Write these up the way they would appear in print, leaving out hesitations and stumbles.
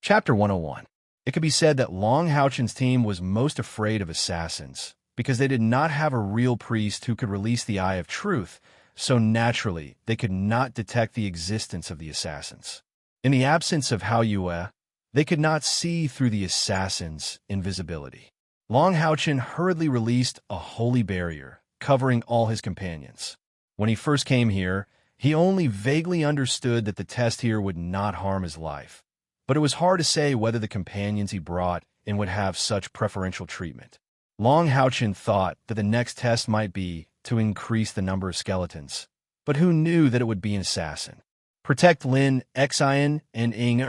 Chapter 101. It could be said that Long Houchen's team was most afraid of assassins, because they did not have a real priest who could release the Eye of Truth, so naturally they could not detect the existence of the assassins. In the absence of Hao Yue, they could not see through the assassin's invisibility. Long Houchen hurriedly released a holy barrier, covering all his companions. When he first came here, he only vaguely understood that the test here would not harm his life. But it was hard to say whether the companions he brought in would have such preferential treatment. Long Houchen thought that the next test might be to increase the number of skeletons, but who knew that it would be an assassin? Protect Lin, Xian, and Ing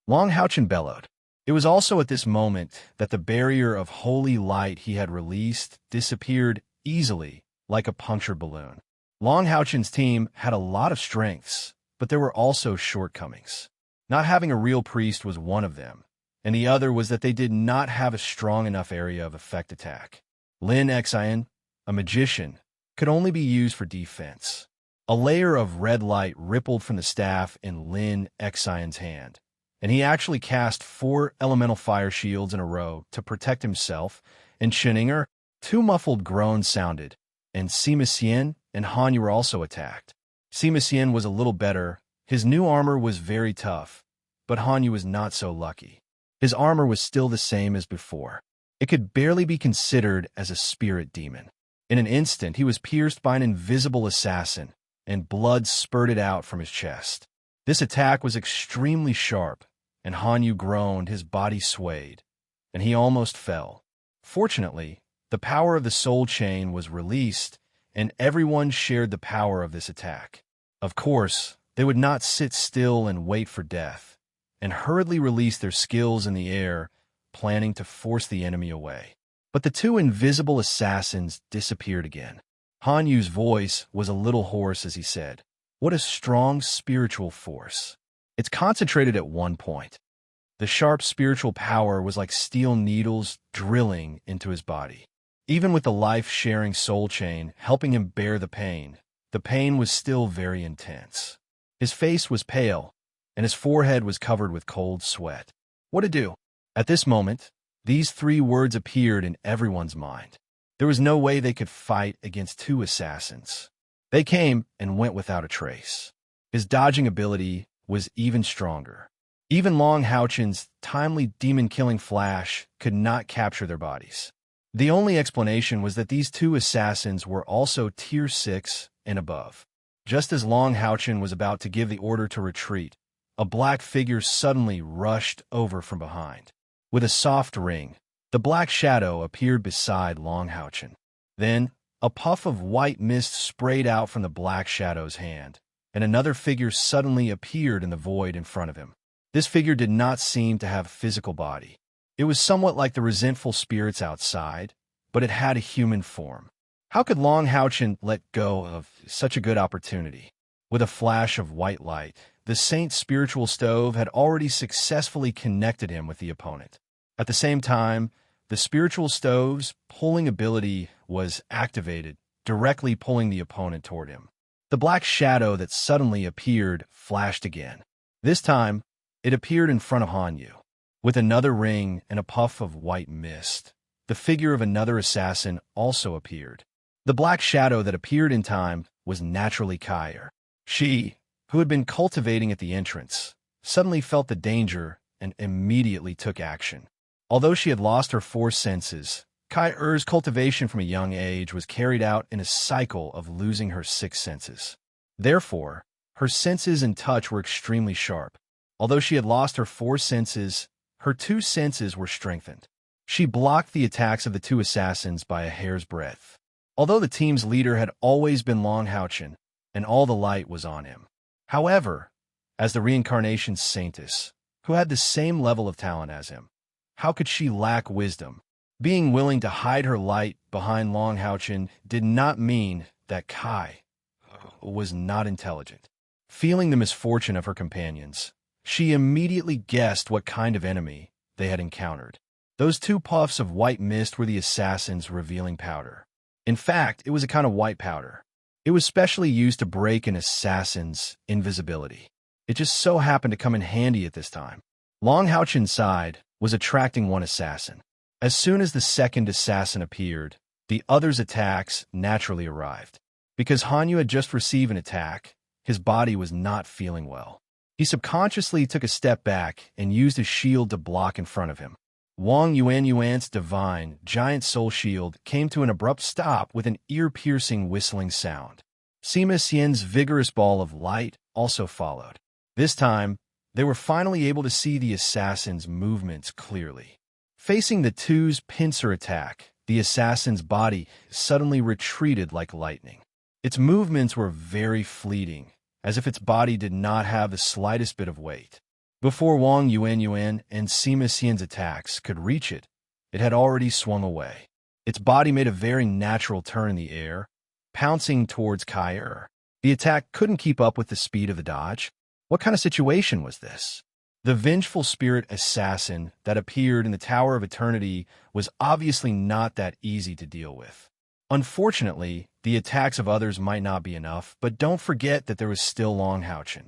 Long Houchen bellowed. It was also at this moment that the barrier of holy light he had released disappeared easily, like a punctured balloon. Long Houchen's team had a lot of strengths, but there were also shortcomings. Not having a real priest was one of them, and the other was that they did not have a strong enough area of effect attack. Lin Xian, a magician, could only be used for defense. A layer of red light rippled from the staff in Lin Xian's hand, and he actually cast 4 elemental fire shields in a row to protect himself and Cheninger. 2 muffled groans sounded, and Sima Xian and Hanyu were also attacked. Sima Xian was a little better. His new armor was very tough, but Hanyu was not so lucky. His armor was still the same as before. It could barely be considered as a spirit demon. In an instant, he was pierced by an invisible assassin, and blood spurted out from his chest. This attack was extremely sharp, and Hanyu groaned, his body swayed, and he almost fell. Fortunately, the power of the soul chain was released, and everyone shared the power of this attack. Of course, they would not sit still and wait for death, and hurriedly release their skills in the air, planning to force the enemy away. But the 2 invisible assassins disappeared again. Hanyu's voice was a little hoarse as he said, "What a strong spiritual force. It's concentrated at one point." The sharp spiritual power was like steel needles drilling into his body. Even with the life-sharing soul chain helping him bear the pain was still very intense. His face was pale, and his forehead was covered with cold sweat. What to do? At this moment, these 3 words appeared in everyone's mind. There was no way they could fight against 2 assassins. They came and went without a trace. His dodging ability was even stronger. Even Long Houchen's timely demon-killing flash could not capture their bodies. The only explanation was that these 2 assassins were also Tier 6 and above. Just as Long Houchen was about to give the order to retreat, a black figure suddenly rushed over from behind. With a soft ring, the black shadow appeared beside Long Houchen. Then, a puff of white mist sprayed out from the black shadow's hand, and another figure suddenly appeared in the void in front of him. This figure did not seem to have a physical body. It was somewhat like the resentful spirits outside, but it had a human form. How could Long Houchen let go of such a good opportunity? With a flash of white light, the saint's spiritual stove had already successfully connected him with the opponent. At the same time, the spiritual stove's pulling ability was activated, directly pulling the opponent toward him. The black shadow that suddenly appeared flashed again. This time, it appeared in front of Hanyu. With another ring and a puff of white mist, the figure of another assassin also appeared. The black shadow that appeared in time was naturally Kair. She, who had been cultivating at the entrance, suddenly felt the danger and immediately took action. Although she had lost her 4 senses, Kair's cultivation from a young age was carried out in a cycle of losing her 6 senses. Therefore, her senses and touch were extremely sharp. Although she had lost her 4 senses, her 2 senses were strengthened. She blocked the attacks of the 2 assassins by a hair's breadth. Although the team's leader had always been Long Houchen, and all the light was on him. However, as the reincarnation saintess, who had the same level of talent as him, how could she lack wisdom? Being willing to hide her light behind Long Houchen did not mean that Kai was not intelligent. Feeling the misfortune of her companions, she immediately guessed what kind of enemy they had encountered. Those 2 puffs of white mist were the assassin's revealing powder. In fact, it was a kind of white powder. It was specially used to break an assassin's invisibility. It just so happened to come in handy at this time. Long Haochen's side was attracting one assassin. As soon as the second assassin appeared, the other's attacks naturally arrived. Because Hanyu had just received an attack, his body was not feeling well. He subconsciously took a step back and used his shield to block in front of him. Wang Yuan's divine, giant soul shield came to an abrupt stop with an ear-piercing whistling sound. Sima Xian's vigorous ball of light also followed. This time, they were finally able to see the assassin's movements clearly. Facing the two's pincer attack, the assassin's body suddenly retreated like lightning. Its movements were very fleeting, as if its body did not have the slightest bit of weight. Before Wang Yuan and Sima Xian's attacks could reach it, it had already swung away. Its body made a very natural turn in the air, pouncing towards Kai Er. The attack couldn't keep up with the speed of the dodge. What kind of situation was this? The vengeful spirit assassin that appeared in the Tower of Eternity was obviously not that easy to deal with. Unfortunately, the attacks of others might not be enough, but don't forget that there was still Long Haochen.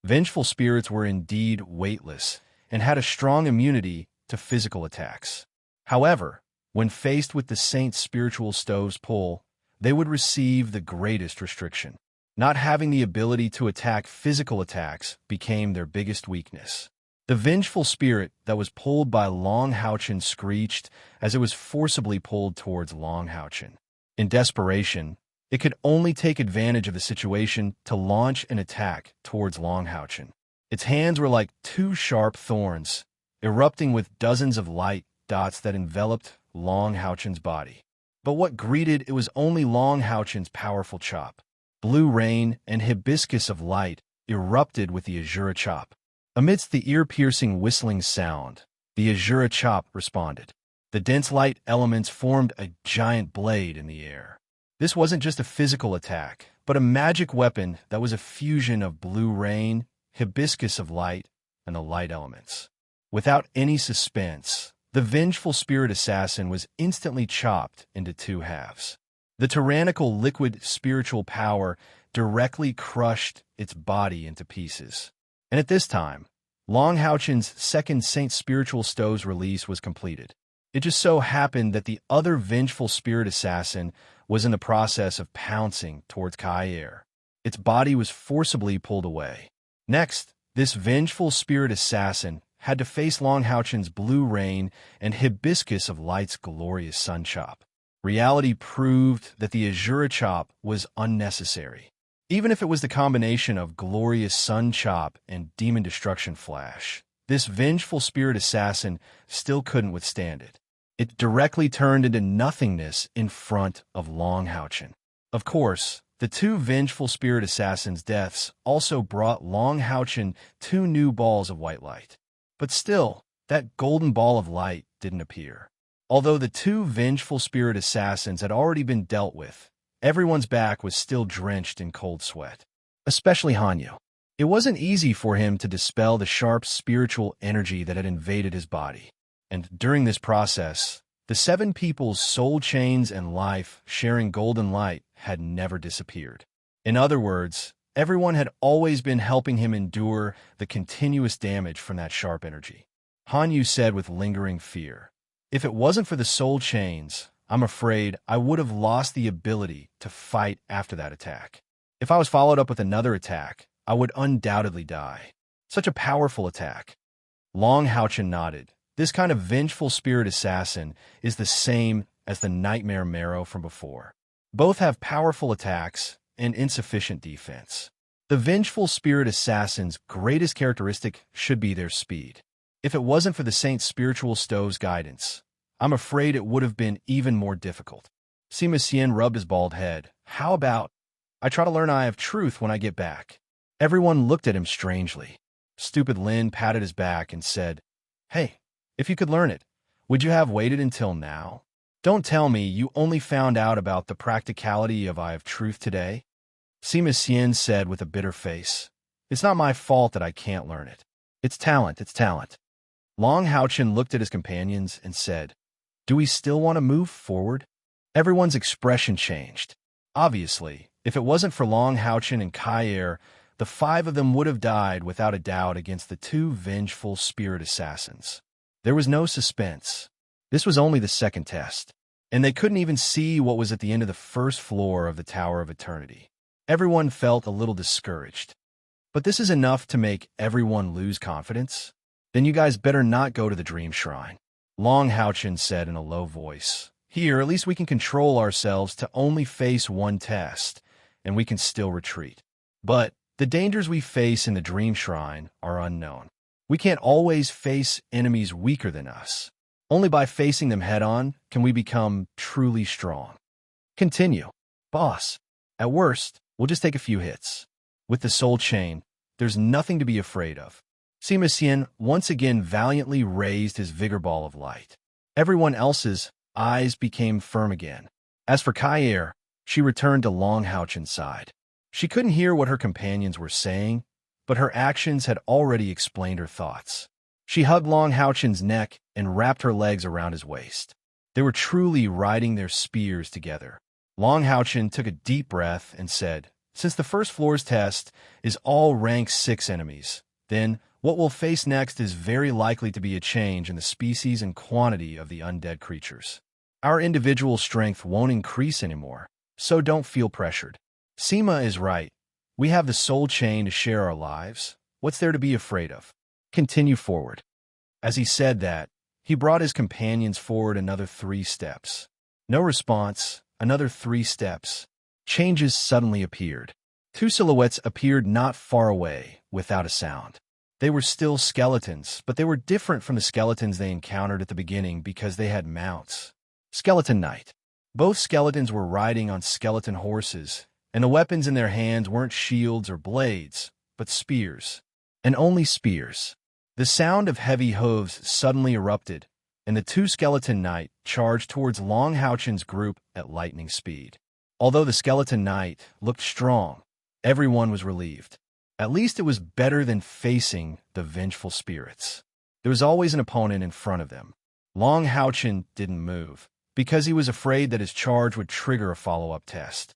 Vengeful spirits were indeed weightless and had a strong immunity to physical attacks. However, when faced with the Saint's spiritual stove's pull, they would receive the greatest restriction. Not having the ability to attack physical attacks became their biggest weakness. The vengeful spirit that was pulled by Long Haochen screeched as it was forcibly pulled towards Long Haochen. In desperation, it could only take advantage of the situation to launch an attack towards Long Haochen. Its hands were like two sharp thorns, erupting with dozens of light dots that enveloped Long Haochen's body. But what greeted it was only Long Haochen's powerful chop. Blue rain and hibiscus of light erupted with the Azura chop. Amidst the ear-piercing whistling sound, the Azura chop responded. The dense light elements formed a giant blade in the air. This wasn't just a physical attack, but a magic weapon that was a fusion of blue rain, hibiscus of light, and the light elements. Without any suspense, the vengeful spirit assassin was instantly chopped into two halves. The tyrannical liquid spiritual power directly crushed its body into pieces. And at this time, Long Haochen's second Saint Spiritual Stove's release was completed. It just so happened that the other vengeful spirit assassin was in the process of pouncing towards Kai Er. Its body was forcibly pulled away. Next, this vengeful spirit assassin had to face Long Haochen's blue rain and hibiscus of light's glorious sun chop. Reality proved that the Azura chop was unnecessary. Even if it was the combination of glorious sun chop and demon destruction flash, this vengeful spirit assassin still couldn't withstand it. It directly turned into nothingness in front of Long Haochen. Of course, the two vengeful spirit assassins' deaths also brought Long Haochen two new balls of white light. But still, that golden ball of light didn't appear. Although the two vengeful spirit assassins had already been dealt with, everyone's back was still drenched in cold sweat. Especially Hanyu. It wasn't easy for him to dispel the sharp spiritual energy that had invaded his body. And during this process, the seven people's soul chains and life sharing golden light had never disappeared. In other words, everyone had always been helping him endure the continuous damage from that sharp energy. Hanyu said with lingering fear, "If it wasn't for the soul chains, I'm afraid I would have lost the ability to fight after that attack. If I was followed up with another attack, I would undoubtedly die. Such a powerful attack." Long Haochen nodded. This kind of vengeful spirit assassin is the same as the Nightmare Marrow from before. Both have powerful attacks and insufficient defense. The vengeful spirit assassin's greatest characteristic should be their speed. If it wasn't for the Saint's Spiritual Stove's guidance, I'm afraid it would have been even more difficult. Sima Xian rubbed his bald head. "How about I try to learn Eye of Truth when I get back?" Everyone looked at him strangely. Stupid Lin patted his back and said, "Hey, if you could learn it, would you have waited until now? Don't tell me you only found out about the practicality of Eye of Truth today." Sima Xian said with a bitter face, "It's not my fault that I can't learn it. It's talent, it's talent." Long Haochen looked at his companions and said, "Do we still want to move forward?" Everyone's expression changed. Obviously, if it wasn't for Long Haochen and Kai Er, the 5 of them would have died without a doubt against the 2 vengeful spirit assassins. There was no suspense. This was only the second test, and they couldn't even see what was at the end of the first floor of the Tower of Eternity. Everyone felt a little discouraged. But this is enough to make everyone lose confidence? Then you guys better not go to the Dream Shrine, Long Houchin said in a low voice. Here, at least we can control ourselves to only face one test, and we can still retreat. But the dangers we face in the Dream Shrine are unknown. We can't always face enemies weaker than us. Only by facing them head-on can we become truly strong. Continue. Boss, at worst, we'll just take a few hits. With the soul chain, there's nothing to be afraid of. Sima Xian once again valiantly raised his vigor ball of light. Everyone else's eyes became firm again. As for Kair, she returned to Long Houchin's side. She couldn't hear what her companions were saying, but her actions had already explained her thoughts. She hugged Long Houchin's neck and wrapped her legs around his waist. They were truly riding their spears together. Long Houchin took a deep breath and said, since the first floor's test is all rank 6 enemies, then what we'll face next is very likely to be a change in the species and quantity of the undead creatures. Our individual strength won't increase anymore, so don't feel pressured. Sima is right. We have the soul chain to share our lives. What's there to be afraid of? Continue forward. As he said that, he brought his companions forward another 3 steps. No response, another 3 steps. Changes suddenly appeared. 2 silhouettes appeared not far away, without a sound. They were still skeletons, but they were different from the skeletons they encountered at the beginning because they had mounts. Skeleton Knight. Both skeletons were riding on skeleton horses, and the weapons in their hands weren't shields or blades, but spears. And only spears. The sound of heavy hooves suddenly erupted, and the 2 Skeleton Knight charged towards Long Houchin's group at lightning speed. Although the Skeleton Knight looked strong, everyone was relieved. At least it was better than facing the vengeful spirits. There was always an opponent in front of them. Long Houchin didn't move, because he was afraid that his charge would trigger a follow-up test.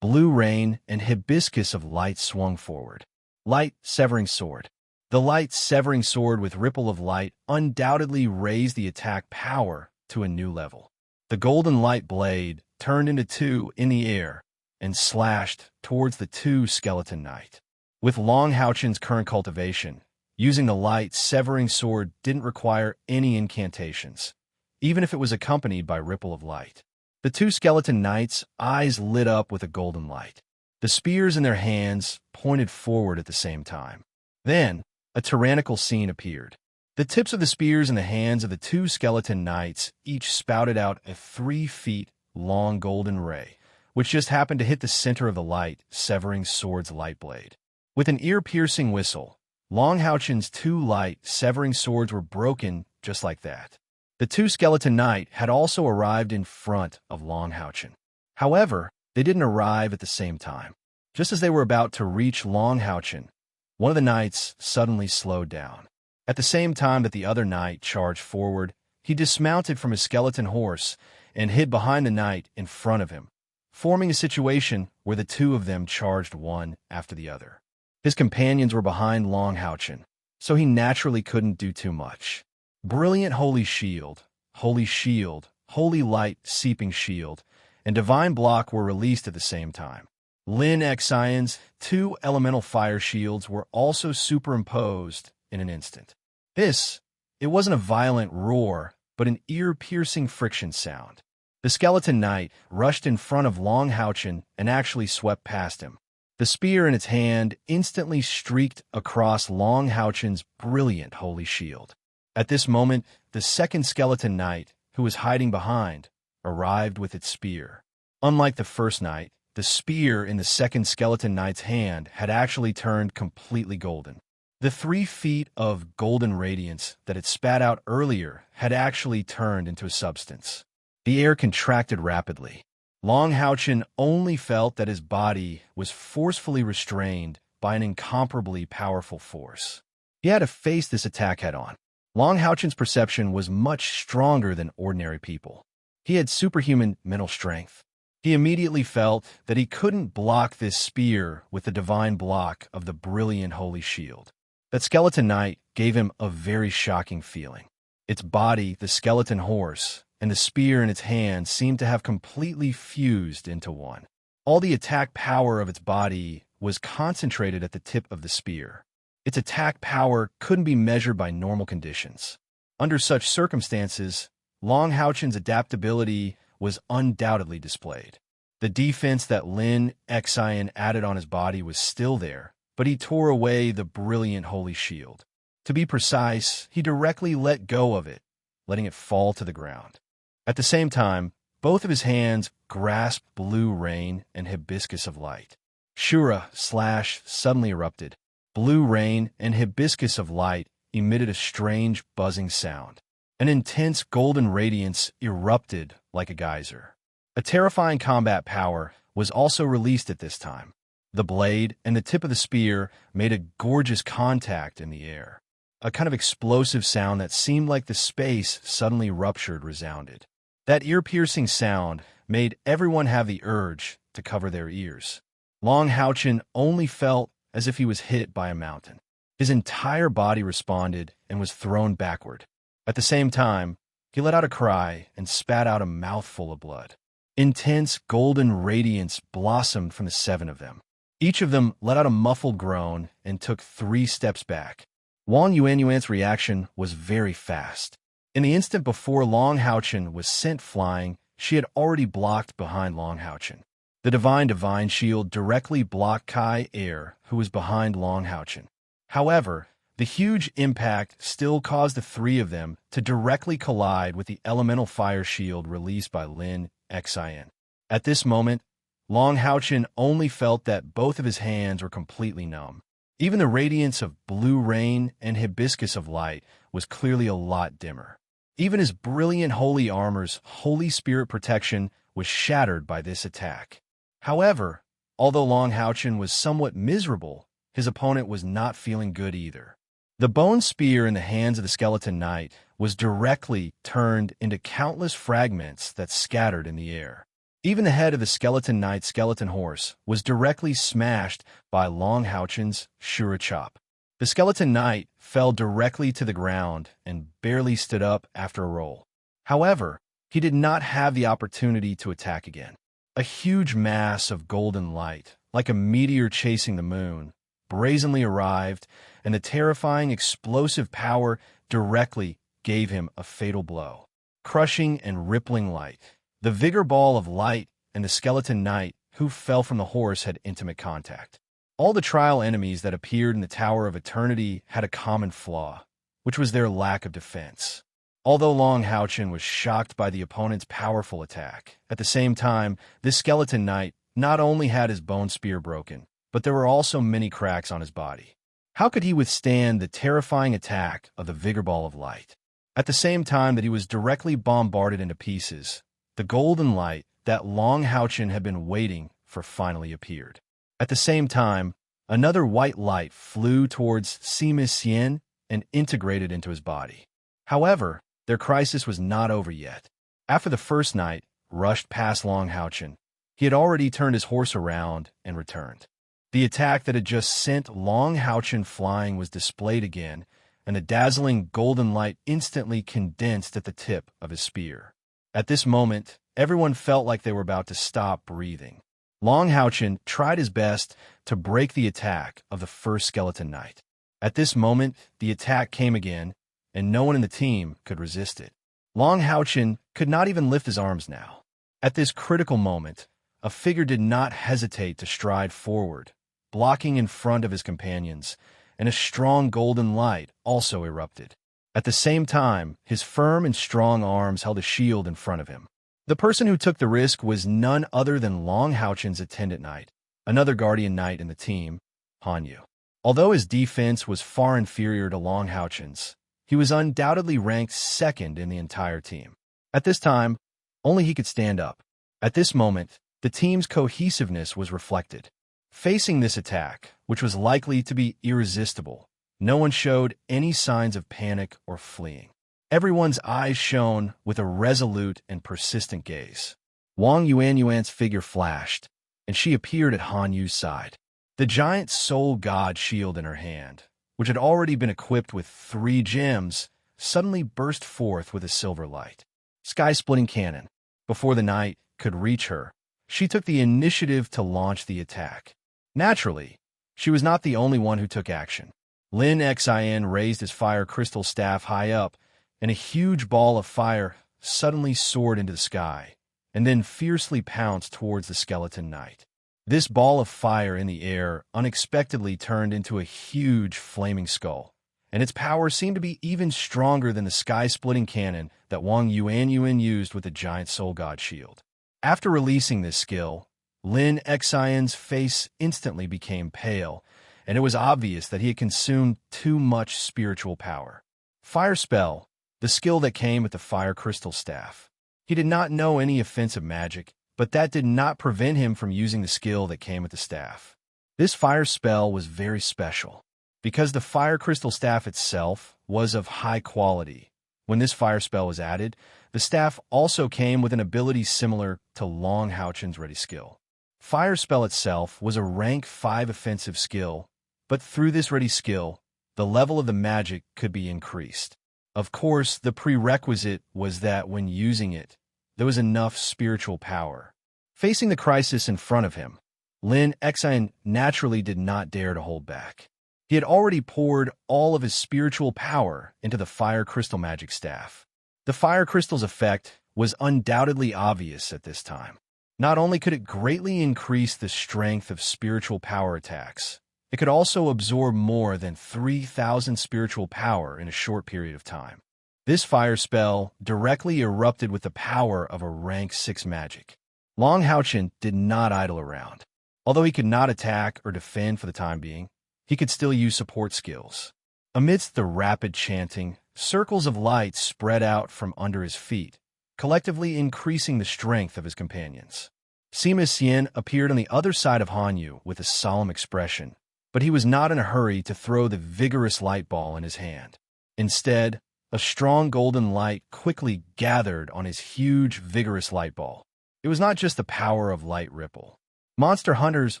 Blue Rain and Hibiscus of Light swung forward. Light Severing Sword. The Light Severing Sword with Ripple of Light undoubtedly raised the attack power to a new level. The golden light blade turned into 2 in the air and slashed towards the 2 Skeleton Knight. With Long Houchin's current cultivation, using the Light Severing Sword didn't require any incantations, even if it was accompanied by Ripple of Light. The 2 Skeleton Knights' eyes lit up with a golden light. The spears in their hands pointed forward at the same time. Then, a tyrannical scene appeared. The tips of the spears in the hands of the 2 Skeleton Knights each spouted out a 3 feet long golden ray, which just happened to hit the center of the Light Severing Sword's light blade. With an ear-piercing whistle, Long Houchin's 2 Light Severing Swords were broken just like that. The 2 Skeleton Knight had also arrived in front of Long Houchin. However, they didn't arrive at the same time. Just as they were about to reach Long Houchin, one of the knights suddenly slowed down. At the same time that the other knight charged forward, he dismounted from his skeleton horse and hid behind the knight in front of him, forming a situation where the 2 of them charged one after the other. His companions were behind Long Houchin, so he naturally couldn't do too much. Brilliant Holy Shield, Holy Light Seeping Shield, and Divine Block were released at the same time. Lin Xion's 2 elemental fire shields were also superimposed in an instant. It wasn't a violent roar, but an ear-piercing friction sound. The Skeleton Knight rushed in front of Long Houchin and actually swept past him. The spear in its hand instantly streaked across Long Houchin's brilliant Holy Shield. At this moment, the second Skeleton Knight, who was hiding behind, arrived with its spear. Unlike the first knight, the spear in the second Skeleton Knight's hand had actually turned completely golden. The 3 feet of golden radiance that it spat out earlier had actually turned into a substance. The air contracted rapidly. Long Houchin only felt that his body was forcefully restrained by an incomparably powerful force. He had to face this attack head-on. Long Houchin's perception was much stronger than ordinary people. He had superhuman mental strength. He immediately felt that he couldn't block this spear with the divine block of the brilliant holy shield. That skeleton knight gave him a very shocking feeling. Its body, the skeleton horse, and the spear in its hand seemed to have completely fused into one. All the attack power of its body was concentrated at the tip of the spear. Its attack power couldn't be measured by normal conditions. Under such circumstances, Long Houchen's adaptability was undoubtedly displayed. The defense that Lin Xian added on his body was still there, but he tore away the brilliant holy shield. To be precise, he directly let go of it, letting it fall to the ground. At the same time, both of his hands grasped blue rain and hibiscus of light. Shura / suddenly erupted. Blue rain and hibiscus of light emitted a strange buzzing sound. An intense golden radiance erupted like a geyser. A terrifying combat power was also released at this time. The blade and the tip of the spear made a gorgeous contact in the air. A kind of explosive sound that seemed like the space suddenly ruptured resounded. That ear-piercing sound made everyone have the urge to cover their ears. Long Houchen only felt as if he was hit by a mountain. His entire body responded and was thrown backward. At the same time, he let out a cry and spat out a mouthful of blood. Intense golden radiance blossomed from the 7 of them. Each of them let out a muffled groan and took 3 steps back. Wang Yuanyuan's reaction was very fast. In the instant before Long Houchen was sent flying, she had already blocked behind Long Houchen. The divine shield directly blocked Kai Air, who was behind Long Houchen. However, the huge impact still caused the 3 of them to directly collide with the elemental fire shield released by Lin Xian. At this moment, Long Houchen only felt that both of his hands were completely numb. Even the radiance of blue rain and hibiscus of light was clearly a lot dimmer. Even his brilliant holy armor's holy spirit protection was shattered by this attack. However, although Long Houchen was somewhat miserable, his opponent was not feeling good either. The bone spear in the hands of the skeleton knight was directly turned into countless fragments that scattered in the air. Even the head of the skeleton knight's skeleton horse was directly smashed by Long Houchen's Shura chop. The skeleton knight fell directly to the ground and barely stood up after a roll. However, he did not have the opportunity to attack again. A huge mass of golden light, like a meteor chasing the moon, brazenly arrived, and the terrifying explosive power directly gave him a fatal blow. Crushing and rippling light. The vigor ball of light and the skeleton knight who fell from the horse had intimate contact. All the trial enemies that appeared in the Tower of Eternity had a common flaw, which was their lack of defense. Although Long Houchen was shocked by the opponent's powerful attack, at the same time, this skeleton knight not only had his bone spear broken, but there were also many cracks on his body. How could he withstand the terrifying attack of the vigor ball of light? At the same time that he was directly bombarded into pieces, the golden light that Long Houchen had been waiting for finally appeared. At the same time, another white light flew towards Sima Xian and integrated into his body. However, their crisis was not over yet. After the first knight rushed past Long Houchen, he had already turned his horse around and returned. The attack that had just sent Long Houchen flying was displayed again, and the dazzling golden light instantly condensed at the tip of his spear. At this moment, everyone felt like they were about to stop breathing. Long Houchen tried his best to break the attack of the first skeleton knight. At this moment, the attack came again, and no one in the team could resist it. Long Houchen could not even lift his arms now. At this critical moment, a figure did not hesitate to stride forward, blocking in front of his companions, and a strong golden light also erupted. At the same time, his firm and strong arms held a shield in front of him. The person who took the risk was none other than Long Houchen's attendant knight, another guardian knight in the team, Hanyu. Although his defense was far inferior to Long Houchen's, he was undoubtedly ranked second in the entire team. At this time, only he could stand up. At this moment, the team's cohesiveness was reflected. Facing this attack, which was likely to be irresistible, no one showed any signs of panic or fleeing. Everyone's eyes shone with a resolute and persistent gaze. Wang Yuanyuan's figure flashed, and she appeared at Han Yu's side. The giant soul god shield in her hand, which had already been equipped with 3 gems, suddenly burst forth with a silver light. Sky-splitting cannon. Before the knight could reach her, she took the initiative to launch the attack. Naturally, she was not the only one who took action. Lin Xin raised his fire crystal staff high up, and a huge ball of fire suddenly soared into the sky, and then fiercely pounced towards the skeleton knight. This ball of fire in the air unexpectedly turned into a huge flaming skull, and its power seemed to be even stronger than the sky-splitting cannon that Wang Yuanyuan used with the giant soul god shield. After releasing this skill, Lin Xion's face instantly became pale, and it was obvious that he had consumed too much spiritual power. Fire Spell, the skill that came with the fire crystal staff. He did not know any offensive magic, but that did not prevent him from using the skill that came with the staff. This fire spell was very special, because the fire crystal staff itself was of high quality. When this fire spell was added, the staff also came with an ability similar to Long Hao-Chen's ready skill. Fire spell itself was a rank 5 offensive skill, but through this ready skill, the level of the magic could be increased. Of course, the prerequisite was that when using it, there was enough spiritual power. Facing the crisis in front of him, Lin Xian naturally did not dare to hold back. He had already poured all of his spiritual power into the fire crystal magic staff. The fire crystal's effect was undoubtedly obvious at this time. Not only could it greatly increase the strength of spiritual power attacks, it could also absorb more than 3,000 spiritual power in a short period of time. This fire spell directly erupted with the power of a rank 6 magic. Long Hao-Chen did not idle around. Although he could not attack or defend for the time being, he could still use support skills. Amidst the rapid chanting, circles of light spread out from under his feet, collectively increasing the strength of his companions. Sima Xian appeared on the other side of Han Yu with a solemn expression, but he was not in a hurry to throw the vigorous light ball in his hand. Instead, a strong golden light quickly gathered on his huge, vigorous light ball. It was not just the power of light ripple. Monster Hunters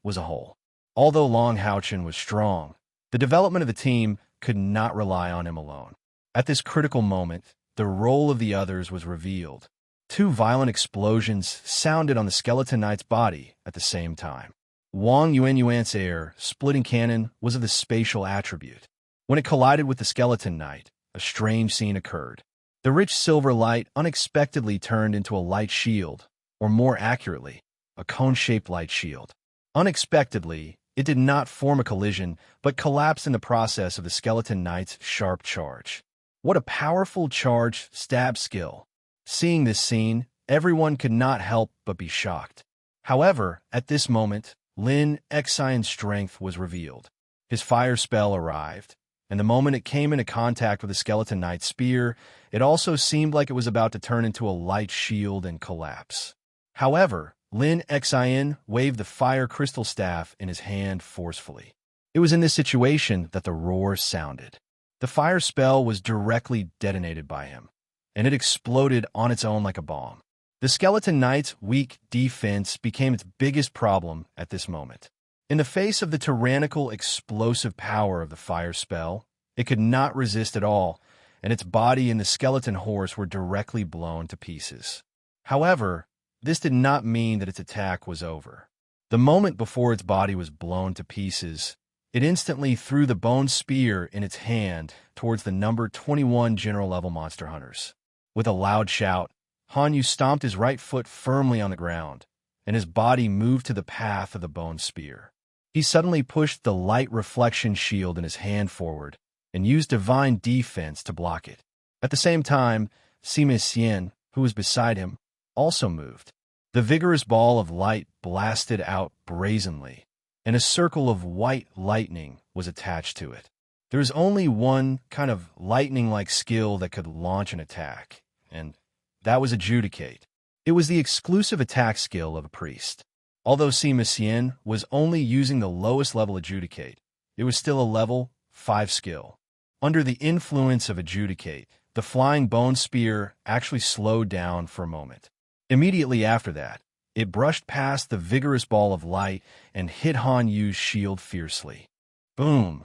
was a whole. Although Long Hao-Chen was strong, the development of the team could not rely on him alone. At this critical moment, the role of the others was revealed. 2 violent explosions sounded on the skeleton knight's body at the same time. Wang Yuanyuan's air-splitting cannon was of the spatial attribute. When it collided with the skeleton knight, a strange scene occurred. The rich silver light unexpectedly turned into a light shield, or more accurately, a cone-shaped light shield. Unexpectedly, it did not form a collision, but collapsed in the process of the skeleton knight's sharp charge. What a powerful charge stab skill! Seeing this scene, everyone could not help but be shocked. However, at this moment, Lin Xian's strength was revealed. His fire spell arrived, and the moment it came into contact with the skeleton knight's spear, it also seemed like it was about to turn into a light shield and collapse. However, Lin Xian waved the fire crystal staff in his hand forcefully. It was in this situation that the roar sounded. The fire spell was directly detonated by him, and it exploded on its own like a bomb. The skeleton knight's weak defense became its biggest problem at this moment. In the face of the tyrannical, explosive power of the fire spell, it could not resist at all, and its body and the skeleton horse were directly blown to pieces. However, this did not mean that its attack was over. The moment before its body was blown to pieces, it instantly threw the bone spear in its hand towards the number 21 general-level monster hunters. With a loud shout, Han Yu stomped his right foot firmly on the ground, and his body moved to the path of the bone spear. He suddenly pushed the light reflection shield in his hand forward and used divine defense to block it. At the same time, Sima Xian, who was beside him, also moved. The vigorous ball of light blasted out brazenly, and a circle of white lightning was attached to it. There is only one kind of lightning-like skill that could launch an attack, and that was Adjudicate. It was the exclusive attack skill of a priest. Although Sima Xian was only using the lowest level Adjudicate, it was still a level 5 skill. Under the influence of Adjudicate, the flying bone spear actually slowed down for a moment. Immediately after that, it brushed past the vigorous ball of light and hit Han Yu's shield fiercely. Boom!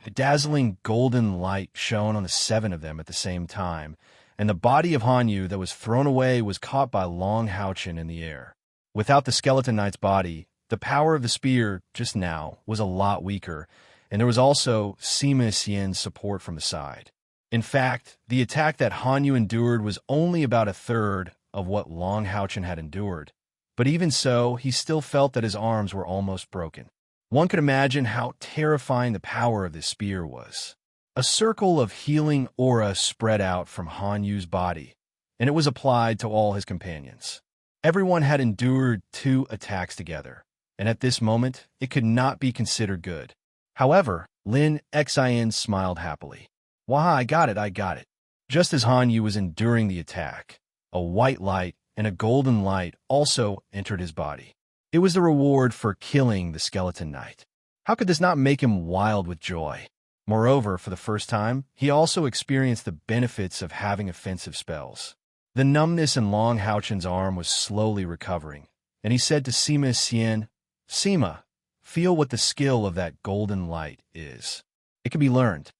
A dazzling golden light shone on the 7 of them at the same time, and the body of Han Yu that was thrown away was caught by Long Haochen in the air. Without the skeleton knight's body, the power of the spear, just now, was a lot weaker, and there was also Sima Xian's support from the side. In fact, the attack that Han Yu endured was only about a third of what Long Haochen had endured, but even so, he still felt that his arms were almost broken. One could imagine how terrifying the power of this spear was. A circle of healing aura spread out from Han Yu's body, and it was applied to all his companions. Everyone had endured 2 attacks together, and at this moment, it could not be considered good. However, Lin Xian smiled happily. "Wah, I got it. Just as Han Yu was enduring the attack, a white light and a golden light also entered his body. It was the reward for killing the skeleton knight. How could this not make him wild with joy? Moreover, for the first time, he also experienced the benefits of having offensive spells. The numbness in Long Haochen's arm was slowly recovering, and he said to Sima Xian, "Sima, feel what the skill of that golden light is. It can be learned."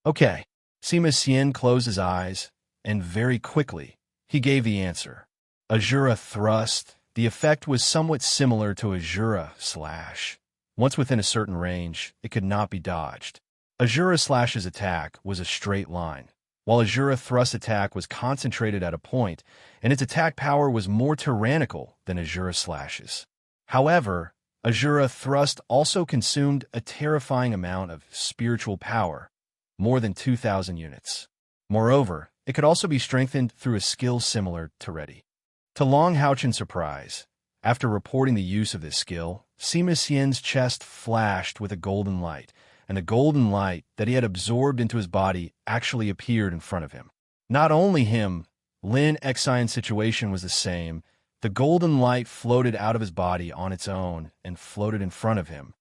"Okay." Sima Xian closed his eyes, and very quickly, he gave the answer. Azura Thrust. The effect was somewhat similar to Azura Slash. Once within a certain range, it could not be dodged. Azura Slash's attack was a straight line, while Azura Thrust's attack was concentrated at a point, and its attack power was more tyrannical than Azura Slash's. However, Azura Thrust also consumed a terrifying amount of spiritual power, more than 2,000 units. Moreover, it could also be strengthened through a skill similar to Ready. To Long Haochen's surprise, after reporting the use of this skill, Sima Xian's chest flashed with a golden light, and the golden light that he had absorbed into his body actually appeared in front of him. Not only him, Lin Xian's situation was the same. The golden light floated out of his body on its own and floated in front of him.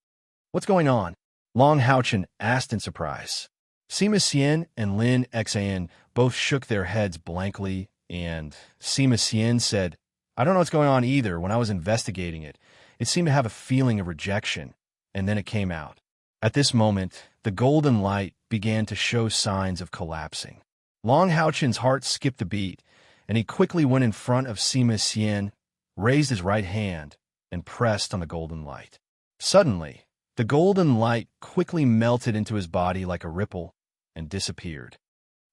"What's going on?" Long Haochen asked in surprise. Sima Xian and Lin Xian both shook their heads blankly, and Sima Xian said, "I don't know what's going on either. When I was investigating it, it seemed to have a feeling of rejection, and then it came out." At this moment, the golden light began to show signs of collapsing. Long Haochen's heart skipped a beat, and he quickly went in front of Sima Xian, raised his right hand, and pressed on the golden light. Suddenly, the golden light quickly melted into his body like a ripple and disappeared.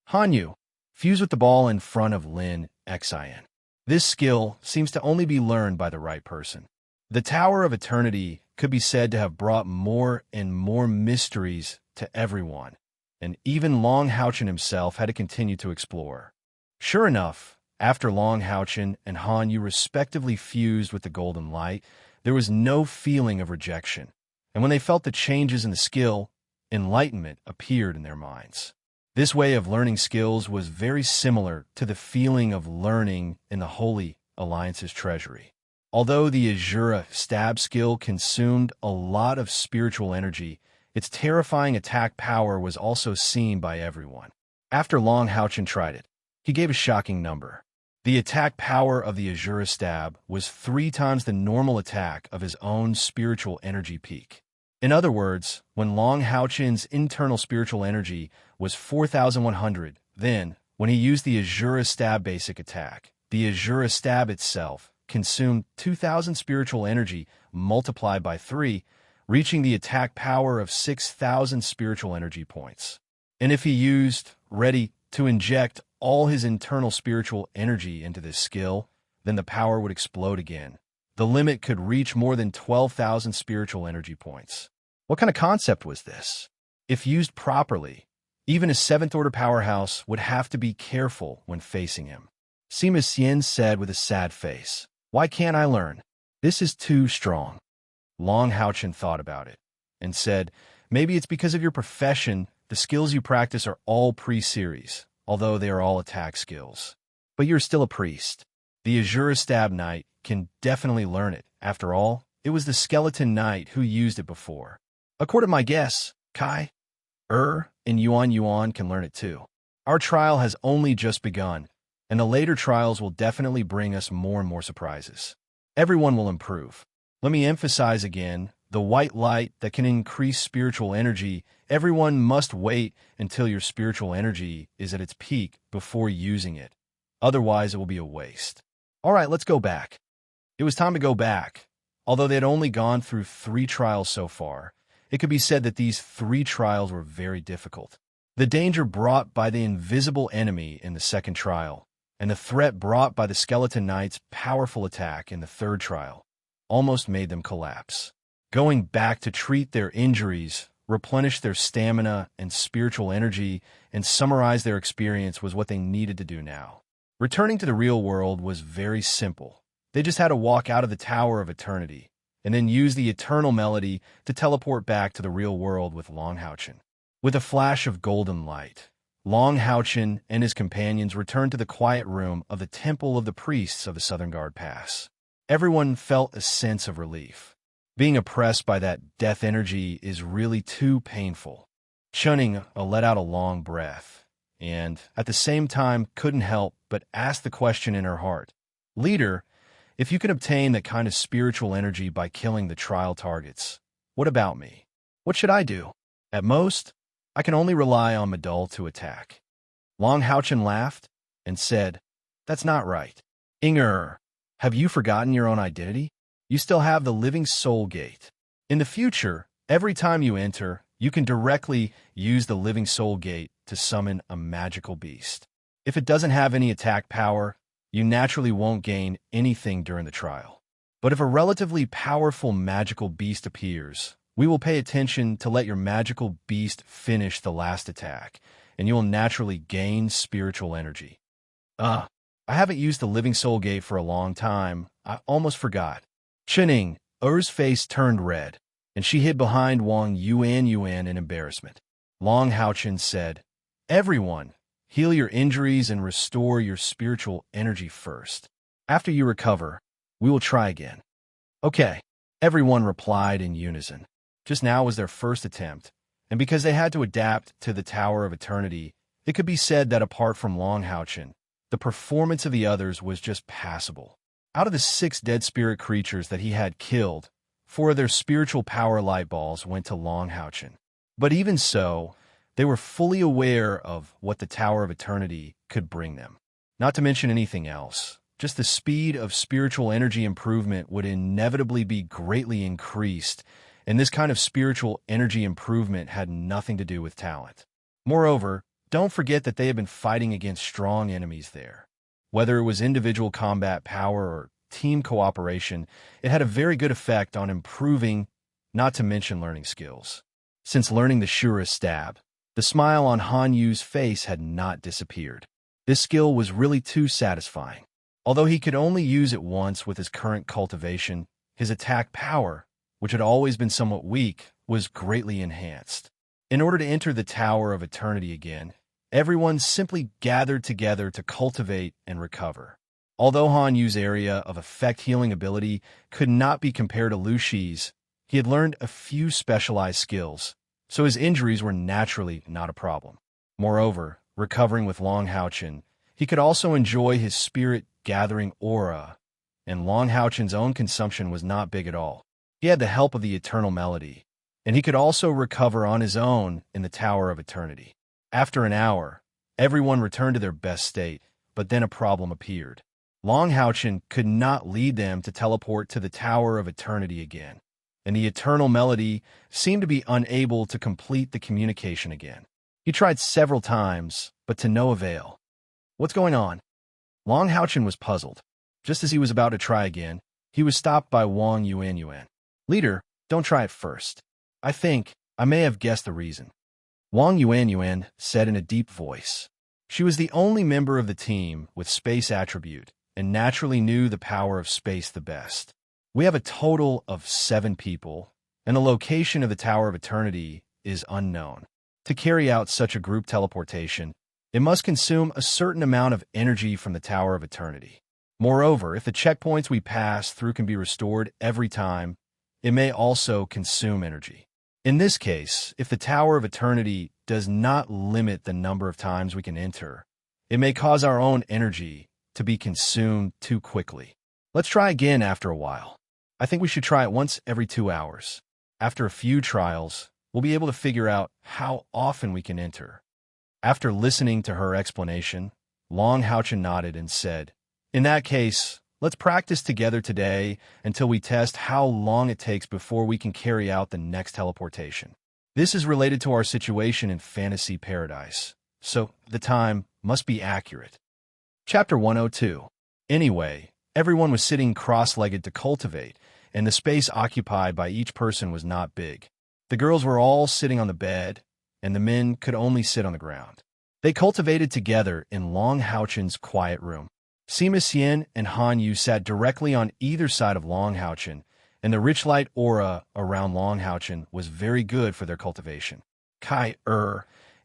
Han Yu, fuse with the ball in front of Lin Xian. This skill seems to only be learned by the right person. The Tower of Eternity could be said to have brought more and more mysteries to everyone, and even Long Haochen himself had to continue to explore. Sure enough, after Long Haochen and Han Yu respectively fused with the golden light, there was no feeling of rejection, and when they felt the changes in the skill, enlightenment appeared in their minds. This way of learning skills was very similar to the feeling of learning in the Holy Alliance's treasury. Although the Azura stab skill consumed a lot of spiritual energy, its terrifying attack power was also seen by everyone. After Long Haochen tried it, he gave a shocking number. The attack power of the Azura stab was 3 times the normal attack of his own spiritual energy peak. In other words, when Long Haochen's internal spiritual energy was 4,100, then, when he used the Azura stab basic attack, the Azura stab itself consumed 2,000 spiritual energy multiplied by 3, reaching the attack power of 6,000 spiritual energy points. And if he used Ready to inject all his internal spiritual energy into this skill, then the power would explode again. The limit could reach more than 12,000 spiritual energy points. What kind of concept was this? If used properly, even a 7th-order powerhouse would have to be careful when facing him. Sima Xian said with a sad face, "Why can't I learn? This is too strong." Long Haochen thought about it and said, "Maybe it's because of your profession, the skills you practice are all pre-series, although they are all attack skills. But you're still a priest. The Azura Stab Knight can definitely learn it. After all, it was the Skeleton Knight who used it before. According to my guess, Kai, and Yuan can learn it too. Our trial has only just begun, and the later trials will definitely bring us more and more surprises. Everyone will improve. Let me emphasize again, the white light that can increase spiritual energy. Everyone must wait until your spiritual energy is at its peak before using it. Otherwise, it will be a waste. All right, let's go back. It was time to go back. Although they had only gone through 3 trials so far, it could be said that these 3 trials were very difficult. The danger brought by the invisible enemy in the second trial, and the threat brought by the Skeleton Knight's powerful attack in the third trial, almost made them collapse. Going back to treat their injuries, replenish their stamina and spiritual energy, and summarize their experience was what they needed to do now. Returning to the real world was very simple. They just had to walk out of the Tower of Eternity, and then use the eternal melody to teleport back to the real world with Long Houchen. With a flash of golden light, Long Houchen and his companions returned to the quiet room of the Temple of the Priests of the Southern Guard Pass. Everyone felt a sense of relief. Being oppressed by that death energy is really too painful. Chunning let out a long breath, and, at the same time, couldn't help but ask the question in her heart. Leader, if you can obtain that kind of spiritual energy by killing the trial targets, what about me? What should I do? At most, I can only rely on Madul to attack. Long Houchen laughed and said, That's not right. Inger, have you forgotten your own identity? You still have the living soul gate. In the future, every time you enter, you can directly use the living soul gate to summon a magical beast. If it doesn't have any attack power, you naturally won't gain anything during the trial. But if a relatively powerful magical beast appears, we will pay attention to let your magical beast finish the last attack, and you will naturally gain spiritual energy. I haven't used the living soul gate for a long time. I almost forgot. Chening, Er's face turned red, and she hid behind Wang Yuan in embarrassment. Long Houchen said, Everyone, heal your injuries and restore your spiritual energy first. After you recover, we will try again. Okay, everyone replied in unison. Just now was their first attempt, and because they had to adapt to the Tower of Eternity, it could be said that apart from Long Houchen, the performance of the others was just passable. Out of the 6 dead spirit creatures that he had killed, 4 of their spiritual power light balls went to Long Houchen. But even so, they were fully aware of what the Tower of Eternity could bring them. Not to mention anything else, just the speed of spiritual energy improvement would inevitably be greatly increased, and this kind of spiritual energy improvement had nothing to do with talent. Moreover, don't forget that they had been fighting against strong enemies there. Whether it was individual combat power or team cooperation, it had a very good effect on improving, not to mention learning skills. Since learning the Shura stab, the smile on Han Yu's face had not disappeared. This skill was really too satisfying. Although he could only use it once with his current cultivation, his attack power, which had always been somewhat weak, was greatly enhanced. In order to enter the Tower of Eternity again, everyone simply gathered together to cultivate and recover. Although Han Yu's area of effect healing ability could not be compared to Lu Shi's, he had learned a few specialized skills, so his injuries were naturally not a problem. Moreover, recovering with Long Houchen, he could also enjoy his spirit-gathering aura, and Long Houchen's own consumption was not big at all. He had the help of the eternal melody, and he could also recover on his own in the Tower of Eternity. After an hour, everyone returned to their best state, but then a problem appeared. Long Houchen could not lead them to teleport to the Tower of Eternity again, and the eternal melody seemed to be unable to complete the communication again. He tried several times, but to no avail. What's going on? Long Houchen was puzzled. Just as he was about to try again, he was stopped by Wang Yuan. Leader, don't try it first. I think I may have guessed the reason. Wang Yuan said in a deep voice. She was the only member of the team with space attribute and naturally knew the power of space the best. We have a total of 7 people, and the location of the Tower of Eternity is unknown. To carry out such a group teleportation, it must consume a certain amount of energy from the Tower of Eternity. Moreover, if the checkpoints we pass through can be restored every time, it may also consume energy. In this case, if the Tower of Eternity does not limit the number of times we can enter, It may cause our own energy to be consumed too quickly. Let's try again after a while. I think we should try it once every 2 hours. After a few trials, we'll be able to figure out how often we can enter. After listening to her explanation, Long Houchen nodded and said, "In that case, let's practice together today until we test how long it takes before we can carry out the next teleportation. This is related to our situation in Fantasy Paradise, so the time must be accurate." Chapter 102. Anyway, everyone was sitting cross-legged to cultivate, and the space occupied by each person was not big. The girls were all sitting on the bed, and the men could only sit on the ground. They cultivated together in Long Houchen's quiet room. Sima Xian and Han Yu sat directly on either side of Long Houchen, and the rich light aura around Long Houchen was very good for their cultivation. Kai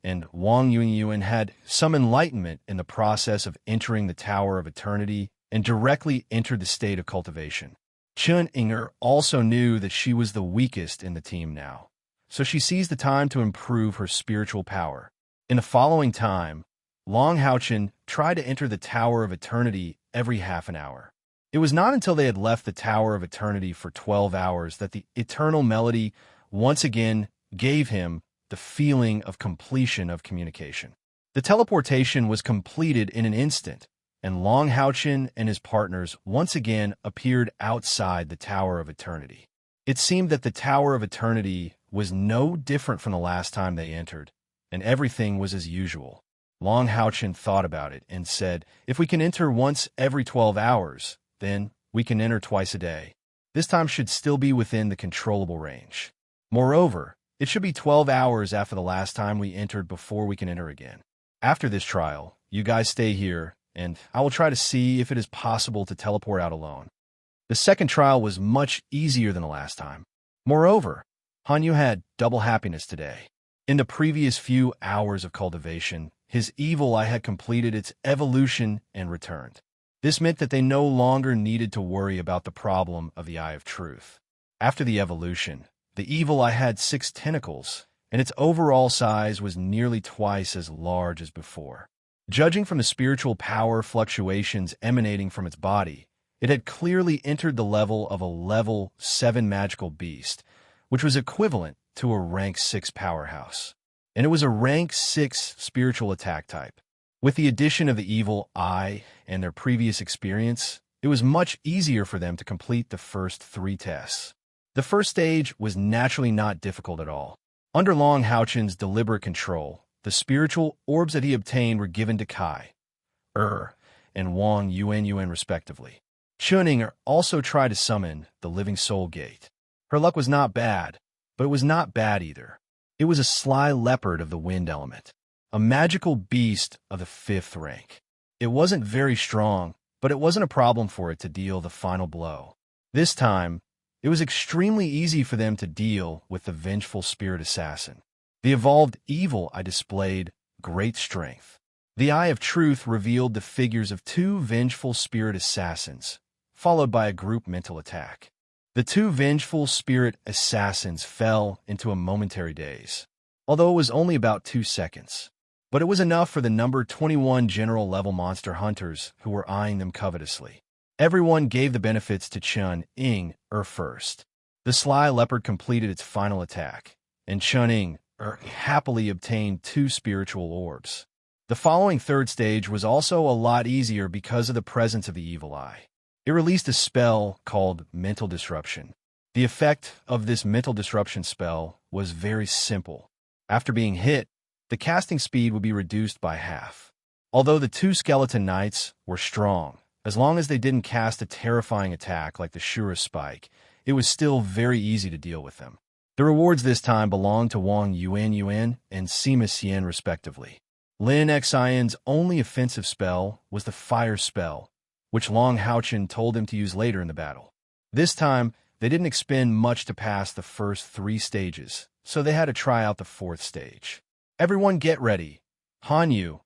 and Wang Yunyuan had some enlightenment in the process of entering the Tower of Eternity and directly entered the state of cultivation. Chun Inger also knew that she was the weakest in the team now, so she seized the time to improve her spiritual power. In the following time, Long Houchen tried to enter the Tower of Eternity every half an hour. It was not until they had left the Tower of Eternity for 12 hours that the eternal melody once again gave him the feeling of completion of communication. The teleportation was completed in an instant, and Long Houchen and his partners once again appeared outside the Tower of Eternity. It seemed that the Tower of Eternity was no different from the last time they entered, and everything was as usual. Long Houchen thought about it and said, "If we can enter once every 12 hours, then we can enter twice a day. This time should still be within the controllable range. Moreover, it should be 12 hours after the last time we entered before we can enter again. After this trial, you guys stay here, and I will try to see if it is possible to teleport out alone." The second trial was much easier than the last time. Moreover, Hanyu had double happiness today. In the previous few hours of cultivation, his evil eye had completed its evolution and returned. This meant that they no longer needed to worry about the problem of the Eye of Truth. After the evolution, the evil eye had 6 tentacles, and its overall size was nearly twice as large as before. Judging from the spiritual power fluctuations emanating from its body, it had clearly entered the level of a level 7 magical beast, which was equivalent to a rank 6 powerhouse. And it was a rank 6 spiritual attack type. With the addition of the evil eye and their previous experience, it was much easier for them to complete the first 3 tests. The first stage was naturally not difficult at all. Under Long Houchen's deliberate control, the spiritual orbs that he obtained were given to Kai, and Wang Yuanyuan respectively. Chuning also tried to summon the Living Soul Gate. Her luck was not bad, but it was not bad either. It was a sly leopard of the wind element, a magical beast of the 5th rank. It wasn't very strong, but it wasn't a problem for it to deal the final blow. This time, it was extremely easy for them to deal with the vengeful spirit assassin. The evolved evil eye displayed great strength. The Eye of Truth revealed the figures of 2 vengeful spirit assassins, followed by a group mental attack. The 2 vengeful spirit assassins fell into a momentary daze, although it was only about 2 seconds. But it was enough for the number 21 general-level monster hunters who were eyeing them covetously. Everyone gave the benefits to Chun Ing first. The sly leopard completed its final attack, and Chun Ing happily obtained 2 spiritual orbs. The following 3rd stage was also a lot easier because of the presence of the evil eye. It released a spell called Mental Disruption. The effect of this mental disruption spell was very simple. After being hit, the casting speed would be reduced by half. Although the 2 skeleton knights were strong, as long as they didn't cast a terrifying attack like the Shura Spike, it was still very easy to deal with them. The rewards this time belonged to Wang Yuanyuan and Sima Xian respectively. Lin Xian's only offensive spell was the Fire Spell, which Long Houchen told them to use later in the battle. This time, they didn't expend much to pass the first 3 stages, so they had to try out the 4th stage. Everyone get ready. Hanyu,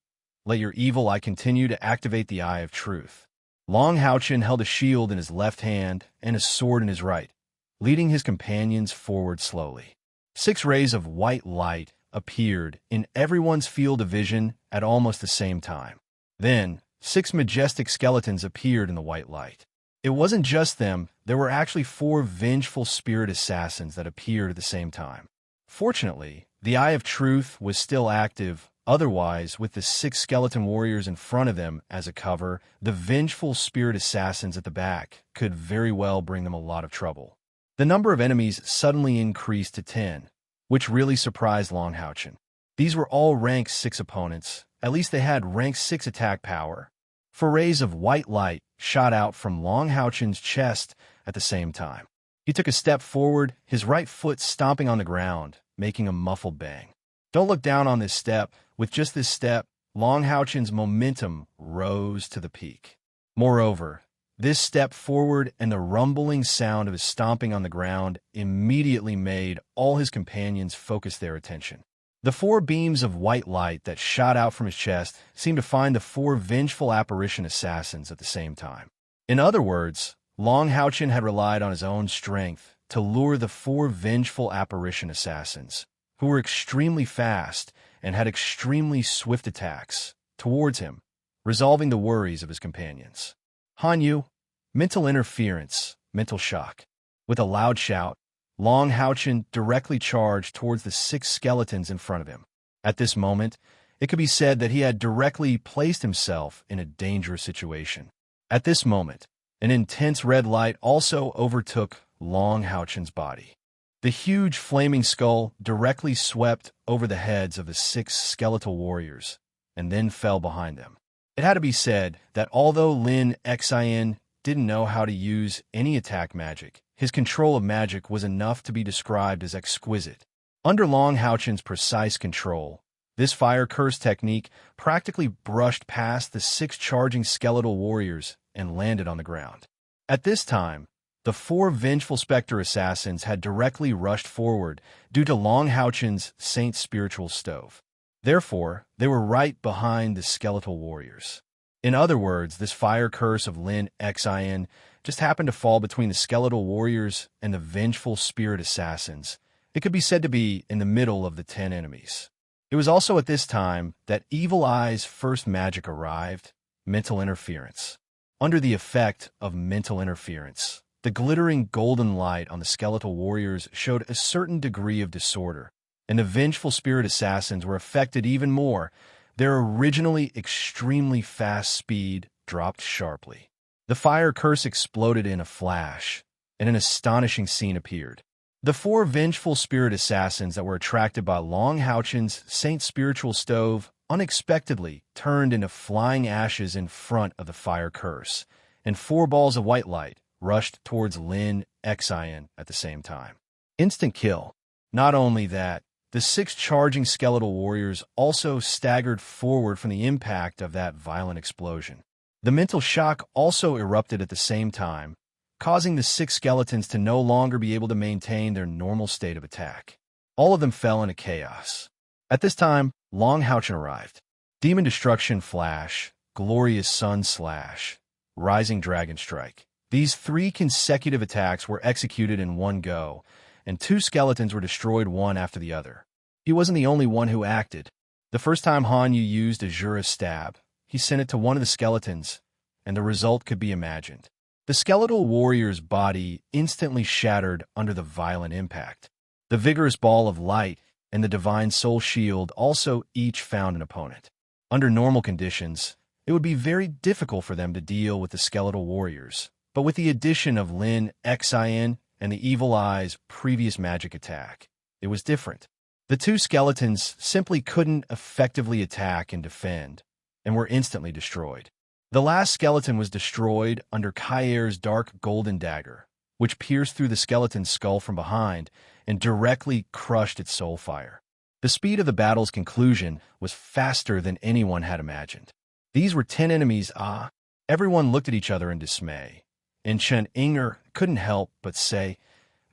let your evil eye continue to activate the Eye of Truth. Long Houchen held a shield in his left hand and a sword in his right, leading his companions forward slowly. 6 rays of white light appeared in everyone's field of vision at almost the same time. Then, 6 majestic skeletons appeared in the white light. It wasn't just them, there were actually 4 vengeful spirit assassins that appeared at the same time. Fortunately, the Eye of Truth was still active. Otherwise, with the 6 skeleton warriors in front of them as a cover, the vengeful spirit assassins at the back could very well bring them a lot of trouble. The number of enemies suddenly increased to 10, which really surprised Longhouchen. These were all rank 6 opponents. At least they had rank 6 attack power. 4 rays of white light shot out from Longhouchen's chest at the same time. He took a step forward, his right foot stomping on the ground, making a muffled bang. Don't look down on this step. With just this step, Longhouchen's momentum rose to the peak. Moreover, this step forward and the rumbling sound of his stomping on the ground immediately made all his companions focus their attention. The 4 beams of white light that shot out from his chest seemed to find the 4 vengeful apparition assassins at the same time. In other words, Longhouchen had relied on his own strength to lure the 4 vengeful apparition assassins, who were extremely fast and had extremely swift attacks, towards him, resolving the worries of his companions. Hanyu, mental interference, mental shock. With a loud shout, Longhouchen directly charged towards the 6 skeletons in front of him. At this moment, it could be said that he had directly placed himself in a dangerous situation. At this moment, an intense red light also overtook Longhouchen's body. The huge flaming skull directly swept over the heads of the 6 skeletal warriors, and then fell behind them. It had to be said that although Lin Xin didn't know how to use any attack magic, his control of magic was enough to be described as exquisite. Under Longhouchen's precise control, this fire curse technique practically brushed past the 6 charging skeletal warriors and landed on the ground. At this time, the 4 vengeful specter assassins had directly rushed forward due to Longhouchen's Saint Spiritual Stove. Therefore, they were right behind the skeletal warriors. In other words, this fire curse of Lin Xin just happened to fall between the skeletal warriors and the vengeful spirit assassins. It could be said to be in the middle of the 10 enemies. It was also at this time that Evil Eye's first magic arrived, mental interference. Under the effect of mental interference, the glittering golden light on the skeletal warriors showed a certain degree of disorder, and the vengeful spirit assassins were affected even more. Their originally extremely fast speed dropped sharply. The fire curse exploded in a flash, and an astonishing scene appeared. The 4 vengeful spirit assassins that were attracted by Longhouchen's Saint Spiritual Stove unexpectedly turned into flying ashes in front of the fire curse, and 4 balls of white light rushed towards Lin Xin at the same time. Instant kill. Not only that, the 6 charging skeletal warriors also staggered forward from the impact of that violent explosion. The mental shock also erupted at the same time, causing the 6 skeletons to no longer be able to maintain their normal state of attack. All of them fell into chaos. At this time, Longhouchen arrived. Demon Destruction Flash, Glorious Sun Slash, Rising Dragon Strike. These 3 consecutive attacks were executed in one go, and 2 skeletons were destroyed one after the other. He wasn't the only one who acted. The first time Hanyu used Azura's stab, he sent it to one of the skeletons, and the result could be imagined. The skeletal warrior's body instantly shattered under the violent impact. The vigorous ball of light and the divine soul shield also each found an opponent. Under normal conditions, it would be very difficult for them to deal with the skeletal warriors, but with the addition of Lin Xin and the Evil Eye's previous magic attack, it was different. The 2 skeletons simply couldn't effectively attack and defend, and were instantly destroyed. The last skeleton was destroyed under Kaier's dark golden dagger, which pierced through the skeleton's skull from behind and directly crushed its soul fire. The speed of the battle's conclusion was faster than anyone had imagined. These were 10 enemies. Everyone looked at each other in dismay, and Chen Inger couldn't help but say,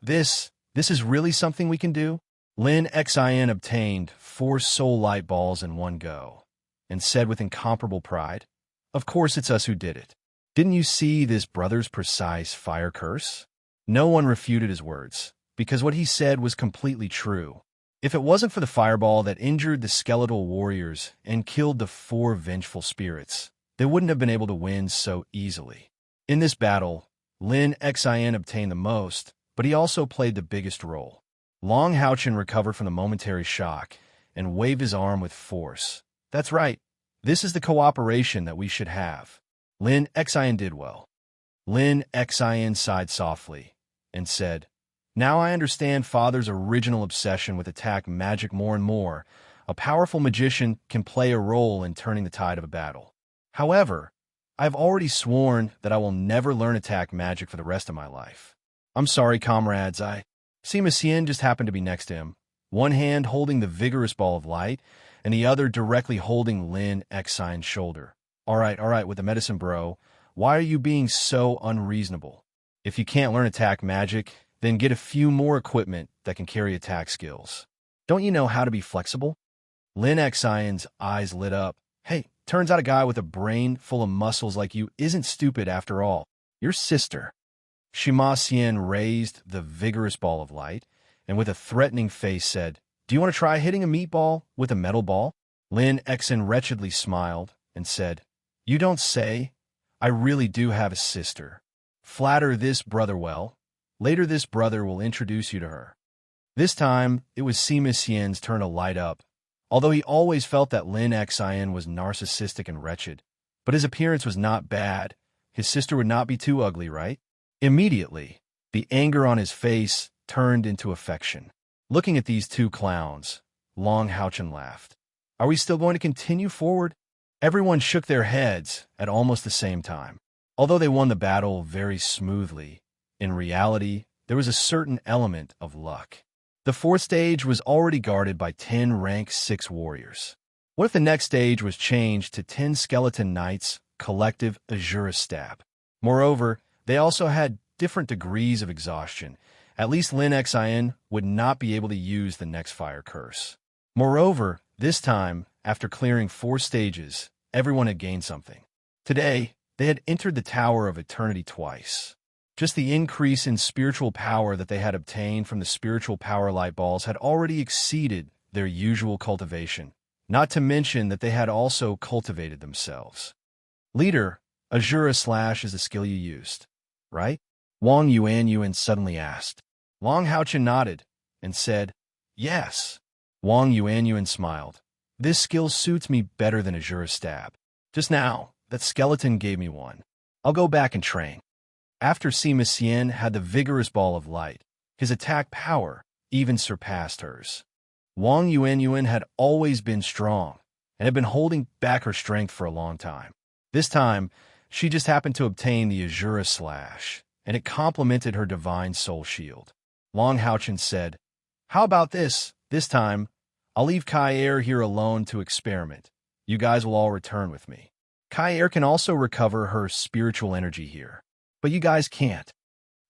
This is really something we can do? Lin Xin obtained 4 soul light balls in one go, and said with incomparable pride, Of course it's us who did it. Didn't you see this brother's precise fire curse? No one refuted his words, because what he said was completely true. If it wasn't for the fireball that injured the skeletal warriors and killed the 4 vengeful spirits, they wouldn't have been able to win so easily. In this battle, Lin Xin obtained the most, but he also played the biggest role. Long Haochen recovered from the momentary shock and waved his arm with force. That's right. This is the cooperation that we should have. Lin Xin did well. Lin Xin sighed softly and said, "Now I understand Father's original obsession with attack magic more and more. A powerful magician can play a role in turning the tide of a battle. However, I've already sworn that I will never learn attack magic for the rest of my life. I'm sorry, comrades, Sima Xian just happened to be next to him, one hand holding the vigorous ball of light, and the other directly holding Lin Xion's shoulder. All right, with the medicine bro, why are you being so unreasonable? If you can't learn attack magic, then get a few more equipment that can carry attack skills. Don't you know how to be flexible?" Lin Xion's eyes lit up. "Hey, turns out a guy with a brain full of muscles like you isn't stupid after all. Your sister." Sima Xian raised the vigorous ball of light, and with a threatening face said, "Do you want to try hitting a meatball with a metal ball?" Lin Xin wretchedly smiled and said, "You don't say. I really do have a sister. Flatter this brother well. Later this brother will introduce you to her." This time, it was Sima Xian's turn to light up. Although he always felt that Lin Xian was narcissistic and wretched, but his appearance was not bad. His sister would not be too ugly, right? Immediately, the anger on his face turned into affection. Looking at these two clowns, Long Haochen laughed. "Are we still going to continue forward?" Everyone shook their heads at almost the same time. Although they won the battle very smoothly, in reality, there was a certain element of luck. The fourth stage was already guarded by 10 rank 6 warriors. What if the next stage was changed to 10 skeleton knights, collective Azure stab? Moreover, they also had different degrees of exhaustion. At least Lin Xian would not be able to use the next fire curse. Moreover, this time, after clearing 4 stages, everyone had gained something. Today, they had entered the Tower of Eternity twice. Just the increase in spiritual power that they had obtained from the spiritual power light balls had already exceeded their usual cultivation, not to mention that they had also cultivated themselves. "Leader, Azure Slash is the skill you used, right?" Wang Yuanyuan suddenly asked. Long Haochen nodded and said, "Yes." Wang Yuanyuan smiled. "This skill suits me better than Azure Stab. Just now, that skeleton gave me one. I'll go back and train." After Sima Xian had the vigorous ball of light, his attack power even surpassed hers. Wang Yuanyuan had always been strong and had been holding back her strength for a long time. This time, she just happened to obtain the Azure Slash, and it complemented her divine soul shield. Long Haochen said, "How about this? This time, I'll leave Kai Er here alone to experiment. You guys will all return with me. Kai Er can also recover her spiritual energy here, but you guys can't."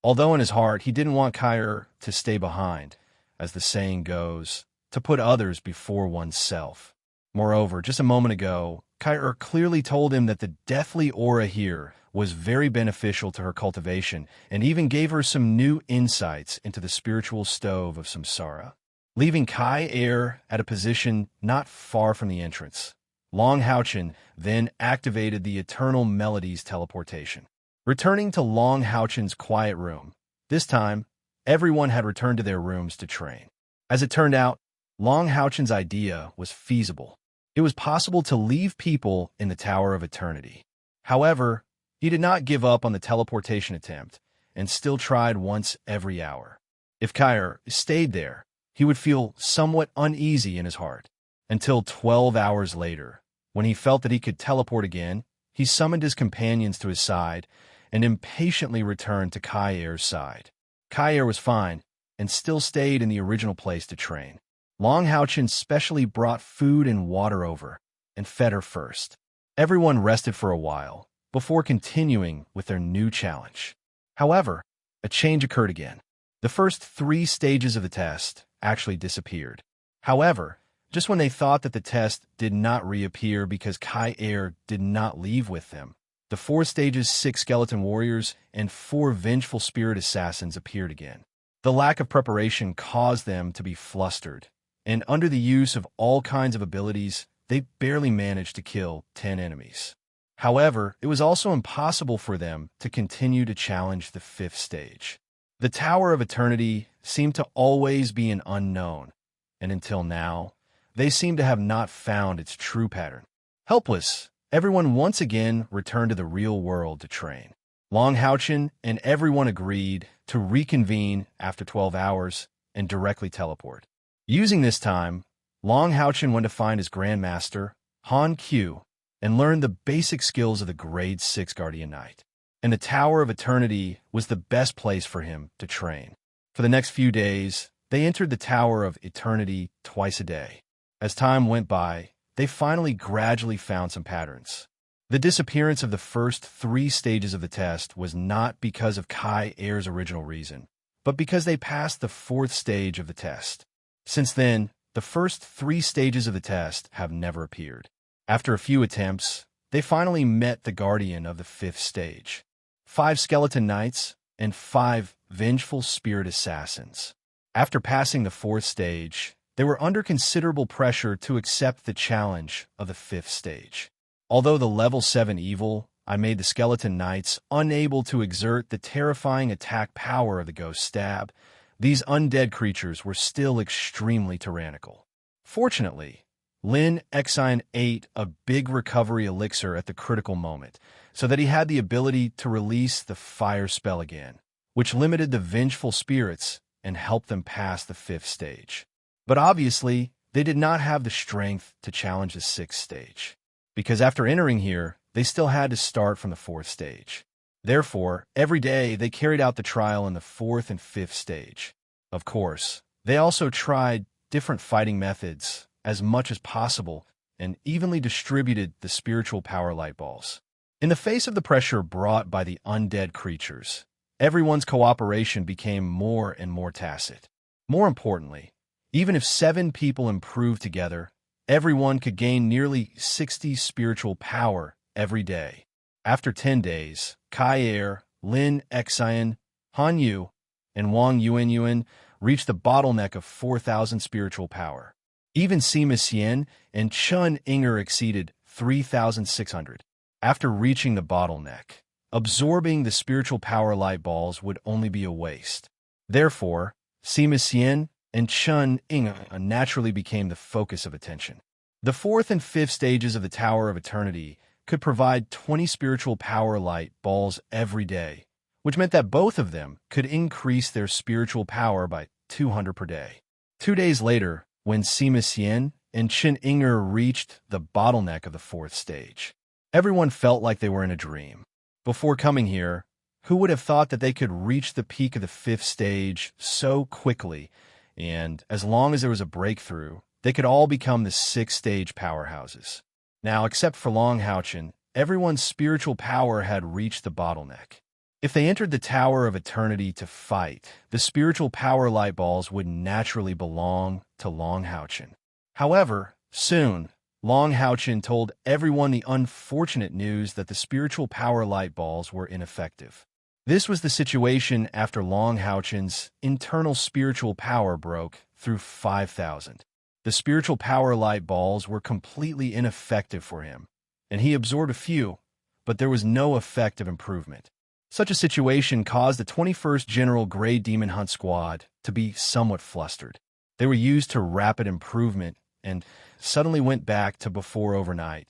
Although in his heart he didn't want Kai Er to stay behind, as the saying goes, to put others before oneself. Moreover, just a moment ago, Kai Er clearly told him that the deathly aura here was very beneficial to her cultivation and even gave her some new insights into the spiritual stove of samsara. Leaving Kai Er at a position not far from the entrance, Long Haochen then activated the Eternal Melodies teleportation. Returning to Long Haochen's quiet room, this time, everyone had returned to their rooms to train. As it turned out, Long Haochen's idea was feasible. It was possible to leave people in the Tower of Eternity. However, he did not give up on the teleportation attempt and still tried once every hour. If Kai stayed there, he would feel somewhat uneasy in his heart. Until 12 hours later, when he felt that he could teleport again, he summoned his companions to his side and impatiently returned to Kai Er's side. Kai Er was fine and still stayed in the original place to train. Long Haochen specially brought food and water over and fed her first. Everyone rested for a while before continuing with their new challenge. However, a change occurred again. The first 3 stages of the test actually disappeared. However, just when they thought that the test did not reappear because Kai Er did not leave with them, the 4 stages 6 skeleton warriors and 4 vengeful spirit assassins appeared again. The lack of preparation caused them to be flustered, and under the use of all kinds of abilities, they barely managed to kill 10 enemies. However, it was also impossible for them to continue to challenge the fifth stage. The Tower of Eternity seemed to always be an unknown, and until now, they seem to have not found its true pattern. Helpless, everyone once again returned to the real world to train. Long Houchen and everyone agreed to reconvene after 12 hours and directly teleport. Using this time, Long Houchen went to find his Grandmaster, Han Q, and learned the basic skills of the Grade 6 Guardian Knight. And the Tower of Eternity was the best place for him to train. For the next few days, they entered the Tower of Eternity twice a day. As time went by, they finally gradually found some patterns. The disappearance of the first 3 stages of the test was not because of Kai Air's original reason, but because they passed the 4th stage of the test. Since then, the first 3 stages of the test have never appeared. After a few attempts, they finally met the Guardian of the 5th stage. 5 Skeleton Knights and 5 Vengeful Spirit Assassins. After passing the 4th stage, they were under considerable pressure to accept the challenge of the 5th stage. Although the level 7 evil, I made the Skeleton Knights unable to exert the terrifying attack power of the Ghost Stab, these undead creatures were still extremely tyrannical. Fortunately, Lin Exine ate a big recovery elixir at the critical moment, so that he had the ability to release the fire spell again, which limited the vengeful spirits and helped them pass the 5th stage. But obviously, they did not have the strength to challenge the 6th stage, because after entering here, they still had to start from the 4th stage. Therefore, every day they carried out the trial in the 4th and 5th stage. Of course, they also tried different fighting methods as much as possible and evenly distributed the spiritual power light balls. In the face of the pressure brought by the undead creatures, everyone's cooperation became more and more tacit. More importantly, even if 7 people improved together, everyone could gain nearly 60 spiritual power every day. After 10 days, Kai Air, Lin Exine, Han Yu, and Wang Yuan reached the bottleneck of 4,000 spiritual power. Even Sima Xian and Chun Inger exceeded 3,600. After reaching the bottleneck, absorbing the spiritual power light balls would only be a waste. Therefore, Sima Xian and Chun Inger naturally became the focus of attention. The 4th and 5th stages of the Tower of Eternity could provide 20 spiritual power light balls every day, which meant that both of them could increase their spiritual power by 200 per day. 2 days later, when Sima Xian and Chen Inger reached the bottleneck of the 4th stage, everyone felt like they were in a dream. Before coming here, who would have thought that they could reach the peak of the 5th stage so quickly, and as long as there was a breakthrough, they could all become the 6th stage powerhouses. Now, except for Long Houchen, everyone's spiritual power had reached the bottleneck. If they entered the Tower of Eternity to fight, the spiritual power light balls would naturally belong to Long Houchen. However, soon, Long Houchen told everyone the unfortunate news that the spiritual power light balls were ineffective. This was the situation after Long Houchen's internal spiritual power broke through 5,000. The spiritual power light balls were completely ineffective for him, and he absorbed a few, but there was no effect of improvement. Such a situation caused the 21st General Grey Demon Hunt Squad to be somewhat flustered. They were used to rapid improvement and suddenly went back to before overnight.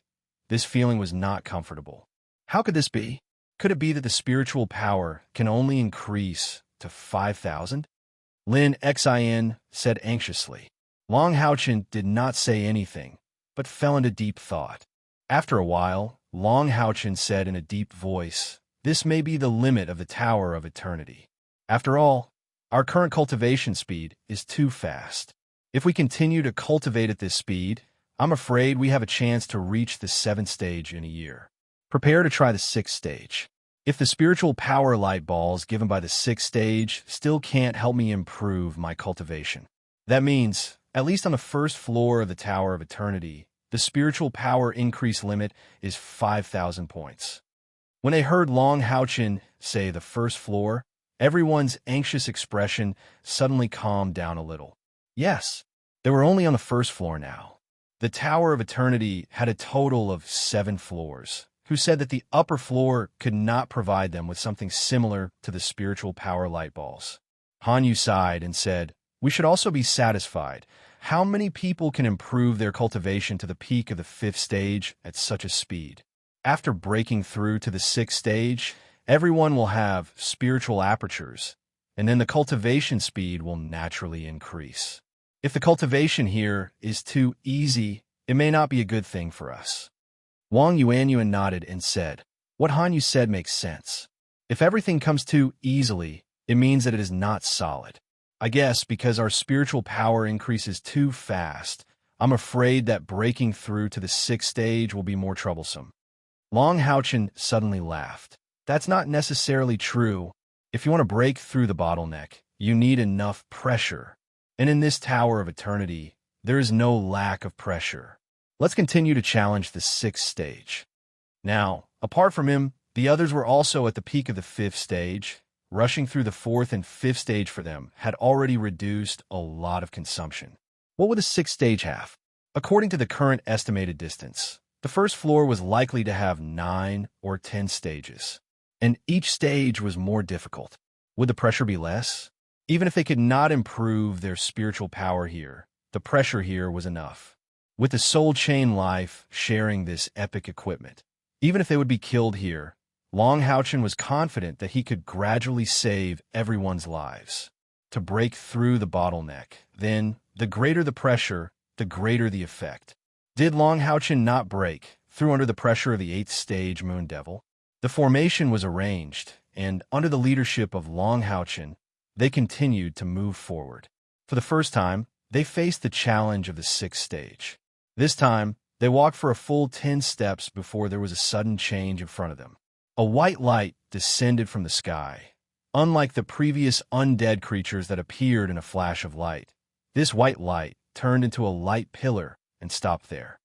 This feeling was not comfortable. How could this be? Could it be that the spiritual power can only increase to 5,000? Lin Xin said anxiously. Long Houchen did not say anything, but fell into deep thought. After a while, Long Houchen said in a deep voice, "This may be the limit of the Tower of Eternity. After all, our current cultivation speed is too fast. If we continue to cultivate at this speed, I'm afraid we have a chance to reach the 7th stage in a year. Prepare to try the 6th stage. If the spiritual power light balls given by the 6th stage still can't help me improve my cultivation, that means, at least on the 1st floor of the Tower of Eternity, the spiritual power increase limit is 5,000 points." When they heard Long Houchen say the 1st floor, everyone's anxious expression suddenly calmed down a little. Yes, they were only on the 1st floor now. The Tower of Eternity had a total of 7 floors, who said that the upper floor could not provide them with something similar to the spiritual power light balls. Hanyu sighed and said, "We should also be satisfied. How many people can improve their cultivation to the peak of the 5th stage at such a speed? After breaking through to the 6th stage, everyone will have spiritual apertures, and then the cultivation speed will naturally increase. If the cultivation here is too easy, it may not be a good thing for us." Wang Yuanyuan nodded and said, "What Han Yu said makes sense. If everything comes too easily, it means that it is not solid. I guess because our spiritual power increases too fast, I'm afraid that breaking through to the 6th stage will be more troublesome." Long Haochen suddenly laughed. "That's not necessarily true. If you want to break through the bottleneck, you need enough pressure. And in this Tower of Eternity, there is no lack of pressure. Let's continue to challenge the 6th stage." Now, apart from him, the others were also at the peak of the 5th stage. Rushing through the 4th and 5th stage for them had already reduced a lot of consumption. What would the 6th stage have? According to the current estimated distance, the first floor was likely to have 9 or 10 stages, and each stage was more difficult. Would the pressure be less? Even if they could not improve their spiritual power here, the pressure here was enough. With the soul chain life sharing this epic equipment, even if they would be killed here, Long Haochen was confident that he could gradually save everyone's lives. To break through the bottleneck, then, the greater the pressure, the greater the effect. Did Long Haochen not break through under the pressure of the 8th stage Moon Devil? The formation was arranged, and under the leadership of Long Haochen, they continued to move forward. For the first time, they faced the challenge of the 6th stage. This time, they walked for a full 10 steps before there was a sudden change in front of them. A white light descended from the sky. Unlike the previous undead creatures that appeared in a flash of light, this white light turned into a light pillar and stopped there.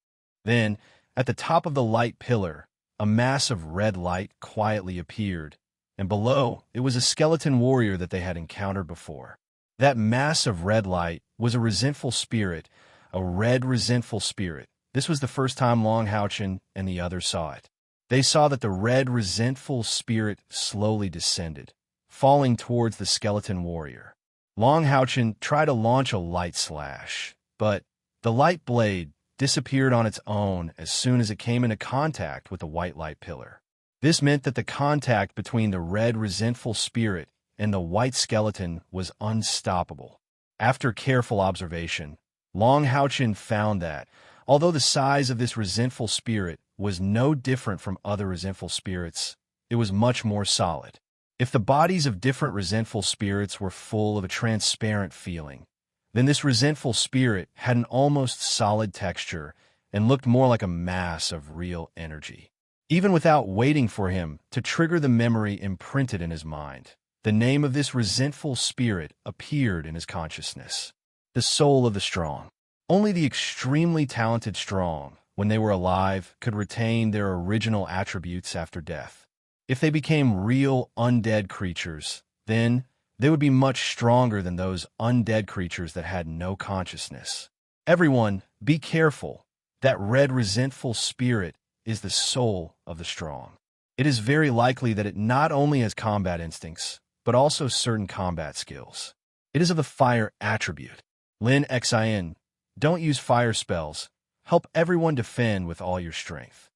Then, at the top of the light pillar, a mass of red light quietly appeared, and below it was a skeleton warrior that they had encountered before. That mass of red light was a resentful spirit, a red resentful spirit. This was the first time Long Haochen and the others saw it. They saw that the red resentful spirit slowly descended, falling towards the skeleton warrior. Long Haochen tried to launch a light slash, but the light blade disappeared on its own as soon as it came into contact with the white light pillar. This meant that the contact between the red resentful spirit and the white skeleton was unstoppable. After careful observation, Long Haochen found that, although the size of this resentful spirit was no different from other resentful spirits, it was much more solid. If the bodies of different resentful spirits were full of a transparent feeling, then this resentful spirit had an almost solid texture and looked more like a mass of real energy. Even without waiting for him to trigger the memory imprinted in his mind, the name of this resentful spirit appeared in his consciousness. The soul of the strong. Only the extremely talented strong, when they were alive, could retain their original attributes after death. If they became real undead creatures, then they would be much stronger than those undead creatures that had no consciousness. Everyone, be careful. That red resentful spirit is the soul of the strong. It is very likely that it not only has combat instincts, but also certain combat skills. It is of the fire attribute. Lin Xin, don't use fire spells. Help everyone defend with all your strength.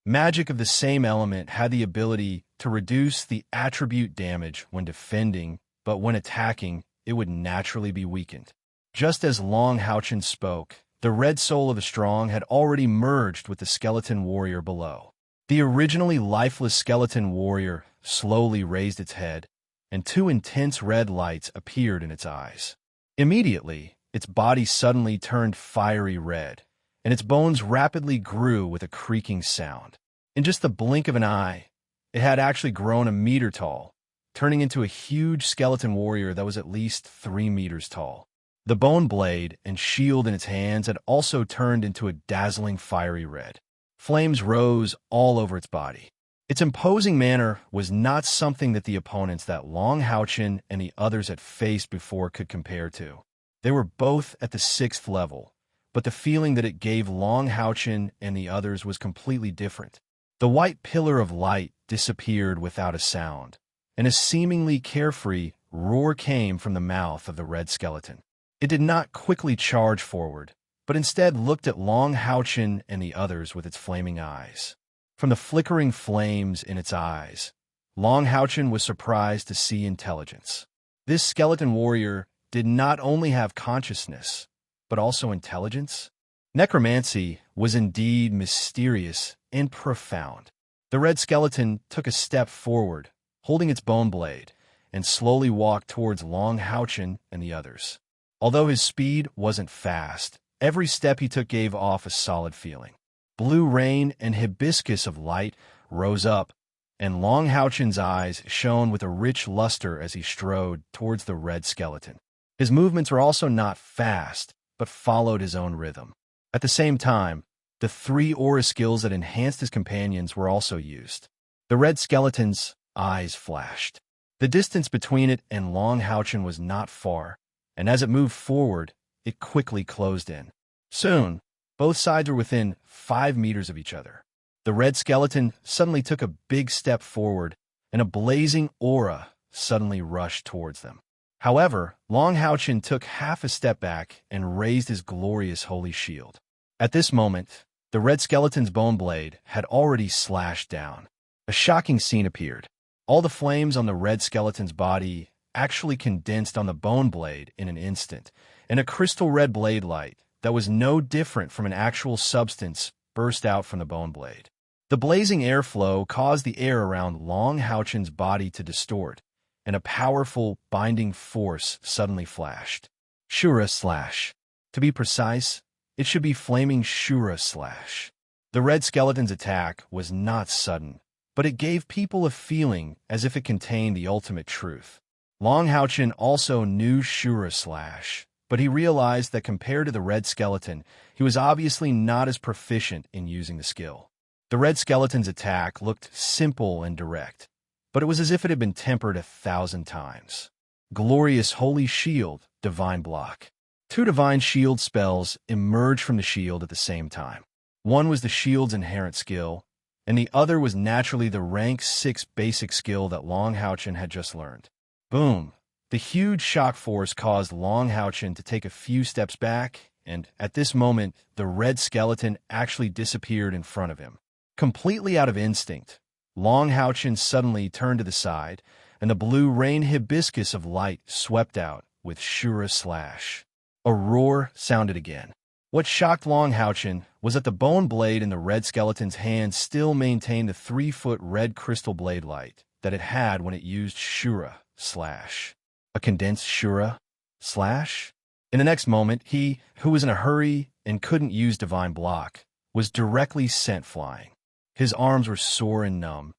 Magic of the same element had the ability to reduce the attribute damage when defending, but when attacking, it would naturally be weakened. Just as Long Haochen spoke, the red soul of the strong had already merged with the skeleton warrior below. The originally lifeless skeleton warrior slowly raised its head, and 2 intense red lights appeared in its eyes. Immediately, its body suddenly turned fiery red, and its bones rapidly grew with a creaking sound. In just the blink of an eye, it had actually grown a meter tall, turning into a huge skeleton warrior that was at least 3 meters tall. The bone blade and shield in its hands had also turned into a dazzling fiery red. Flames rose all over its body. Its imposing manner was not something that the opponents that Long Haochen and the others had faced before could compare to. They were both at the 6th level, but the feeling that it gave Long Haochen and the others was completely different. The white pillar of light disappeared without a sound, and a seemingly carefree roar came from the mouth of the red skeleton. It did not quickly charge forward, but instead looked at Long Houchin and the others with its flaming eyes. From the flickering flames in its eyes, Long Houchin was surprised to see intelligence. This skeleton warrior did not only have consciousness, but also intelligence. Necromancy was indeed mysterious and profound. The red skeleton took a step forward, holding its bone blade, and slowly walked towards Long Houchin and the others. Although his speed wasn't fast, every step he took gave off a solid feeling. Blue rain and hibiscus of light rose up, and Long Houchin's eyes shone with a rich luster as he strode towards the red skeleton. His movements were also not fast, but followed his own rhythm. At the same time, the 3 aura skills that enhanced his companions were also used. The red skeleton's eyes flashed. The distance between it and Long Houchin was not far, and as it moved forward, it quickly closed in. Soon, both sides were within 5 meters of each other. The red skeleton suddenly took a big step forward, and a blazing aura suddenly rushed towards them. However, Long Houchin took half a step back and raised his glorious holy shield. At this moment, the red skeleton's bone blade had already slashed down. A shocking scene appeared. All the flames on the red skeleton's body actually condensed on the bone blade in an instant, and a crystal red blade light that was no different from an actual substance burst out from the bone blade. The blazing airflow caused the air around Long Houchin's body to distort, and a powerful binding force suddenly flashed. Shura Slash. To be precise, it should be Flaming Shura Slash. The red skeleton's attack was not sudden, but it gave people a feeling as if it contained the ultimate truth. Long Houchin also knew Shura Slash, but he realized that compared to the red skeleton, he was obviously not as proficient in using the skill. The red skeleton's attack looked simple and direct, but it was as if it had been tempered 1,000 times. Glorious Holy Shield, Divine Block. 2 divine shield spells emerged from the shield at the same time. One was the shield's inherent skill, and the other was naturally the rank 6 basic skill that Long Houchin had just learned. Boom! The huge shock force caused Long Houchin to take a few steps back, and at this moment, the red skeleton actually disappeared in front of him. Completely out of instinct, Long Houchin suddenly turned to the side, and the blue rain hibiscus of light swept out with Shura Slash. A roar sounded again. What shocked Long Houchin was that the bone blade in the red skeleton's hand still maintained the 3-foot red crystal blade light that it had when it used Shura Slash. A condensed Shura Slash? In the next moment, he, who was in a hurry and couldn't use Divine Block, was directly sent flying. His arms were sore and numb,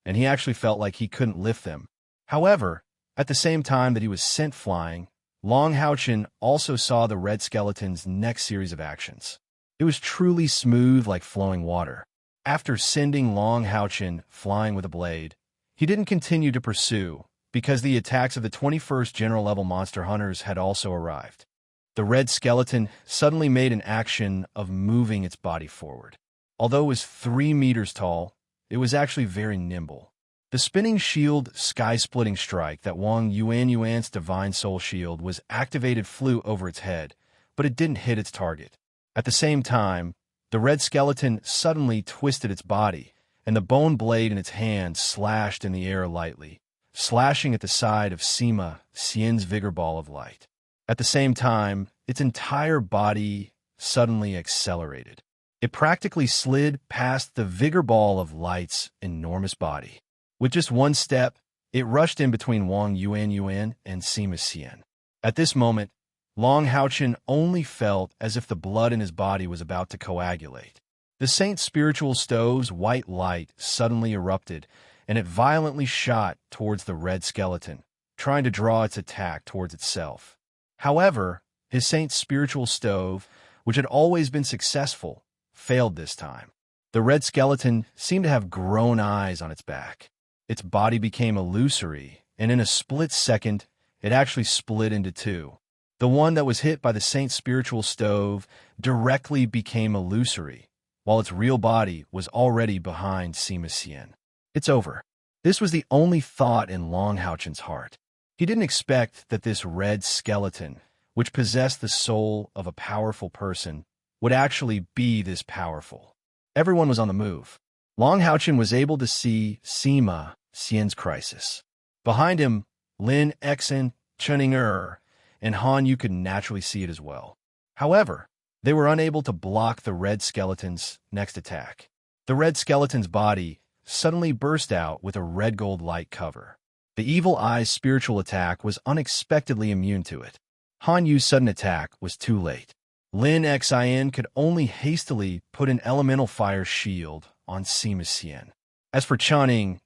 and he actually felt like he couldn't lift them. However, at the same time that he was sent flying, Long Houchin also saw the red skeleton's next series of actions. It was truly smooth like flowing water. After sending Long Houchin flying with a blade, he didn't continue to pursue, because the attacks of the 21st General Level Monster Hunters had also arrived. The red skeleton suddenly made an action of moving its body forward. Although it was 3 meters tall, it was actually very nimble. The spinning shield sky-splitting strike that Wang Yuan's Divine Soul Shield was activated flew over its head, but it didn't hit its target. At the same time, the red skeleton suddenly twisted its body, and the bone blade in its hand slashed in the air lightly, slashing at the side of Sima Xian's Vigor Ball of Light. At the same time, its entire body suddenly accelerated. It practically slid past the Vigor Ball of Light's enormous body. With just one step, it rushed in between Wang Yuan and Sima Xian. At this moment, Long Houchin only felt as if the blood in his body was about to coagulate. The Saint Spiritual Stove's white light suddenly erupted, and it violently shot towards the red skeleton, trying to draw its attack towards itself. However, his Saint Spiritual Stove, which had always been successful, failed this time. The red skeleton seemed to have grown eyes on its back. Its body became illusory, and in a split second, it actually split into 2. The one that was hit by the Saint Spiritual Stove directly became illusory, while its real body was already behind Sima Xian. It's over. This was the only thought in Long Haochen's heart. He didn't expect that this red skeleton, which possessed the soul of a powerful person, would actually be this powerful. Everyone was on the move. Long Haochen was able to see Sima Xian's crisis. Behind him, Lin Exen, Chening and Han Yu could naturally see it as well. However, they were unable to block the red skeleton's next attack. The red skeleton's body suddenly burst out with a red-gold light cover. The evil eye's spiritual attack was unexpectedly immune to it. Han Yu's sudden attack was too late. Lin Xin could only hastily put an elemental fire shield on Sima Xian. As for Chening,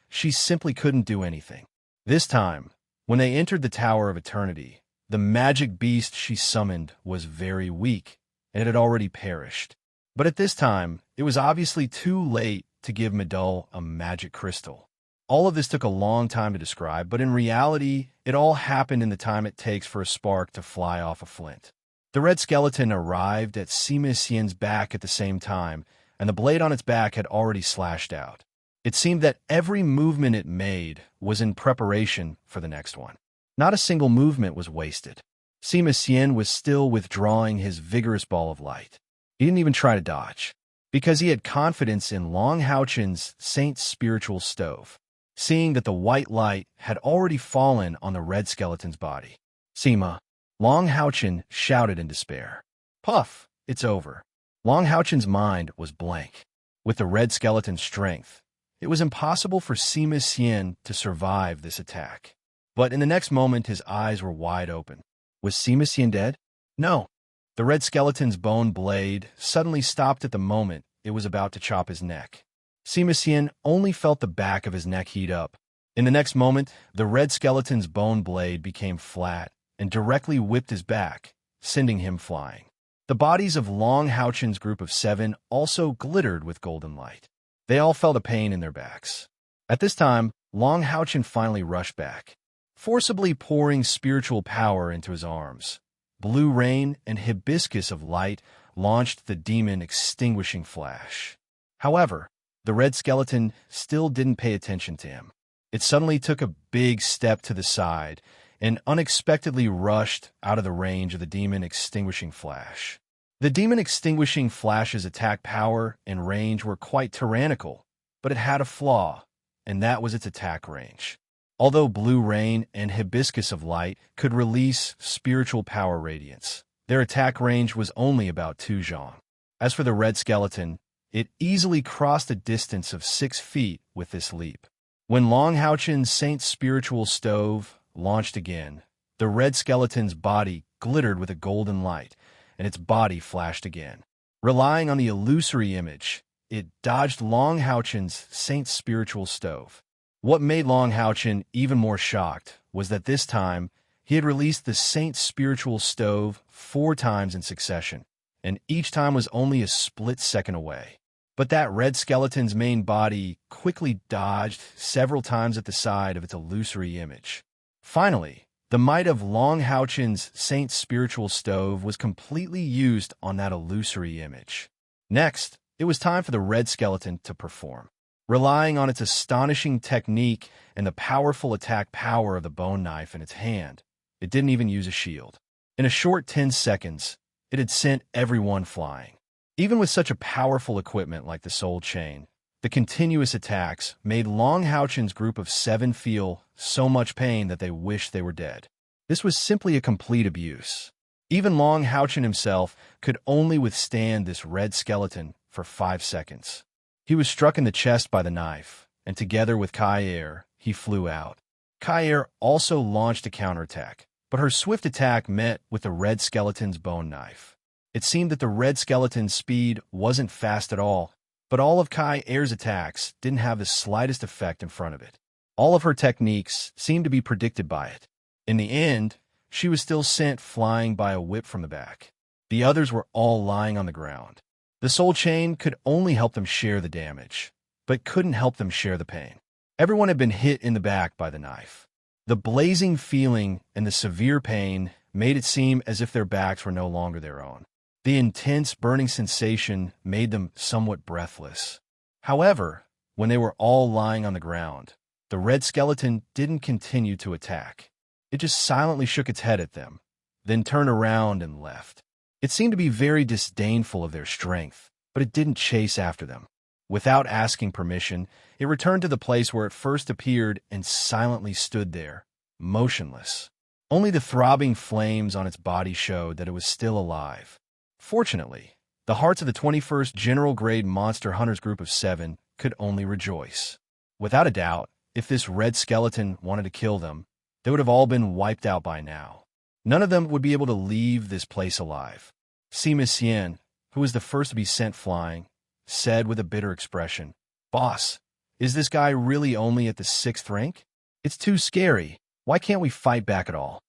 she simply couldn't do anything. This time, when they entered the Tower of Eternity, the magic beast she summoned was very weak, and it had already perished. But at this time, it was obviously too late to give Medul a magic crystal. All of this took a long time to describe, but in reality, it all happened in the time it takes for a spark to fly off a flint. The red skeleton arrived at Sima Xian's back at the same time, and the blade on its back had already slashed out. It seemed that every movement it made was in preparation for the next one. Not a single movement was wasted. Sima Xian was still withdrawing his vigorous ball of light. He didn't even try to dodge, because he had confidence in Long Haochen's Saint's spiritual stove, seeing that the white light had already fallen on the red skeleton's body. Sima, Long Haochen shouted in despair. Puff, it's over. Long Haochen's mind was blank. With the red skeleton's strength, it was impossible for Sima Xian to survive this attack. But in the next moment, his eyes were wide open. Was Sima Xian dead? No. The red skeleton's bone blade suddenly stopped at the moment it was about to chop his neck. Sima Xian only felt the back of his neck heat up. In the next moment, the red skeleton's bone blade became flat and directly whipped his back, sending him flying. The bodies of Long Haochen's group of 7 also glittered with golden light. They all felt a pain in their backs. At this time, Long Haochen finally rushed back, forcibly pouring spiritual power into his arms. Blue rain and hibiscus of light launched the demon-extinguishing flash. However, the red skeleton still didn't pay attention to him. It suddenly took a big step to the side and unexpectedly rushed out of the range of the demon-extinguishing flash. The demon-extinguishing flash's attack power and range were quite tyrannical, but it had a flaw, and that was its attack range. Although blue rain and hibiscus of light could release spiritual power radiance, their attack range was only about 2 zhong. As for the red skeleton, it easily crossed a distance of 6 feet with this leap. When Long Haochen's Saint's spiritual stove launched again, the red skeleton's body glittered with a golden light, and its body flashed again. Relying on the illusory image, it dodged Long Haochen's Saint's spiritual stove. What made Long Haochen even more shocked was that this time he had released the Saint's spiritual stove 4 times in succession, and each time was only a split second away. But that red skeleton's main body quickly dodged several times at the side of its illusory image. Finally, the might of Long Haochen's Saint's spiritual stove was completely used on that illusory image. Next, it was time for the red skeleton to perform. Relying on its astonishing technique and the powerful attack power of the bone knife in its hand, it didn't even use a shield. In a short 10 seconds, it had sent everyone flying. Even with such a powerful equipment like the Soul Chain, the continuous attacks made Long Haochen's group of 7 feel so much pain that they wished they were dead. This was simply a complete abuse. Even Long Haochen himself could only withstand this red skeleton for 5 seconds. He was struck in the chest by the knife, and together with Kai, he flew out. Kai also launched a counterattack, but her swift attack met with the red skeleton's bone knife. It seemed that the red skeleton's speed wasn't fast at all, but all of Kai's attacks didn't have the slightest effect in front of it. All of her techniques seemed to be predicted by it. In the end, she was still sent flying by a whip from the back. The others were all lying on the ground. The Soul Chain could only help them share the damage, but couldn't help them share the pain. Everyone had been hit in the back by the knife. The blazing feeling and the severe pain made it seem as if their backs were no longer their own. The intense burning sensation made them somewhat breathless. However, when they were all lying on the ground, the red skeleton didn't continue to attack. It just silently shook its head at them, then turned around and left. It seemed to be very disdainful of their strength, but it didn't chase after them. Without asking permission, it returned to the place where it first appeared and silently stood there, motionless. Only the throbbing flames on its body showed that it was still alive. Fortunately, the hearts of the 21st General Grade Monster Hunters Group of 7 could only rejoice. Without a doubt, if this red skeleton wanted to kill them, they would have all been wiped out by now. None of them would be able to leave this place alive. Sien, who was the first to be sent flying, said with a bitter expression, "Boss, is this guy really only at the 6th rank? It's too scary. Why can't we fight back at all?"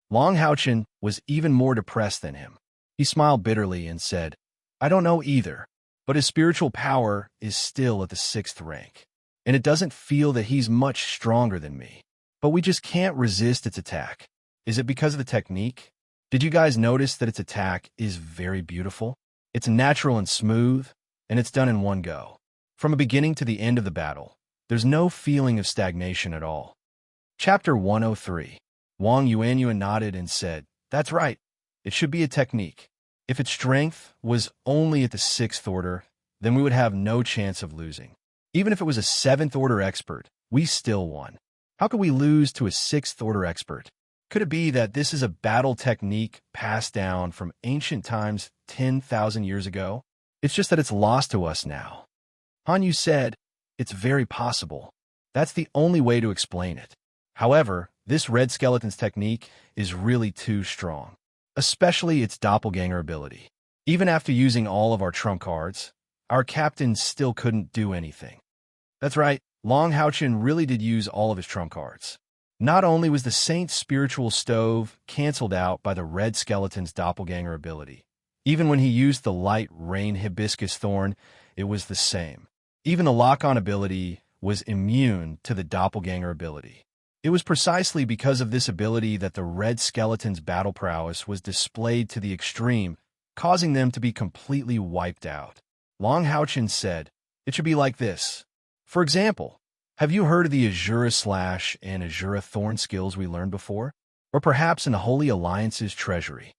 Long Houchin was even more depressed than him. He smiled bitterly and said, "I don't know either, but his spiritual power is still at the 6th rank, and it doesn't feel that he's much stronger than me. But we just can't resist its attack. Is it because of the technique? Did you guys notice that its attack is very beautiful? It's natural and smooth, and it's done in one go. From the beginning to the end of the battle, there's no feeling of stagnation at all." Chapter 103. Wang Yuanyuan nodded and said, "That's right. It should be a technique. If its strength was only at the 6th order, then we would have no chance of losing. Even if it was a 7th order expert, we still won. How could we lose to a 6th order expert? Could it be that this is a battle technique passed down from ancient times 10,000 years ago? It's just that it's lost to us now." Hanyu said, "It's very possible. That's the only way to explain it. However, this red skeleton's technique is really too strong, especially its doppelganger ability. Even after using all of our trump cards, our captain still couldn't do anything." That's right, Long Houchin really did use all of his trump cards. Not only was the Saint's spiritual stove canceled out by the red skeleton's doppelganger ability, even when he used the light rain hibiscus thorn, it was the same. Even the lock-on ability was immune to the doppelganger ability. It was precisely because of this ability that the red skeleton's battle prowess was displayed to the extreme, causing them to be completely wiped out. Long Houchin said, "It should be like this. For example, have you heard of the Azura Slash and Azura Thorn skills we learned before? Or perhaps in the Holy Alliance's treasury?"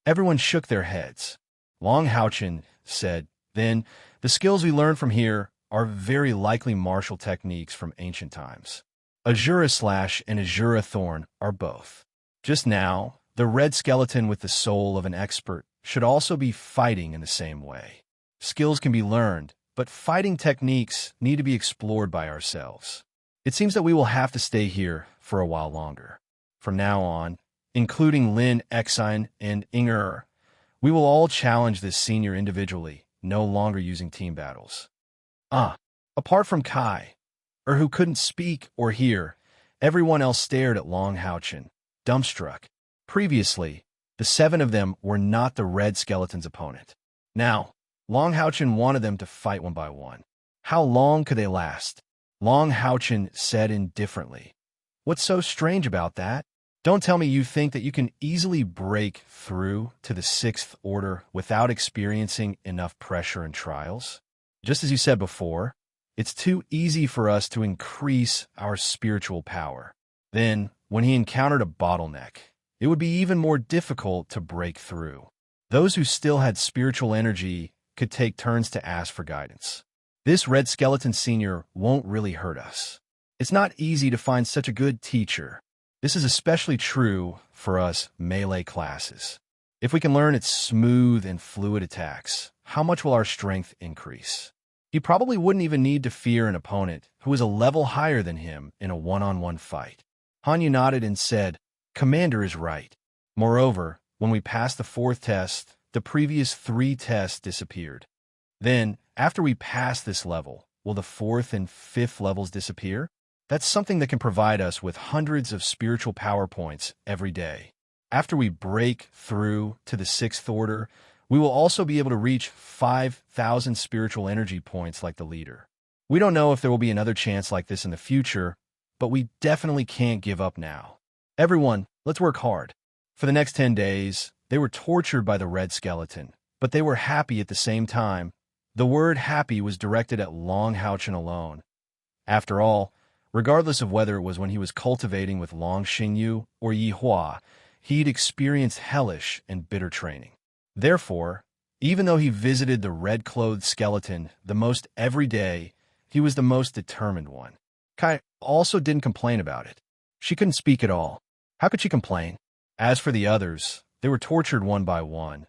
Everyone shook their heads. Long Houchin said, "Then, the skills we learned from here are very likely martial techniques from ancient times. Azura Slash and Azura Thorn are both. Just now, the red skeleton with the soul of an expert should also be fighting in the same way. Skills can be learned, but fighting techniques need to be explored by ourselves. It seems that we will have to stay here for a while longer. From now on, including Lin, Exine, and Inger, we will all challenge this senior individually, no longer using team battles." Apart from Kai, who couldn't speak or hear, everyone else stared at Long Houchin, dumbstruck. Previously, the 7 of them were not the red skeleton's opponent. Now, Long Houchin wanted them to fight one by one. How long could they last? Long Houchin said indifferently, "What's so strange about that? Don't tell me you think that you can easily break through to the 6th order without experiencing enough pressure and trials? Just as you said before, it's too easy for us to increase our spiritual power. Then, when he encountered a bottleneck, it would be even more difficult to break through. Those who still had spiritual energy could take turns to ask for guidance. This red skeleton senior won't really hurt us. It's not easy to find such a good teacher. This is especially true for us melee classes. If we can learn its smooth and fluid attacks, how much will our strength increase? He probably wouldn't even need to fear an opponent who is a level higher than him in a one-on-one fight." Hanyu nodded and said, "Commander is right. Moreover, when we passed the 4th test, the previous 3 tests disappeared. Then, after we pass this level, will the 4th and 5th levels disappear? That's something that can provide us with hundreds of spiritual power points every day. After we break through to the 6th order, we will also be able to reach 5,000 spiritual energy points like the leader. We don't know if there will be another chance like this in the future, but we definitely can't give up now. Everyone, let's work hard." For the next 10 days, they were tortured by the red skeleton, but they were happy at the same time. The word happy was directed at Long Haochen alone. After all, regardless of whether it was when he was cultivating with Long Xingyu or Yi Hua, he'd experienced hellish and bitter training. Therefore, even though he visited the red-clothed skeleton the most every day, he was the most determined one. Kai also didn't complain about it. She couldn't speak at all. How could she complain? As for the others, they were tortured one by one.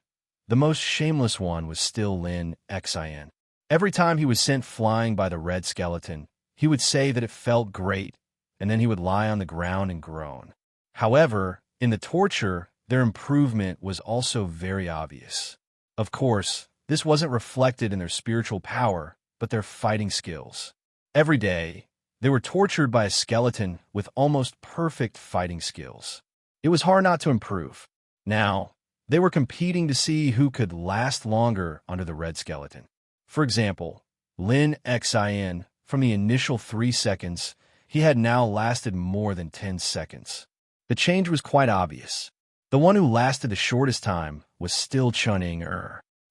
The most shameless one was still Lin Xin. Every time he was sent flying by the red skeleton, he would say that it felt great, and then he would lie on the ground and groan. However, in the torture, their improvement was also very obvious. Of course, this wasn't reflected in their spiritual power, but their fighting skills. Every day, they were tortured by a skeleton with almost perfect fighting skills. It was hard not to improve. Now, they were competing to see who could last longer under the red skeleton. For example, Lin Xin, from the initial 3 seconds, he had now lasted more than 10 seconds. The change was quite obvious. The one who lasted the shortest time was still Chun-Ing.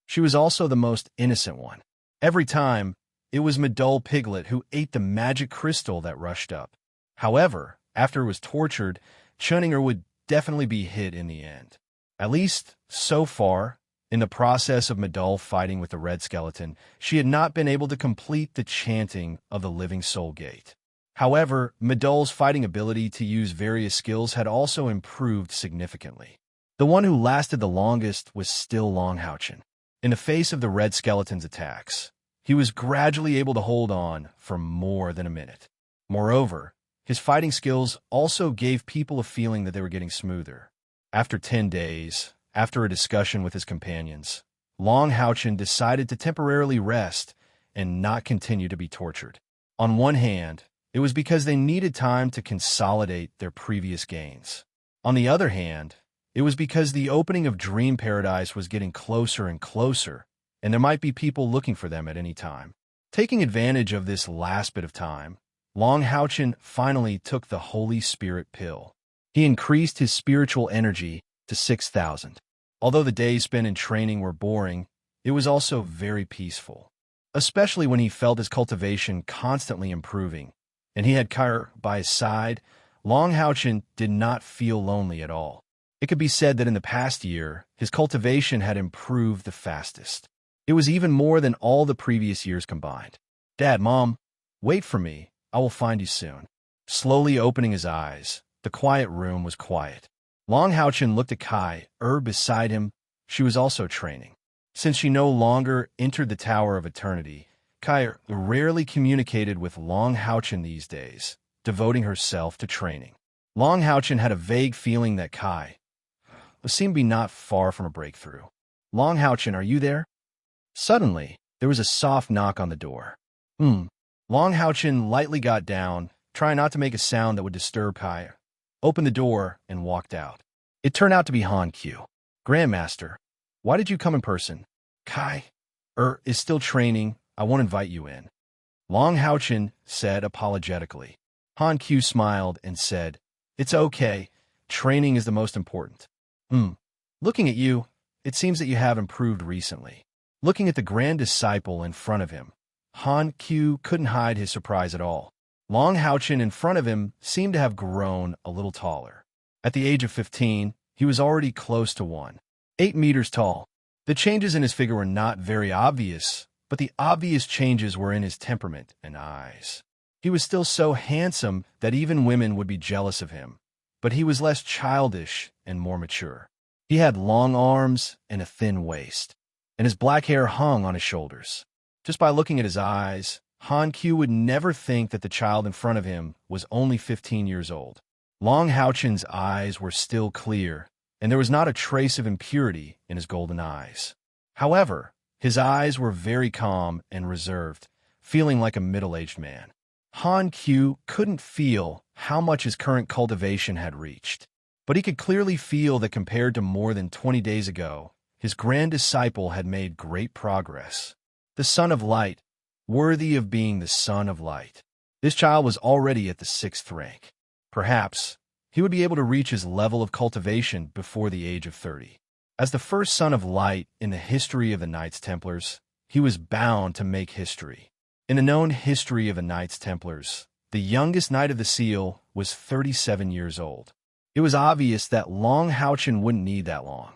She was also the most innocent one. Every time, it was Madol Piglet who ate the magic crystal that rushed up. However, after it was tortured, Chun-Ing would definitely be hit in the end. At least, so far, in the process of Madol fighting with the red skeleton, she had not been able to complete the chanting of the Living Soul Gate. However, Madol's fighting ability to use various skills had also improved significantly. The one who lasted the longest was still Long Haochen. In the face of the red skeleton's attacks, he was gradually able to hold on for more than a minute. Moreover, his fighting skills also gave people a feeling that they were getting smoother. After 10 days, after a discussion with his companions, Long Haochen decided to temporarily rest and not continue to be tortured. On one hand, it was because they needed time to consolidate their previous gains. On the other hand, it was because the opening of Dream Paradise was getting closer and closer, and there might be people looking for them at any time. Taking advantage of this last bit of time, Long Haochen finally took the Holy Spirit pill. He increased his spiritual energy to 6,000. Although the days spent in training were boring, it was also very peaceful, especially when he felt his cultivation constantly improving, and he had Kair by his side. Long Haochen did not feel lonely at all. It could be said that in the past year, his cultivation had improved the fastest. It was even more than all the previous years combined. "Dad, Mom, wait for me. I will find you soon." Slowly opening his eyes, the quiet room was quiet. Long Haochen looked at Kai beside him. She was also training. Since she no longer entered the Tower of Eternity, Kai rarely communicated with Long Haochen these days, devoting herself to training. Long Haochen had a vague feeling that Kai seemed to be not far from a breakthrough. "Long Haochen, are you there?" Suddenly, there was a soft knock on the door. Long Haochen lightly got down, trying not to make a sound that would disturb Kai, opened the door, and walked out. It turned out to be Han Q. "Grandmaster, why did you come in person?" "Kai is still training. I won't invite you in," Long Haochen said apologetically. Han Q smiled and said, "It's okay. Training is the most important." Looking at you, it seems that you have improved recently." Looking at the grand disciple in front of him, Han Q couldn't hide his surprise at all. Long Haochen in front of him seemed to have grown a little taller. At the age of 15, he was already close to 1.8 meters tall. The changes in his figure were not very obvious, but the obvious changes were in his temperament and eyes. He was still so handsome that even women would be jealous of him, but he was less childish and more mature. He had long arms and a thin waist, and his black hair hung on his shoulders. Just by looking at his eyes, Han Q would never think that the child in front of him was only 15 years old. Long Haochen's eyes were still clear, and there was not a trace of impurity in his golden eyes. However, his eyes were very calm and reserved, feeling like a middle-aged man. Han Q couldn't feel how much his current cultivation had reached, but he could clearly feel that compared to more than 20 days ago, his grand disciple had made great progress. The Son of Light, worthy of being the Son of Light. This child was already at the 6th rank. Perhaps he would be able to reach his level of cultivation before the age of 30. As the first son of light in the history of the Knights Templars, he was bound to make history. In the known history of the Knights Templars, the youngest Knight of the Seal was 37 years old. It was obvious that Long Houchin wouldn't need that long.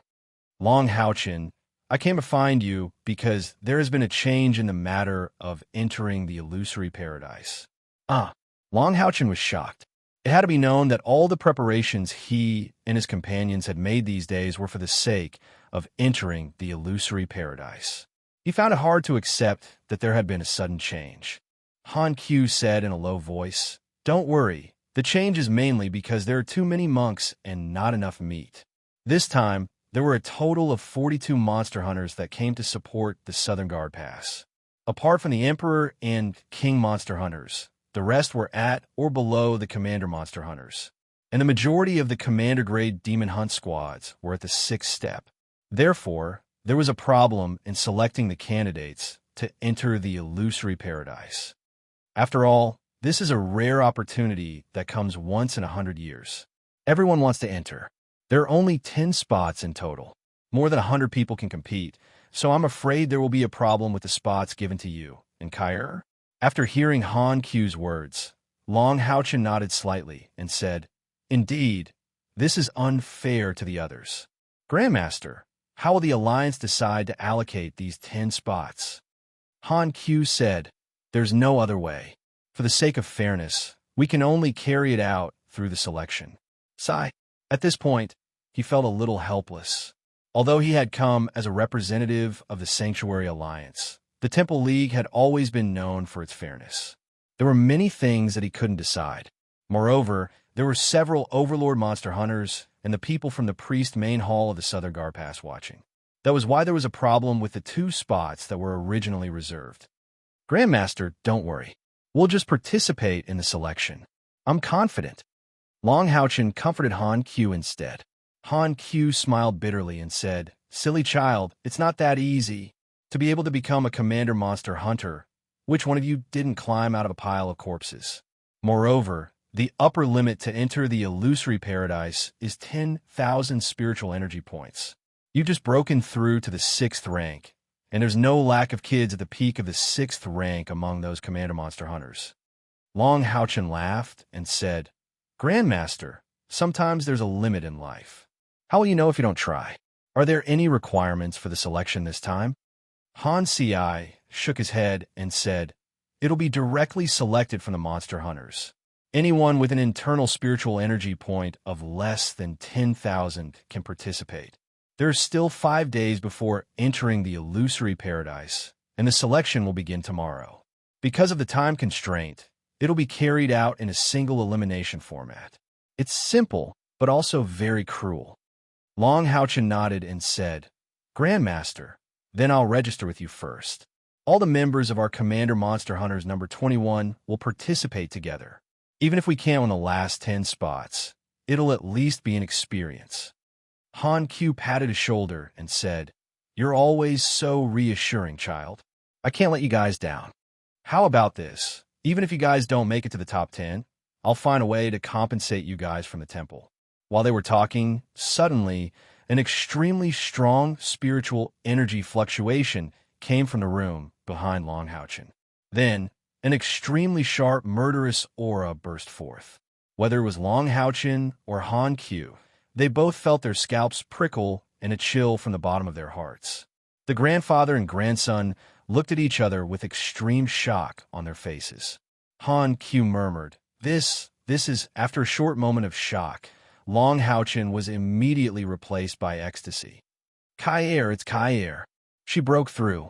Long Houchin, I came to find you because there has been a change in the matter of entering the illusory paradise. Long Houchin was shocked. It had to be known that all the preparations he and his companions had made these days were for the sake of entering the illusory paradise. He found it hard to accept that there had been a sudden change. Han Q said in a low voice, "Don't worry, the change is mainly because there are too many monks and not enough meat." This time, there were a total of 42 monster hunters that came to support the Southern Guard Pass. Apart from the Emperor and King monster hunters, the rest were at or below the Commander monster hunters, and the majority of the Commander-grade Demon Hunt squads were at the 6th step. Therefore, there was a problem in selecting the candidates to enter the illusory paradise. After all, this is a rare opportunity that comes once in 100 years. Everyone wants to enter. There are only 10 spots in total. More than 100 people can compete, so I'm afraid there will be a problem with the spots given to you. And Kair? After hearing Han Q's words, Long Houchin nodded slightly and said, "Indeed, this is unfair to the others. Grandmaster, how will the Alliance decide to allocate these 10 spots?" Han Q said, "There's no other way. For the sake of fairness, we can only carry it out through the selection." Sigh. At this point, he felt a little helpless. Although he had come as a representative of the Sanctuary Alliance, the Temple League had always been known for its fairness. There were many things that he couldn't decide. Moreover, there were several Overlord monster hunters and the people from the Priest main hall of the Southern Guard Pass watching. That was why there was a problem with the 2 spots that were originally reserved. "Grandmaster, don't worry. We'll just participate in the selection. I'm confident." Long Houchin comforted Han Q instead. Han Q smiled bitterly and said, "Silly child, it's not that easy. To be able to become a Commander Monster Hunter, which one of you didn't climb out of a pile of corpses? Moreover, the upper limit to enter the illusory paradise is 10,000 spiritual energy points. You've just broken through to the 6th rank, and there's no lack of kids at the peak of the 6th rank among those Commander Monster Hunters." Long Houchin laughed and said, "Grandmaster, sometimes there's a limit in life. How will you know if you don't try? Are there any requirements for the selection this time?" Han Ci shook his head and said, "It'll be directly selected from the monster hunters. Anyone with an internal spiritual energy point of less than 10,000 can participate. There are still 5 days before entering the illusory paradise, and the selection will begin tomorrow. Because of the time constraint, it'll be carried out in a single elimination format. It's simple, but also very cruel." Long Houchin nodded and said, "Grandmaster, then I'll register with you first. All the members of our Commander Monster Hunters number 21 will participate together. Even if we can't win the last 10 spots, it'll at least be an experience." Han Q patted his shoulder and said, "You're always so reassuring, child. I can't let you guys down. How about this? Even if you guys don't make it to the top 10, I'll find a way to compensate you guys from the temple." While they were talking, suddenly, an extremely strong spiritual energy fluctuation came from the room behind Long Houchin. Then, an extremely sharp, murderous aura burst forth. Whether it was Long Houchin or Han Q, they both felt their scalps prickle and a chill from the bottom of their hearts. The grandfather and grandson looked at each other with extreme shock on their faces. Han Q murmured, This is, after a short moment of shock, Long Houchin was immediately replaced by ecstasy. "Kair, it's Kair." She broke through.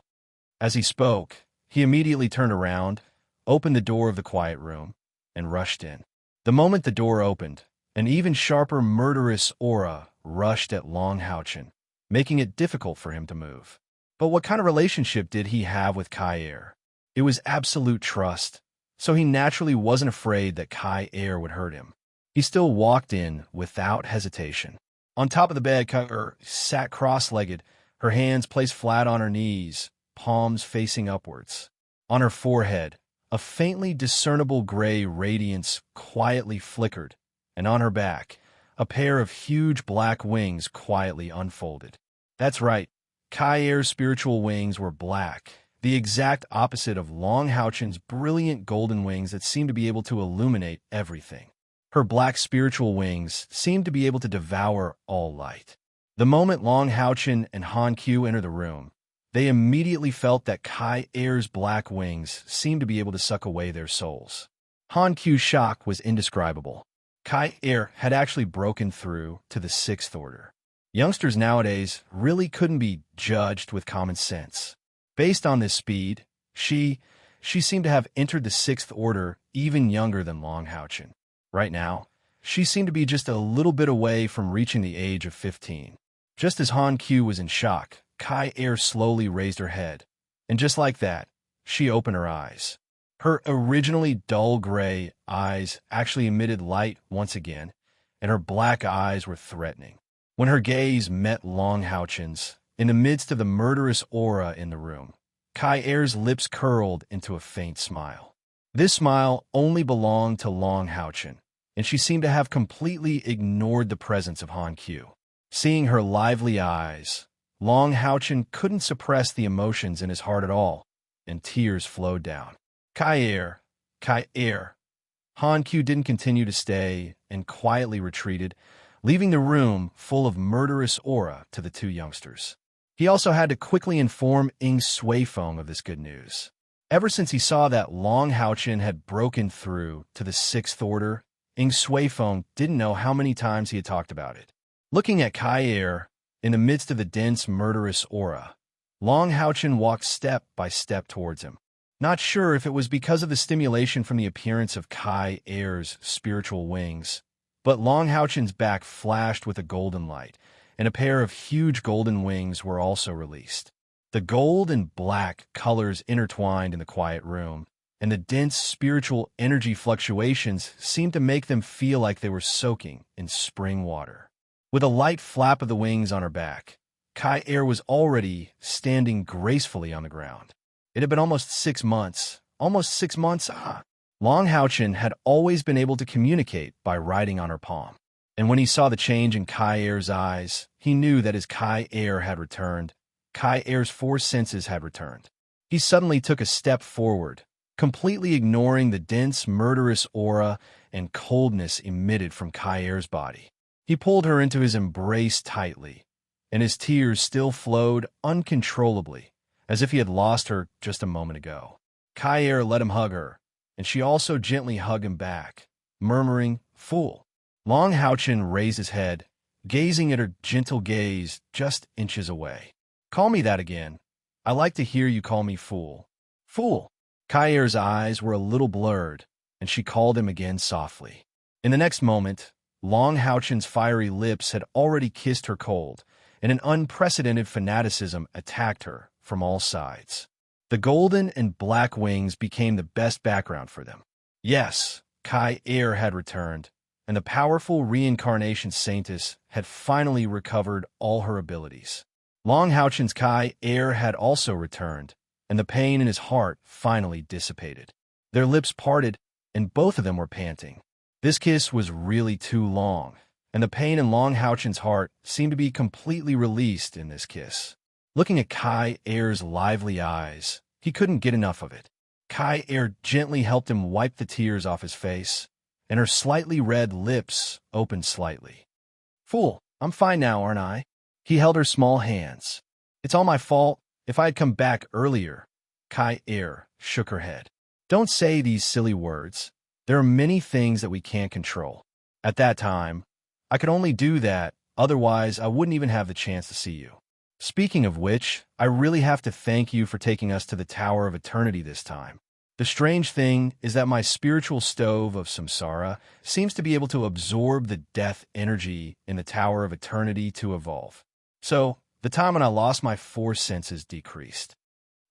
As he spoke, he immediately turned around, opened the door of the quiet room, and rushed in. The moment the door opened, an even sharper murderous aura rushed at Long Houchin, making it difficult for him to move. But what kind of relationship did he have with Kair? It was absolute trust, so he naturally wasn't afraid that Kair would hurt him. He still walked in without hesitation. On top of the bed, Kair sat cross-legged, her hands placed flat on her knees, palms facing upwards. On her forehead, a faintly discernible gray radiance quietly flickered, and on her back, a pair of huge black wings quietly unfolded. That's right. Kai Air's spiritual wings were black, the exact opposite of Long Houchen's brilliant golden wings that seemed to be able to illuminate everything. Her black spiritual wings seemed to be able to devour all light. The moment Long Houchen and Han Q entered the room, they immediately felt that Kai Air's black wings seemed to be able to suck away their souls. Han Q's shock was indescribable. Kai Air had actually broken through to the Sixth Order. Youngsters nowadays really couldn't be judged with common sense. Based on this speed, she seemed to have entered the Sixth Order even younger than Long Houchen. Right now, she seemed to be just a little bit away from reaching the age of 15. Just as Han Q was in shock, Kai Air slowly raised her head, and just like that, she opened her eyes. Her originally dull gray eyes actually emitted light once again, and her black eyes were threatening. When her gaze met Long Houchen's, in the midst of the murderous aura in the room, Kai Air's lips curled into a faint smile. This smile only belonged to Long Houchen, and she seemed to have completely ignored the presence of Han Q. Seeing her lively eyes, Long Houchen couldn't suppress the emotions in his heart at all, and tears flowed down. Kai Air. Han Q didn't continue to stay and quietly retreated, leaving the room full of murderous aura to the two youngsters. He also had to quickly inform Ing Suifeng of this good news. Ever since he saw that Long Houchen had broken through to the Sixth Order, Ing Suifeng didn't know how many times he had talked about it. Looking at Kai Air, in the midst of the dense, murderous aura, Long Houchen walked step by step towards him. Not sure if it was because of the stimulation from the appearance of Kai Air's spiritual wings, but Long Houchen's back flashed with a golden light, and a pair of huge golden wings were also released. The gold and black colors intertwined in the quiet room, and the dense spiritual energy fluctuations seemed to make them feel like they were soaking in spring water. With a light flap of the wings on her back, Kai Air was already standing gracefully on the ground. It had been almost 6 months. Long Houchen had always been able to communicate by writing on her palm. And when he saw the change in Kai Air's eyes, he knew that as Kai Air had returned, Kai Air's 4 senses had returned. He suddenly took a step forward, completely ignoring the dense, murderous aura and coldness emitted from Kai Air's body. He pulled her into his embrace tightly, and his tears still flowed uncontrollably, as if he had lost her just a moment ago. Kai Air let him hug her, and she also gently hugged him back, murmuring, "Fool." Long Houchen raised his head, gazing at her gentle gaze just inches away. "Call me that again. I like to hear you call me fool." "Fool." Kai Air's eyes were a little blurred, and she called him again softly. In the next moment, Long Houchen's fiery lips had already kissed her cold, and an unprecedented fanaticism attacked her from all sides. The golden and black wings became the best background for them. Yes, Kai Air had returned, and the powerful reincarnation saintess had finally recovered all her abilities. Long Houchen's Kai Air had also returned, and the pain in his heart finally dissipated. Their lips parted, and both of them were panting. This kiss was really too long, and the pain in Long Houchen's heart seemed to be completely released in this kiss. Looking at Kai Air's lively eyes, he couldn't get enough of it. Kai Air gently helped him wipe the tears off his face, and her slightly red lips opened slightly. "Fool, I'm fine now, aren't I?" He held her small hands. "It's all my fault. If I had come back earlier." Kai Air shook her head. "Don't say these silly words. There are many things that we can't control. At that time, I could only do that, otherwise I wouldn't even have the chance to see you. Speaking of which, I really have to thank you for taking us to the Tower of Eternity this time. The strange thing is that my spiritual stove of samsara seems to be able to absorb the death energy in the Tower of Eternity to evolve. So, the time when I lost my 4 senses decreased."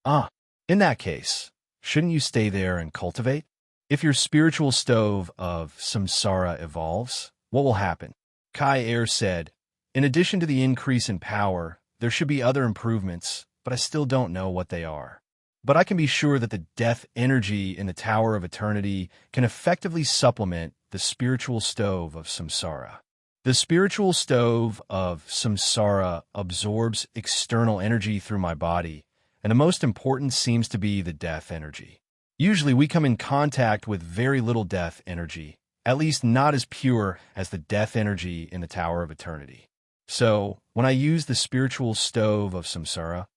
In that case, shouldn't you stay there and cultivate? If your spiritual stove of samsara evolves, what will happen? Kai Air said, "In addition to the increase in power, there should be other improvements, but I still don't know what they are. But I can be sure that the death energy in the Tower of Eternity can effectively supplement the spiritual stove of samsara. The spiritual stove of samsara absorbs external energy through my body, and the most important seems to be the death energy. Usually we come in contact with very little death energy, at least not as pure as the death energy in the Tower of Eternity. So, when I use the spiritual stove of samsara,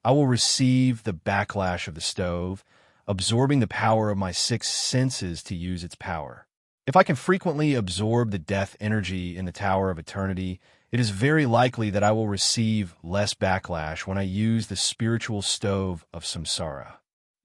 I will receive the backlash of the stove, absorbing the power of my six senses to use its power. If I can frequently absorb the death energy in the Tower of Eternity, it is very likely that I will receive less backlash when I use the spiritual stove of samsara.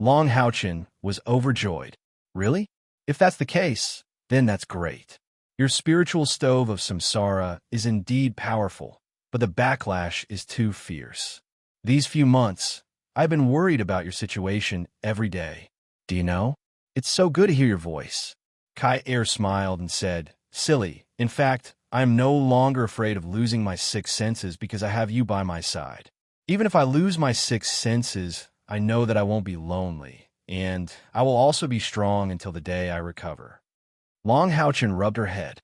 Long Haochen was overjoyed. Really? If that's the case, then that's great. Your spiritual stove of samsara is indeed powerful, but the backlash is too fierce. These few months, I've been worried about your situation every day. Do you know? It's so good to hear your voice. Kai Er smiled and said, Silly, in fact, I am no longer afraid of losing my six senses because I have you by my side. Even if I lose my six senses, I know that I won't be lonely, and I will also be strong until the day I recover. Long Haochen rubbed her head.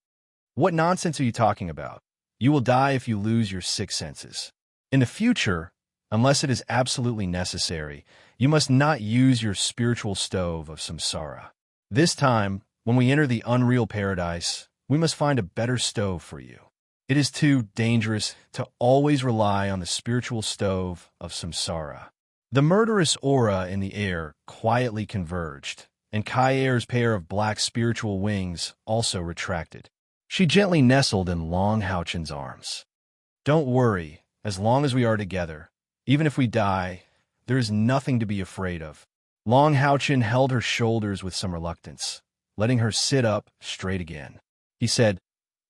What nonsense are you talking about? You will die if you lose your six senses. In the future, unless it is absolutely necessary, you must not use your spiritual stove of samsara. This time, when we enter the unreal paradise, we must find a better stove for you. It is too dangerous to always rely on the spiritual stove of samsara. The murderous aura in the air quietly converged, and Kai Er's pair of black spiritual wings also retracted. She gently nestled in Long Haochen's arms. Don't worry, as long as we are together, even if we die, there is nothing to be afraid of. Long Haochen held her shoulders with some reluctance, letting her sit up straight again. He said,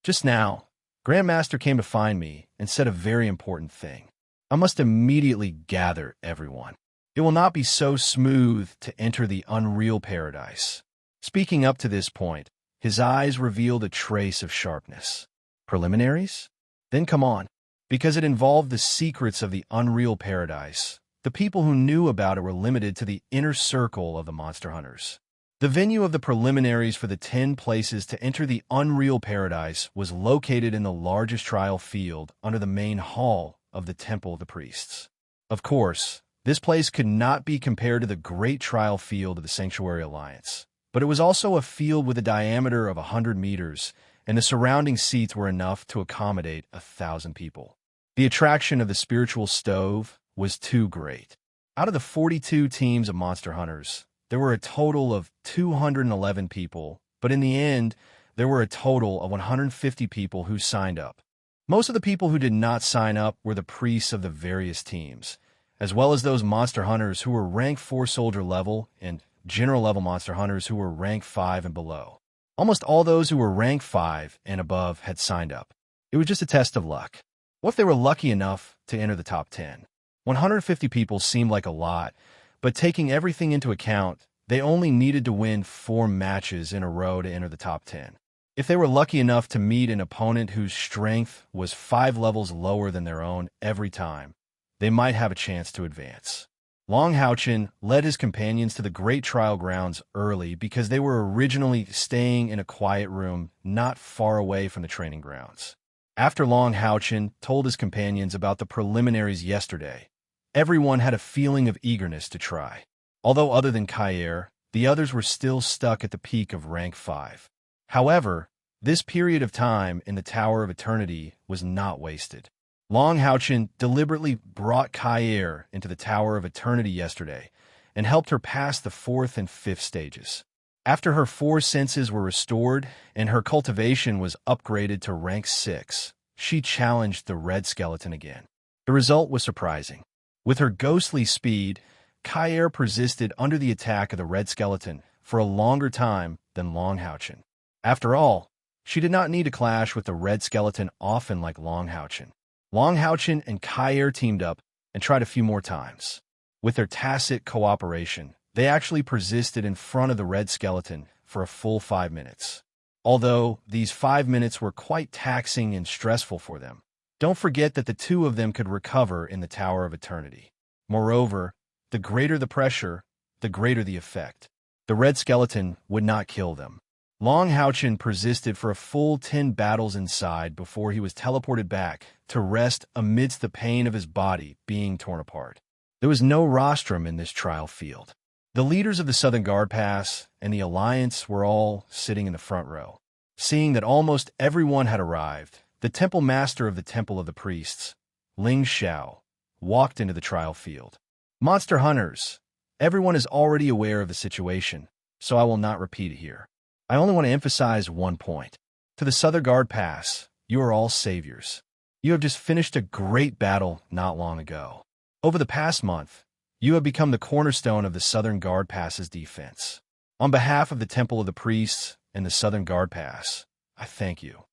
Just now, Grandmaster came to find me and said a very important thing. I must immediately gather everyone. It will not be so smooth to enter the unreal paradise. Speaking up to this point, his eyes revealed a trace of sharpness. Preliminaries? Then come on. Because it involved the secrets of the unreal paradise, the people who knew about it were limited to the inner circle of the monster hunters. The venue of the preliminaries for the 10 places to enter the unreal paradise was located in the largest trial field under the main hall of the Temple of the Priests. Of course, this place could not be compared to the great trial field of the Sanctuary Alliance, but it was also a field with a diameter of 100 meters, and the surrounding seats were enough to accommodate 1,000 people. The attraction of the spiritual stove was too great. Out of the 42 teams of monster hunters, there were a total of 211 people, but in the end, there were a total of 150 people who signed up. Most of the people who did not sign up were the priests of the various teams, as well as those monster hunters who were rank 4 soldier level and general level monster hunters who were rank 5 and below. Almost all those who were rank 5 and above had signed up. It was just a test of luck. What if they were lucky enough to enter the top 10? 150 people seemed like a lot, but taking everything into account, they only needed to win 4 matches in a row to enter the top 10. If they were lucky enough to meet an opponent whose strength was 5 levels lower than their own every time, they might have a chance to advance. Long Haochen led his companions to the great trial grounds early because they were originally staying in a quiet room not far away from the training grounds. After Long Haochen told his companions about the preliminaries yesterday, everyone had a feeling of eagerness to try. Although other than Kai Er, the others were still stuck at the peak of rank 5. However, this period of time in the Tower of Eternity was not wasted. Long Haochen deliberately brought Kai Er into the Tower of Eternity yesterday and helped her pass the 4th and 5th stages. After her 4 senses were restored and her cultivation was upgraded to rank 6, she challenged the red skeleton again. The result was surprising. With her ghostly speed, Kai Er persisted under the attack of the red skeleton for a longer time than Long Haochen. After all, she did not need to clash with the red skeleton often like Long Haochen. Long Haochen and Kai Er teamed up and tried a few more times. With their tacit cooperation, they actually persisted in front of the red skeleton for a full 5 minutes. Although these 5 minutes were quite taxing and stressful for them, don't forget that the 2 of them could recover in the Tower of Eternity. Moreover, the greater the pressure, the greater the effect. The red skeleton would not kill them. Long Haochen persisted for a full 10 battles inside before he was teleported back to rest amidst the pain of his body being torn apart. There was no rostrum in this trial field. The leaders of the Southern Guard Pass and the Alliance were all sitting in the front row. Seeing that almost everyone had arrived, the temple master of the Temple of the Priests, Ling Xiao, walked into the trial field. Monster hunters, everyone is already aware of the situation, so I will not repeat it here. I only want to emphasize one point. To the Southern Guard Pass, you are all saviors. You have just finished a great battle not long ago. Over the past month, you have become the cornerstone of the Southern Guard Pass's defense. On behalf of the Temple of the Priests and the Southern Guard Pass, I thank you.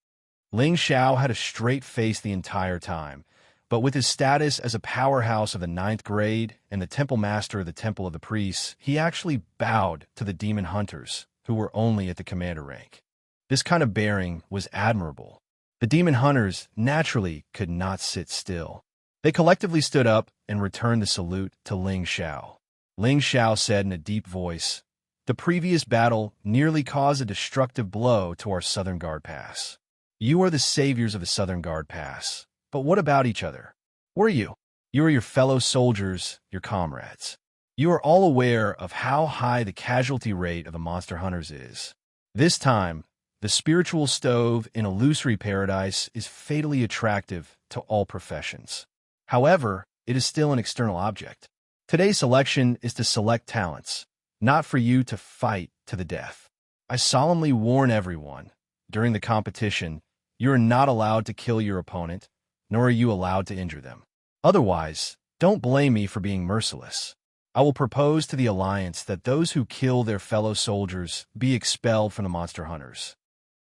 Ling Xiao had a straight face the entire time, but with his status as a powerhouse of the 9th grade and the Temple Master of the Temple of the Priests, he actually bowed to the demon hunters, who were only at the commander rank. This kind of bearing was admirable. The demon hunters naturally could not sit still. They collectively stood up and returned the salute to Ling Xiao. Ling Xiao said in a deep voice, "The previous battle nearly caused a destructive blow to our Southern Guard Pass. You are the saviors of the Southern Guard Pass. But what about each other? Were you? You are your fellow soldiers, your comrades. You are all aware of how high the casualty rate of the monster hunters is. This time, the spiritual stove in illusory paradise is fatally attractive to all professions. However, it is still an external object. Today's selection is to select talents, not for you to fight to the death. I solemnly warn everyone, during the competition, you are not allowed to kill your opponent, nor are you allowed to injure them. Otherwise, don't blame me for being merciless. I will propose to the Alliance that those who kill their fellow soldiers be expelled from the monster hunters."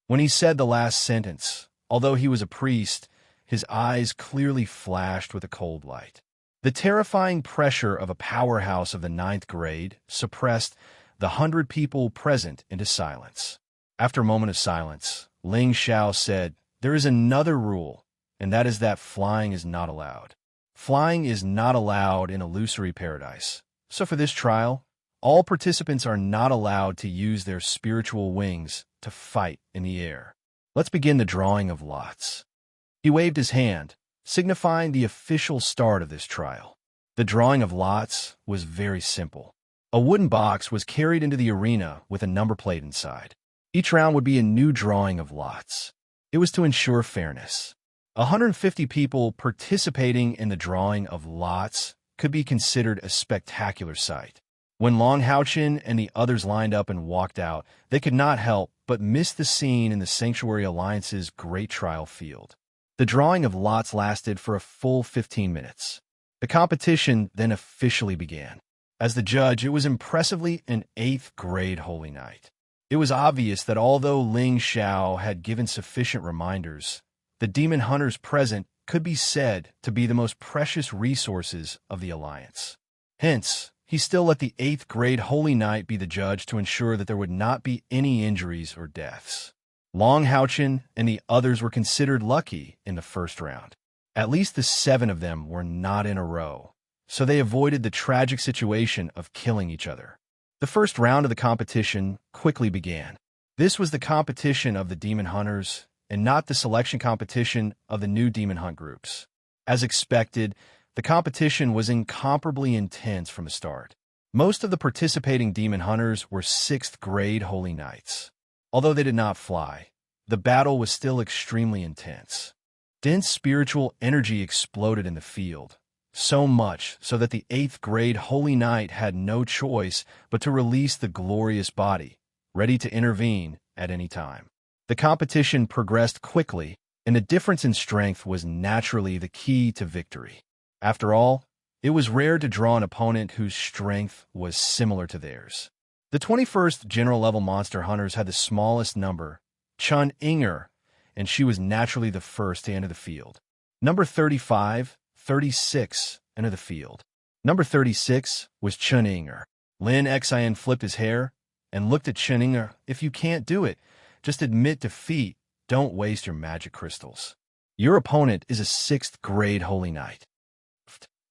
When he said the last sentence, although he was a priest, his eyes clearly flashed with a cold light. The terrifying pressure of a powerhouse of the 9th grade suppressed the 100 people present into silence. After a moment of silence, Ling Xiao said, "There is another rule, and that is that flying is not allowed. Flying is not allowed in illusory paradise. So for this trial, all participants are not allowed to use their spiritual wings to fight in the air. Let's begin the drawing of lots." He waved his hand, signifying the official start of this trial. The drawing of lots was very simple. A wooden box was carried into the arena with a number plate inside. Each round would be a new drawing of lots. It was to ensure fairness. 150 people participating in the drawing of lots could be considered a spectacular sight. When Long Haochen and the others lined up and walked out, they could not help but miss the scene in the Sanctuary Alliance's great trial field. The drawing of lots lasted for a full 15 minutes. The competition then officially began. As the judge, it was impressively an 8th grade Holy Knight. It was obvious that although Ling Xiao had given sufficient reminders, the demon hunters present could be said to be the most precious resources of the Alliance. Hence, he still let the 8th grade Holy Knight be the judge to ensure that there would not be any injuries or deaths. Long Haochen and the others were considered lucky in the first round. At least the 7 of them were not in a row, so they avoided the tragic situation of killing each other. The first round of the competition quickly began. This was the competition of the demon hunters and not the selection competition of the new demon hunt groups. As expected, the competition was incomparably intense from the start. Most of the participating demon hunters were 6th grade Holy Knights. Although they did not fly, the battle was still extremely intense. Dense spiritual energy exploded in the field, so much so that the 8th grade Holy Knight had no choice but to release the glorious body, ready to intervene at any time. The competition progressed quickly, and the difference in strength was naturally the key to victory. After all, it was rare to draw an opponent whose strength was similar to theirs. The 21st General Level Monster Hunters had the smallest number, Chun Inger, and she was naturally the first to enter the field. Number 35, 36 entered the field. Number 36 was Chun Inger. Lin Xin flipped his hair and looked at Chun Inger. "If you can't do it, just admit defeat. Don't waste your magic crystals. Your opponent is a 6th grade Holy Knight."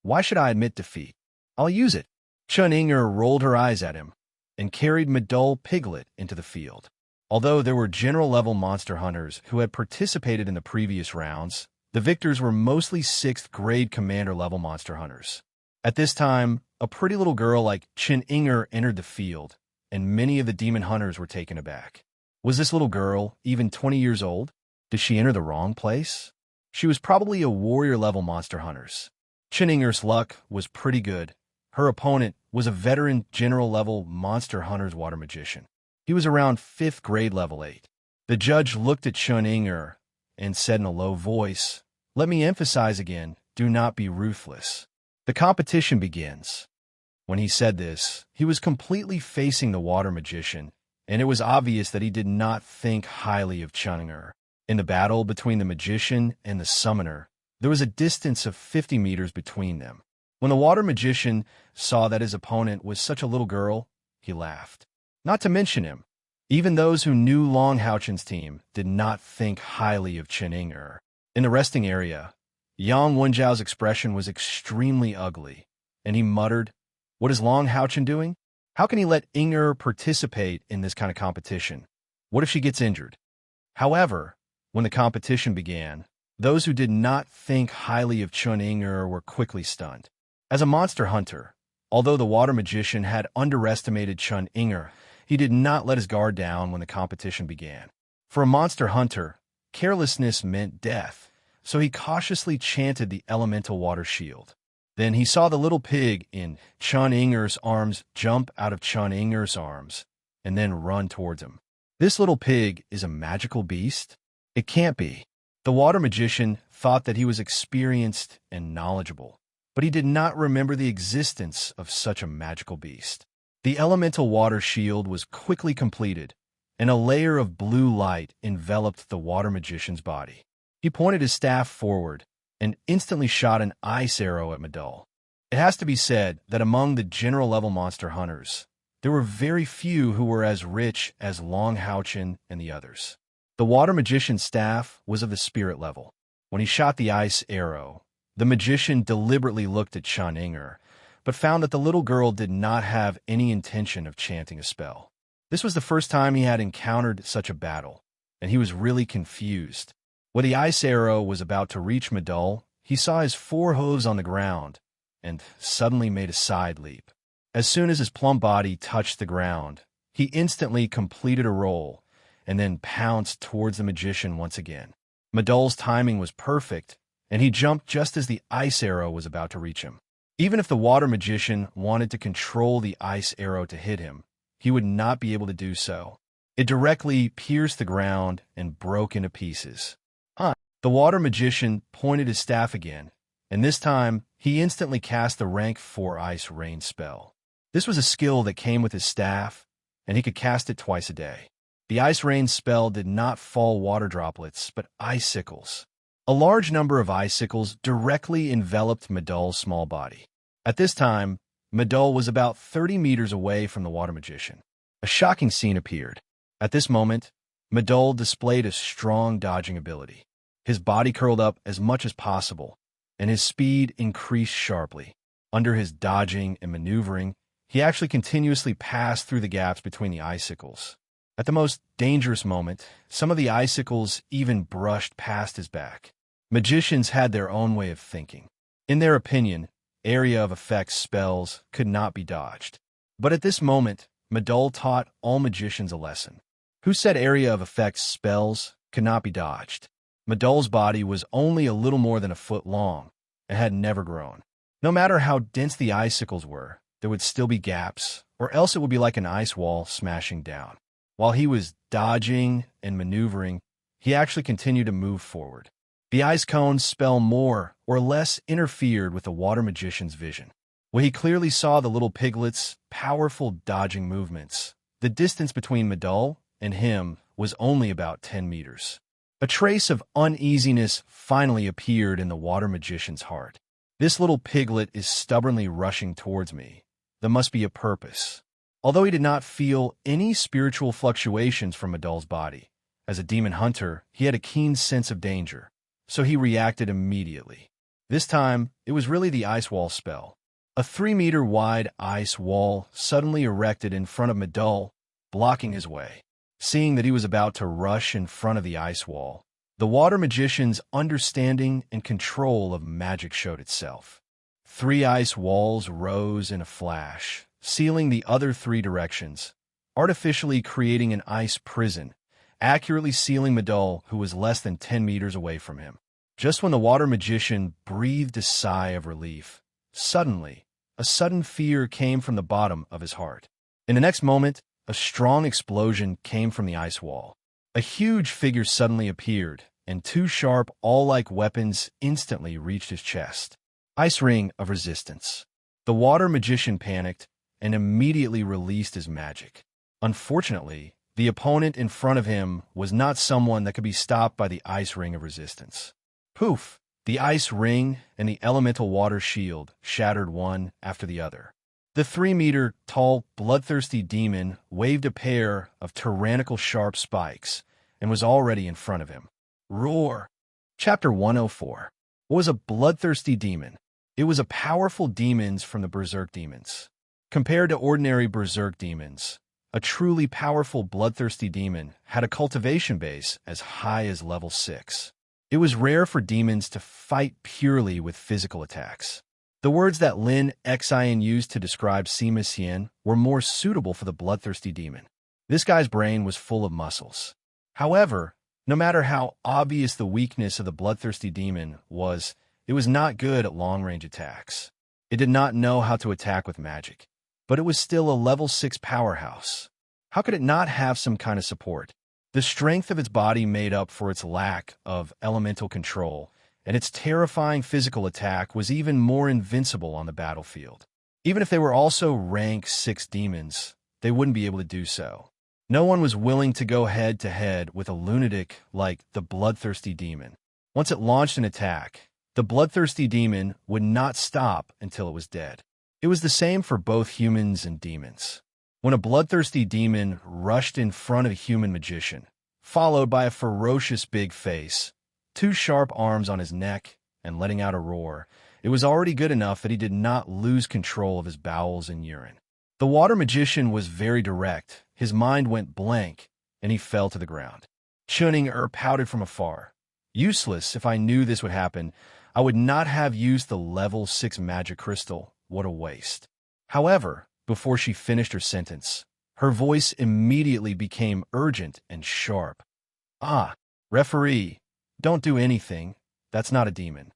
"Why should I admit defeat? I'll use it." Chun Inger rolled her eyes at him and carried Madol Piglet into the field. Although there were general-level monster hunters who had participated in the previous rounds, the victors were mostly 6th-grade commander-level monster hunters. At this time, a pretty little girl like Chen Inger entered the field, and many of the demon hunters were taken aback. Was this little girl even 20 years old? Did she enter the wrong place? She was probably a warrior-level monster hunter. Chen Inger's luck was pretty good. Her opponent was a veteran general-level monster hunter's water magician. He was around 5th grade level 8. The judge looked at Chen Inger and said in a low voice, "Let me emphasize again, do not be ruthless. The competition begins." When he said this, he was completely facing the water magician, and it was obvious that he did not think highly of Chen Inger. In the battle between the magician and the summoner, there was a distance of 50 meters between them. When the water magician saw that his opponent was such a little girl, he laughed. Not to mention him, even those who knew Long Haochen's team did not think highly of Chen Inger. In the resting area, Yang Wenjiao's expression was extremely ugly, and he muttered, "What is Long Haochen doing? How can he let Inger participate in this kind of competition? What if she gets injured?" However, when the competition began, those who did not think highly of Chen Inger were quickly stunned. As a monster hunter, although the water magician had underestimated Chen Inger, he did not let his guard down when the competition began. For a monster hunter, carelessness meant death, so he cautiously chanted the elemental water shield. Then he saw the little pig in Chen Inger's arms jump out of Chen Inger's arms and then run towards him. This little pig is a magical beast? It can't be. The water magician thought that he was experienced and knowledgeable, but he did not remember the existence of such a magical beast. The elemental water shield was quickly completed, and a layer of blue light enveloped the water magician's body. He pointed his staff forward and instantly shot an ice arrow at Madol. It has to be said that among the general-level monster hunters, there were very few who were as rich as Long Haochen and the others. The water magician's staff was of the spirit level. When he shot the ice arrow, the magician deliberately looked at Chen Inger, but found that the little girl did not have any intention of chanting a spell. This was the first time he had encountered such a battle, and he was really confused. When the ice arrow was about to reach Madol, he saw his 4 hooves on the ground and suddenly made a side leap. As soon as his plump body touched the ground, he instantly completed a roll and then pounced towards the magician once again. Madol's timing was perfect, and he jumped just as the ice arrow was about to reach him. Even if the water magician wanted to control the ice arrow to hit him, he would not be able to do so. It directly pierced the ground and broke into pieces. The water magician pointed his staff again, and this time he instantly cast the rank 4 ice rain spell. This was a skill that came with his staff, and he could cast it twice a day. The ice rain spell did not fall water droplets, but icicles. A large number of icicles directly enveloped Madol's small body. At this time, Madol was about 30 meters away from the water magician. A shocking scene appeared. At this moment, Madol displayed a strong dodging ability. His body curled up as much as possible, and his speed increased sharply. Under his dodging and maneuvering, he actually continuously passed through the gaps between the icicles. At the most dangerous moment, some of the icicles even brushed past his back. Magicians had their own way of thinking. In their opinion, area of effects spells could not be dodged. But at this moment, Madol taught all magicians a lesson. Who said area of effects spells could not be dodged? Madol's body was only a little more than a foot long and had never grown. No matter how dense the icicles were, there would still be gaps, or else it would be like an ice wall smashing down. While he was dodging and maneuvering, he actually continued to move forward. The ice cone's spell more or less interfered with the water magician's vision. When he clearly saw the little piglet's powerful dodging movements, the distance between Madol and him was only about 10 meters. A trace of uneasiness finally appeared in the water magician's heart. This little piglet is stubbornly rushing towards me. There must be a purpose. Although he did not feel any spiritual fluctuations from Madol's body, as a demon hunter, he had a keen sense of danger, so he reacted immediately. This time, it was really the ice wall spell. A 3-meter-wide ice wall suddenly erected in front of Madol, blocking his way. seeing that he was about to rush in front of the ice wall. The water magician's understanding and control of magic showed itself. 3 ice walls rose in a flash, sealing the other 3 directions, artificially creating an ice prison, accurately sealing Madol, who was less than 10 meters away from him. Just when the water magician breathed a sigh of relief, suddenly, a sudden fear came from the bottom of his heart. In the next moment, a strong explosion came from the ice wall. A huge figure suddenly appeared, and 2 sharp, all-like weapons instantly reached his chest. Ice ring of resistance. The water magician panicked and immediately released his magic. Unfortunately, the opponent in front of him was not someone that could be stopped by the ice ring of resistance. Poof! The ice ring and the elemental water shield shattered one after the other. The 3-meter-tall, bloodthirsty demon waved a pair of tyrannical sharp spikes and was already in front of him. Roar! Chapter 104. What was a bloodthirsty demon? It was a powerful demon from the berserk demons. Compared to ordinary berserk demons, a truly powerful bloodthirsty demon had a cultivation base as high as level 6. It was rare for demons to fight purely with physical attacks. The words that Lin Xian used to describe Sima Xian were more suitable for the bloodthirsty demon. This guy's brain was full of muscles. However, no matter how obvious the weakness of the bloodthirsty demon was, it was not good at long-range attacks. It did not know how to attack with magic, but it was still a level 6 powerhouse. How could it not have some kind of support? The strength of its body made up for its lack of elemental control, and its terrifying physical attack was even more invincible on the battlefield. Even if they were also rank 6 demons, they wouldn't be able to do so. No one was willing to go head-to-head with a lunatic like the bloodthirsty demon. Once it launched an attack, the bloodthirsty demon would not stop until it was dead. It was the same for both humans and demons. When a bloodthirsty demon rushed in front of a human magician, followed by a ferocious big face, 2 sharp arms on his neck, and letting out a roar, it was already good enough that he did not lose control of his bowels and urine. The water magician was very direct, his mind went blank, and he fell to the ground. Chuning pouted from afar. Useless. If I knew this would happen, I would not have used the level 6 magic crystal. What a waste. However, before she finished her sentence, her voice immediately became urgent and sharp. Ah, referee, don't do anything. That's not a demon.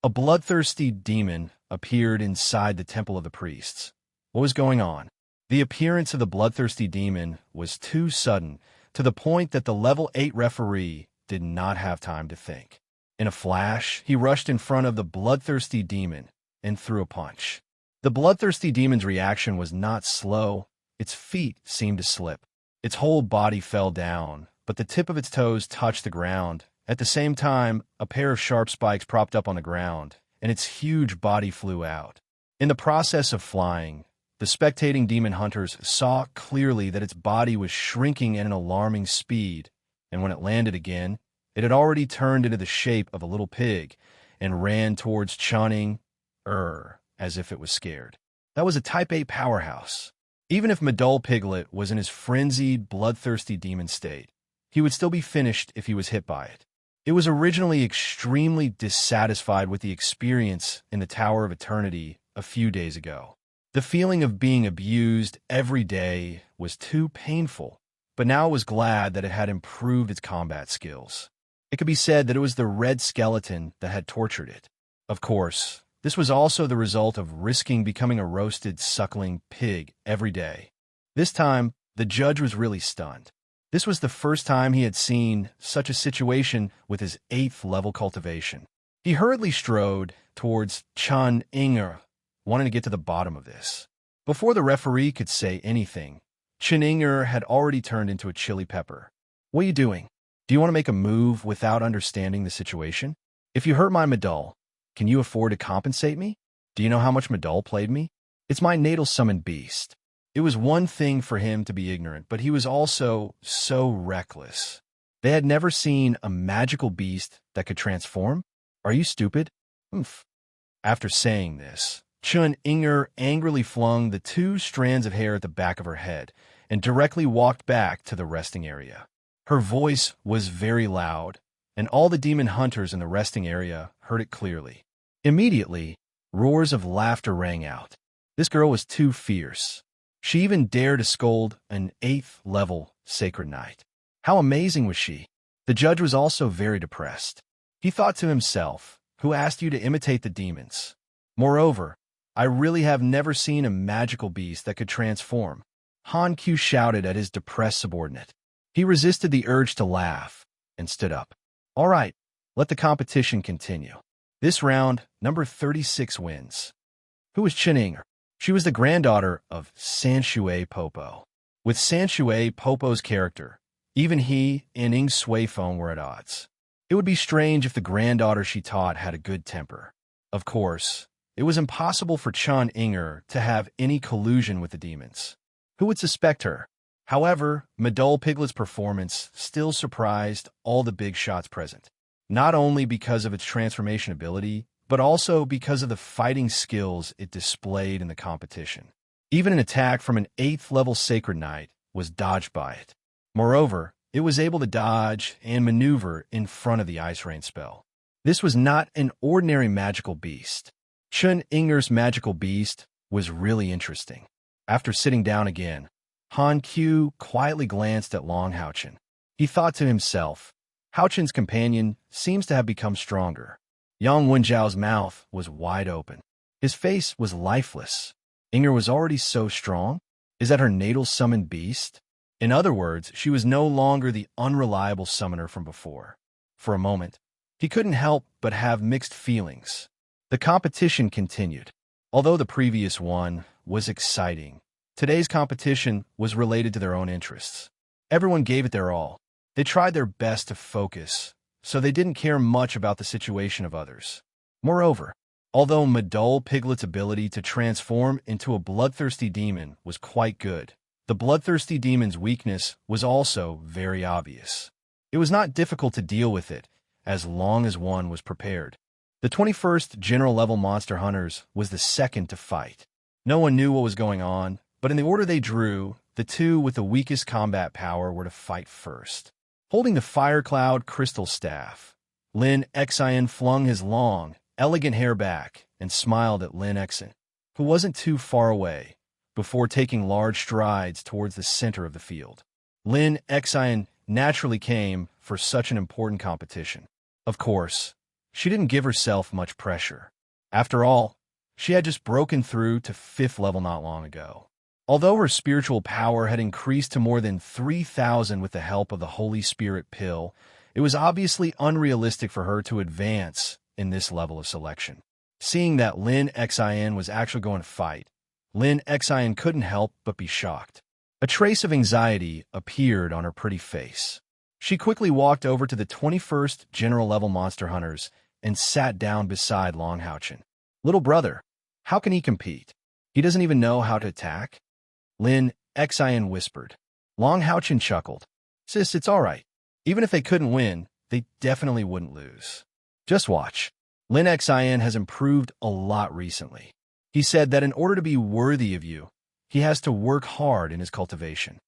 A bloodthirsty demon appeared inside the temple of the priests. What was going on? The appearance of the bloodthirsty demon was too sudden, to the point that the level 8 referee did not have time to think. In a flash, he rushed in front of the bloodthirsty demon and threw a punch. The bloodthirsty demon's reaction was not slow. Its feet seemed to slip. Its whole body fell down, but the tip of its toes touched the ground. At the same time, a pair of sharp spikes propped up on the ground, and its huge body flew out. In the process of flying, the spectating demon hunters saw clearly that its body was shrinking at an alarming speed, and when it landed again, it had already turned into the shape of a little pig and ran towards Chuning as if it was scared. That was a Type 8 powerhouse. Even if Madol Piglet was in his frenzied, bloodthirsty demon state, he would still be finished if he was hit by it. It was originally extremely dissatisfied with the experience in the Tower of Eternity a few days ago. The feeling of being abused every day was too painful, but now it was glad that it had improved its combat skills. It could be said that it was the red skeleton that had tortured it. Of course, this was also the result of risking becoming a roasted, suckling pig every day. This time, the judge was really stunned. This was the first time he had seen such a situation with his 8th level cultivation. He hurriedly strode towards Chun Inger, wanting to get to the bottom of this. Before the referee could say anything, Chun Inger had already turned into a chili pepper. What are you doing? Do you want to make a move without understanding the situation? If you hurt my Madol, can you afford to compensate me? Do you know how much Madol played me? It's my natal summoned beast. It was one thing for him to be ignorant, but he was also so reckless. They had never seen a magical beast that could transform. Are you stupid? Oomph. After saying this, Chun Inger angrily flung the 2 strands of hair at the back of her head and directly walked back to the resting area. Her voice was very loud, and all the demon hunters in the resting area heard it clearly. Immediately, roars of laughter rang out. This girl was too fierce. She even dared to scold an 8th-level sacred knight. How amazing was she? The judge was also very depressed. He thought to himself, "Who asked you to imitate the demons? Moreover, I really have never seen a magical beast that could transform." Han Q shouted at his depressed subordinate. He resisted the urge to laugh and stood up. "All right, let the competition continue. This round, number 36 wins." Who was Chen Ying? She was the granddaughter of Sanshui Popo. With Sanshui Popo's character, even he and Ying Sui Feng were at odds. It would be strange if the granddaughter she taught had a good temper. Of course, it was impossible for Chen Yinger to have any collusion with the demons. Who would suspect her? However, Madole Piglet's performance still surprised all the big shots present, not only because of its transformation ability, but also because of the fighting skills it displayed in the competition. Even an attack from an 8th-level Sacred Knight was dodged by it. Moreover, it was able to dodge and maneuver in front of the Ice Rain spell. This was not an ordinary magical beast. Chen Yinger's magical beast was really interesting. After sitting down again, Han Q quietly glanced at Long Haochen. He thought to himself, Haochen's companion seems to have become stronger. Yang Wenjiao's mouth was wide open. His face was lifeless. Yinger was already so strong? Is that her natal summoned beast? In other words, she was no longer the unreliable summoner from before. For a moment, he couldn't help but have mixed feelings. The competition continued. Although the previous one was exciting, today's competition was related to their own interests. Everyone gave it their all. They tried their best to focus, so they didn't care much about the situation of others. Moreover, although Madole Piglet's ability to transform into a bloodthirsty demon was quite good, the bloodthirsty demon's weakness was also very obvious. It was not difficult to deal with it, as long as one was prepared. The 21st General Level Monster Hunters was the second to fight. No one knew what was going on, but in the order they drew, the two with the weakest combat power were to fight first. Holding the Fire Cloud Crystal Staff, Lin Xian flung his long, elegant hair back and smiled at Lin Xian, who wasn't too far away, before taking large strides towards the center of the field. Lin Xian naturally came for such an important competition. Of course, she didn't give herself much pressure. After all, she had just broken through to 5th level not long ago. Although her spiritual power had increased to more than 3,000 with the help of the Holy Spirit pill, it was obviously unrealistic for her to advance in this level of selection. Seeing that Lin Xian was actually going to fight, Lin Xian couldn't help but be shocked. A trace of anxiety appeared on her pretty face. She quickly walked over to the 21st General Level Monster Hunters and sat down beside Long Haochen. "Little brother, how can he compete? He doesn't even know how to attack?" Lin Xian whispered. Long Haochen chuckled. "Sis, it's all right. Even if they couldn't win, they definitely wouldn't lose. Just watch. Lin Xian has improved a lot recently. He said that in order to be worthy of you, he has to work hard in his cultivation."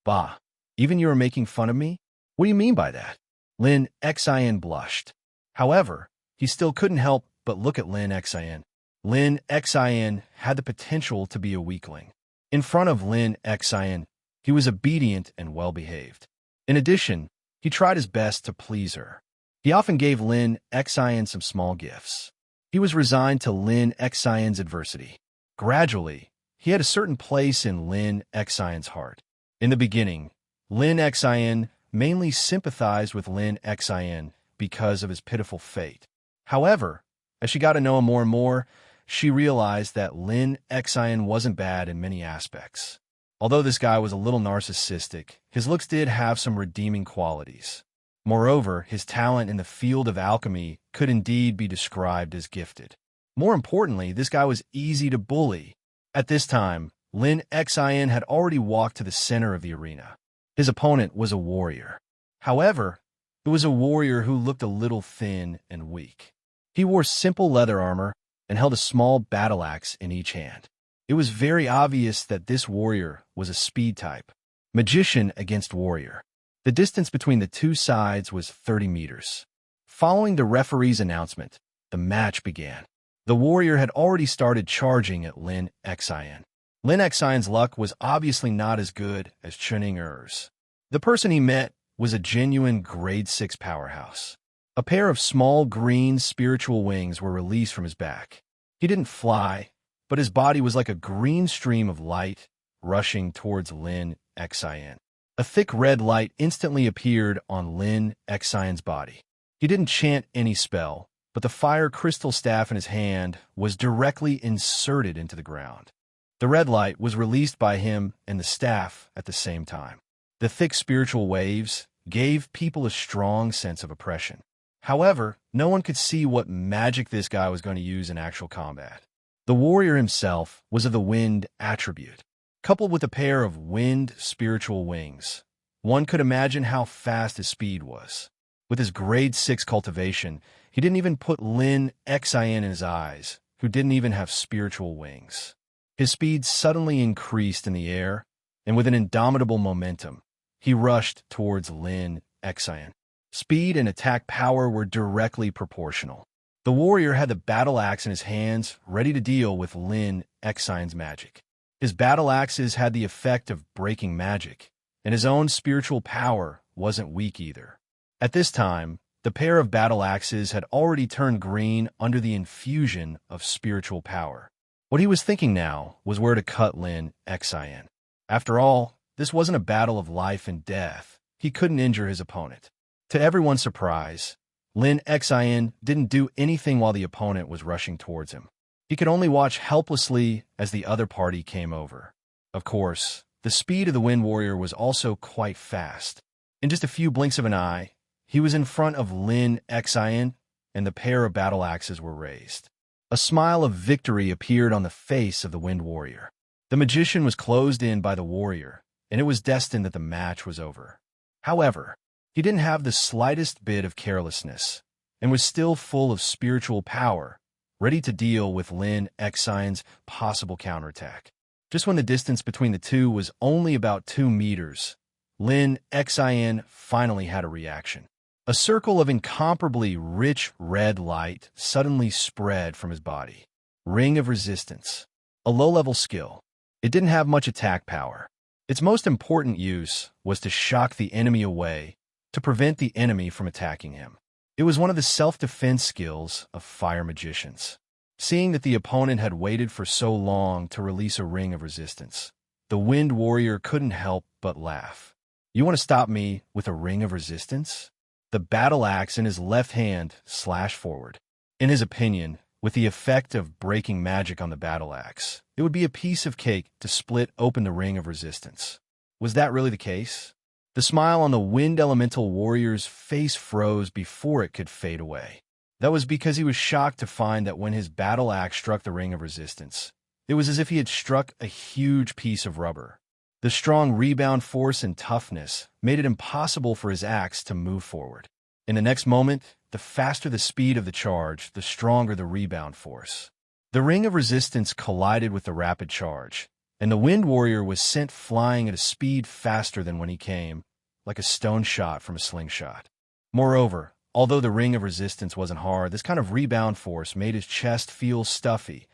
"Bah, even you are making fun of me? What do you mean by that?" Lin Xian blushed. However, he still couldn't help but look at Lin Xian. Lin Xian had the potential to be a weakling. In front of Lin Xian, he was obedient and well-behaved. In addition, he tried his best to please her. He often gave Lin Xian some small gifts. He was resigned to Lin Xian's adversity. Gradually, he had a certain place in Lin Xian's heart. In the beginning, Lin Xian mainly sympathized with Lin Xian because of his pitiful fate. However, as she got to know him more and more, she realized that Lin Xian wasn't bad in many aspects. Although this guy was a little narcissistic, his looks did have some redeeming qualities. Moreover, his talent in the field of alchemy could indeed be described as gifted. More importantly, this guy was easy to bully. At this time, Lin Xian had already walked to the center of the arena. His opponent was a warrior. However, it was a warrior who looked a little thin and weak. He wore simple leather armor and held a small battle axe in each hand. It was very obvious that this warrior was a speed type. Magician against warrior. The distance between the two sides was 30 meters. Following the referee's announcement, the match began. The warrior had already started charging at Lin Xin. Lin Xin's luck was obviously not as good as Chuning Er's. The person he met was a genuine grade 6 powerhouse. A pair of small green spiritual wings were released from his back. He didn't fly, but his body was like a green stream of light rushing towards Lin Xin. A thick red light instantly appeared on Lin Xin's body. He didn't chant any spell, but the fire crystal staff in his hand was directly inserted into the ground. The red light was released by him and the staff at the same time. The thick spiritual waves gave people a strong sense of oppression. However, no one could see what magic this guy was going to use in actual combat. The warrior himself was of the wind attribute, coupled with a pair of wind spiritual wings. One could imagine how fast his speed was. With his grade 6 cultivation, he didn't even put Lin Xin in his eyes, who didn't even have spiritual wings. His speed suddenly increased in the air, and with an indomitable momentum, he rushed towards Lin Xin. Speed and attack power were directly proportional. The warrior had the battle axe in his hands, ready to deal with Lin Xin's magic. His battle axes had the effect of breaking magic, and his own spiritual power wasn't weak either. At this time, the pair of battle axes had already turned green under the infusion of spiritual power. What he was thinking now was where to cut Lin Xin. After all, this wasn't a battle of life and death. He couldn't injure his opponent. To everyone's surprise, Lin Xin didn't do anything while the opponent was rushing towards him. He could only watch helplessly as the other party came over. Of course, the speed of the Wind Warrior was also quite fast. In just a few blinks of an eye, he was in front of Lin Xin, and the pair of battle axes were raised. A smile of victory appeared on the face of the Wind Warrior. The magician was closed in by the warrior, and it was destined that the match was over. However, he didn't have the slightest bit of carelessness, and was still full of spiritual power, ready to deal with Lin Xin's possible counterattack. Just when the distance between the two was only about 2 meters, Lin Xin finally had a reaction. A circle of incomparably rich red light suddenly spread from his body. Ring of Resistance. A low-level skill. It didn't have much attack power. Its most important use was to shock the enemy away, to prevent the enemy from attacking him. It was one of the self-defense skills of fire magicians. Seeing that the opponent had waited for so long to release a ring of resistance, the Wind Warrior couldn't help but laugh. "You want to stop me with a ring of resistance?" The battle axe in his left hand slashed forward. In his opinion, with the effect of breaking magic on the battle axe, it would be a piece of cake to split open the ring of resistance. Was that really the case? The smile on the Wind Elemental Warrior's face froze before it could fade away. That was because he was shocked to find that when his battle axe struck the ring of resistance, it was as if he had struck a huge piece of rubber. The strong rebound force and toughness made it impossible for his axe to move forward. In the next moment, the faster the speed of the charge, the stronger the rebound force. The ring of resistance collided with the rapid charge, and the Wind Warrior was sent flying at a speed faster than when he came, like a stone shot from a slingshot. Moreover, although the ring of resistance wasn't hard, this kind of rebound force made his chest feel stuffy,